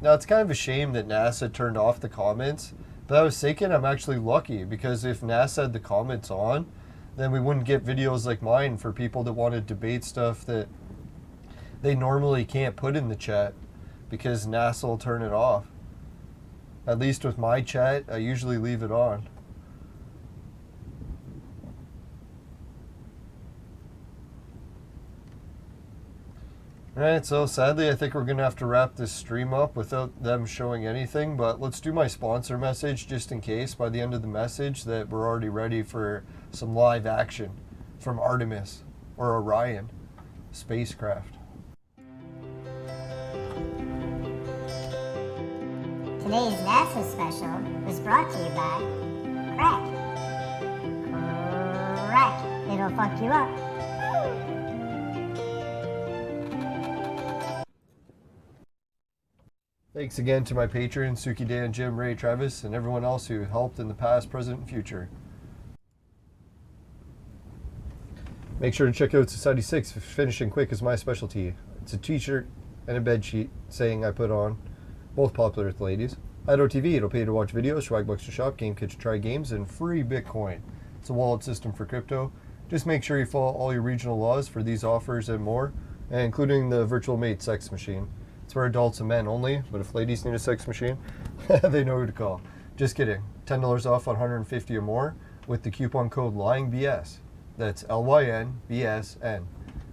Now, it's kind of a shame that NASA turned off the comments, but I was thinking I'm actually lucky, because if NASA had the comments on, then we wouldn't get videos like mine for people that want to debate stuff that they normally can't put in the chat, because NASA will turn it off. At least with my chat, I usually leave it on. Alright, so sadly I think we're going to have to wrap this stream up without them showing anything, but let's do my sponsor message just in case by the end of the message that we're already ready for some live action from Artemis or Orion spacecraft. Today's NASA special was brought to you by Crunk. Crunk, it'll fuck you up. Thanks again to my patrons, Suki Dan, Jim, Ray, Travis, and everyone else who helped in the past, present, and future. Make sure to check out Society 6, Finishing Quick is my specialty. It's a t-shirt and a bed sheet saying I put on, both popular with the ladies. Ido TV, it'll pay you to watch videos, swag bucks to shop, GameKit to try games, and free Bitcoin. It's a wallet system for crypto. Just make sure you follow all your regional laws for these offers and more, including the virtual mate sex machine. It's for adults and men only, but if ladies need a sex machine, they know who to call. Just kidding. $10 off on 150 or more with the coupon code LYNBS. That's LYNBSN.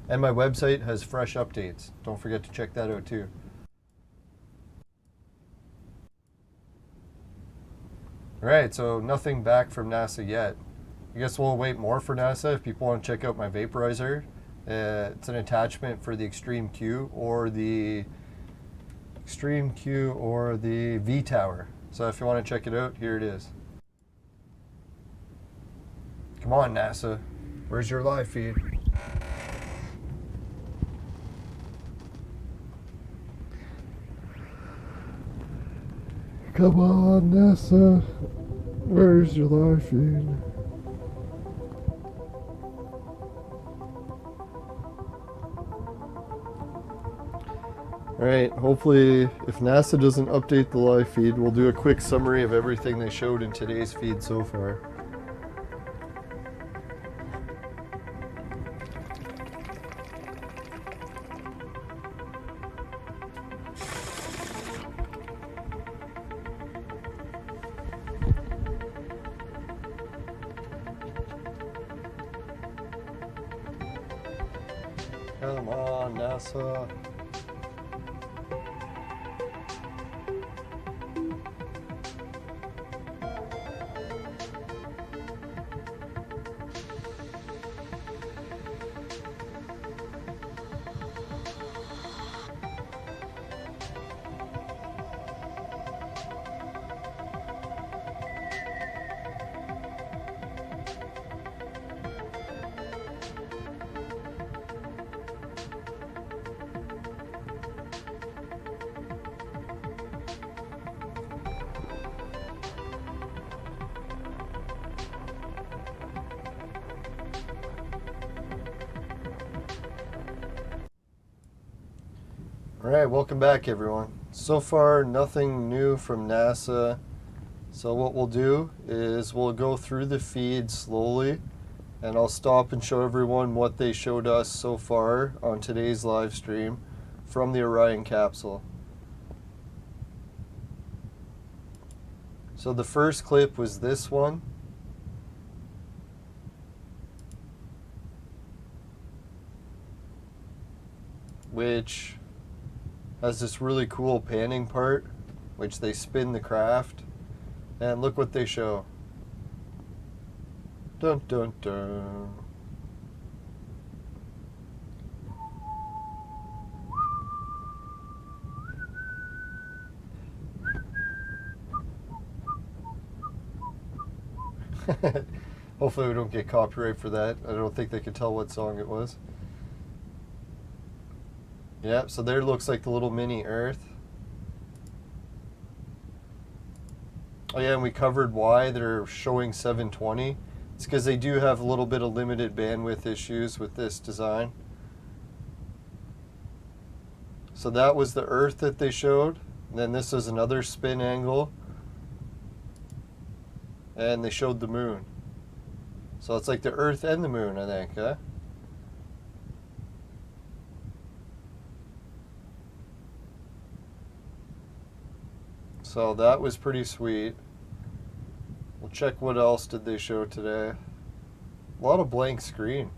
And my website has fresh updates. Don't forget to check that out too. Alright, so nothing back from NASA yet. I guess we'll wait more for NASA if people want to check out my vaporizer. It's an attachment for the Extreme Q or the V Tower. So if you want to check it out, here it is. Come on, NASA. Where's your live feed? Come on, NASA. Where's your live feed? Alright, hopefully if NASA doesn't update the live feed, we'll do a quick summary of everything they showed in today's feed so far. Come on, NASA. Alright, welcome back everyone. So far nothing new from NASA. So what we'll do is we'll go through the feed slowly and I'll stop and show everyone what they showed us so far on today's live stream from the Orion capsule. So the first clip was this one. Which has this really cool panning part, which they spin the craft, and look what they show. Dun dun dun. Hopefully we don't get copyright for that. I don't think they could tell what song it was. Yep, so there looks like the little mini Earth. Oh yeah, and we covered why they're showing 720. It's because they do have a little bit of limited bandwidth issues with this design. So that was the Earth that they showed. And then this is another spin angle. And they showed the moon. So it's like the Earth and the moon, I think, huh? So that was pretty sweet. We'll check what else did they show today. A lot of blank screen.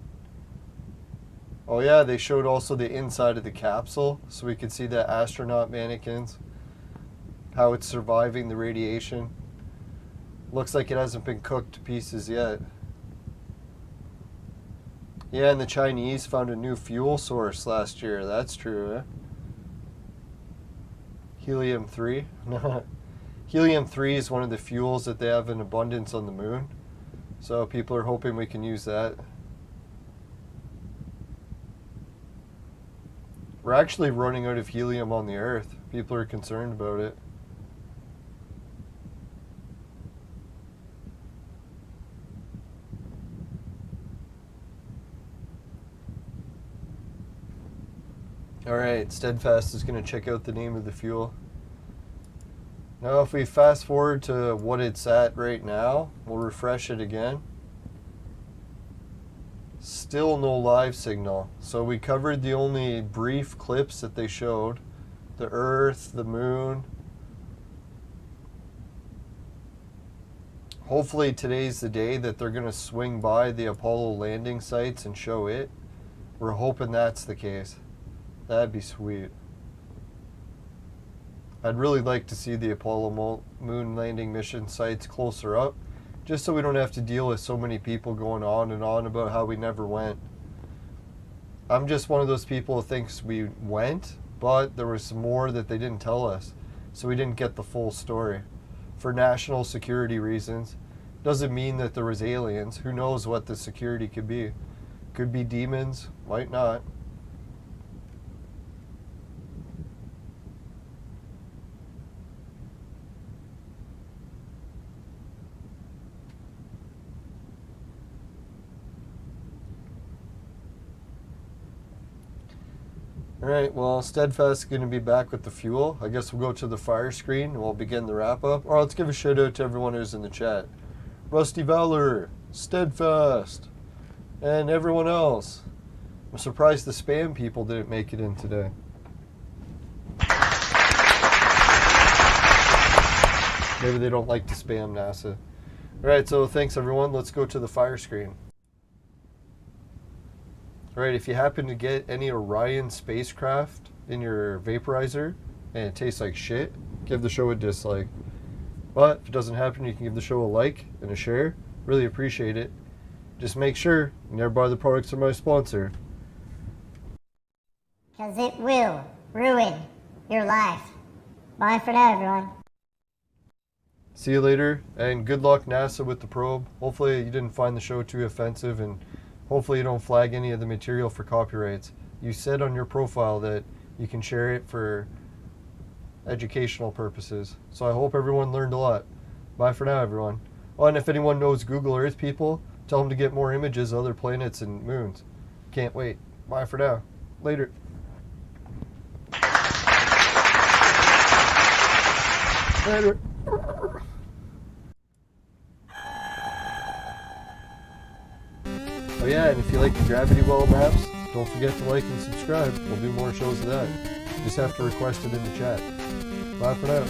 Oh yeah, they showed also the inside of the capsule, so we could see the astronaut mannequins, how it's surviving the radiation. Looks like it hasn't been cooked to pieces yet. Yeah, and the Chinese found a new fuel source last year. That's true, eh? Helium-3. Helium-3 is one of the fuels that they have in abundance on the moon. So people are hoping we can use that. We're actually running out of helium on the Earth. People are concerned about it. Alright, Steadfast is going to check out the name of the fuel. Now if we fast forward to what it's at right now, we'll refresh it again. still no live signal. So we covered the only brief clips that they showed. The Earth, the Moon. Hopefully today's the day that they're going to swing by the Apollo landing sites and show it. We're hoping that's the case. That'd be sweet. I'd really like to see the Apollo moon landing mission sites closer up, just so we don't have to deal with so many people going on and on about how we never went. I'm just one of those people who thinks we went, but there was some more that they didn't tell us, so we didn't get the full story. For national security reasons. Doesn't mean that there was aliens. Who knows what the security could be. Could be demons, might not. Alright, well, Steadfast is going to be back with the fuel. I guess we'll go to the fire screen and we'll begin the wrap-up. Or let's give a shout-out to everyone who's in the chat. Rusty Valor, Steadfast, and everyone else. I'm surprised the spam people didn't make it in today. Maybe they don't like to spam NASA. Alright, so thanks everyone. Let's go to the fire screen. Alright, if you happen to get any Orion spacecraft in your vaporizer and it tastes like shit, give the show a dislike. But if it doesn't happen, you can give the show a like and a share. Really appreciate it. Just make sure you never buy the products of my sponsor. Because it will ruin your life. Bye for now, everyone. See you later, and good luck NASA with the probe. Hopefully you didn't find the show too offensive, and hopefully you don't flag any of the material for copyrights. You said on your profile that you can share it for educational purposes. So I hope everyone learned a lot. Bye for now, everyone. Oh, and if anyone knows Google Earth people, tell them to get more images of other planets and moons. Can't wait. Bye for now. Later. Later. Oh yeah, and if you like the Gravity Well maps, don't forget to like and subscribe. We'll do more shows of that. Just have to request it in the chat. Bye for now.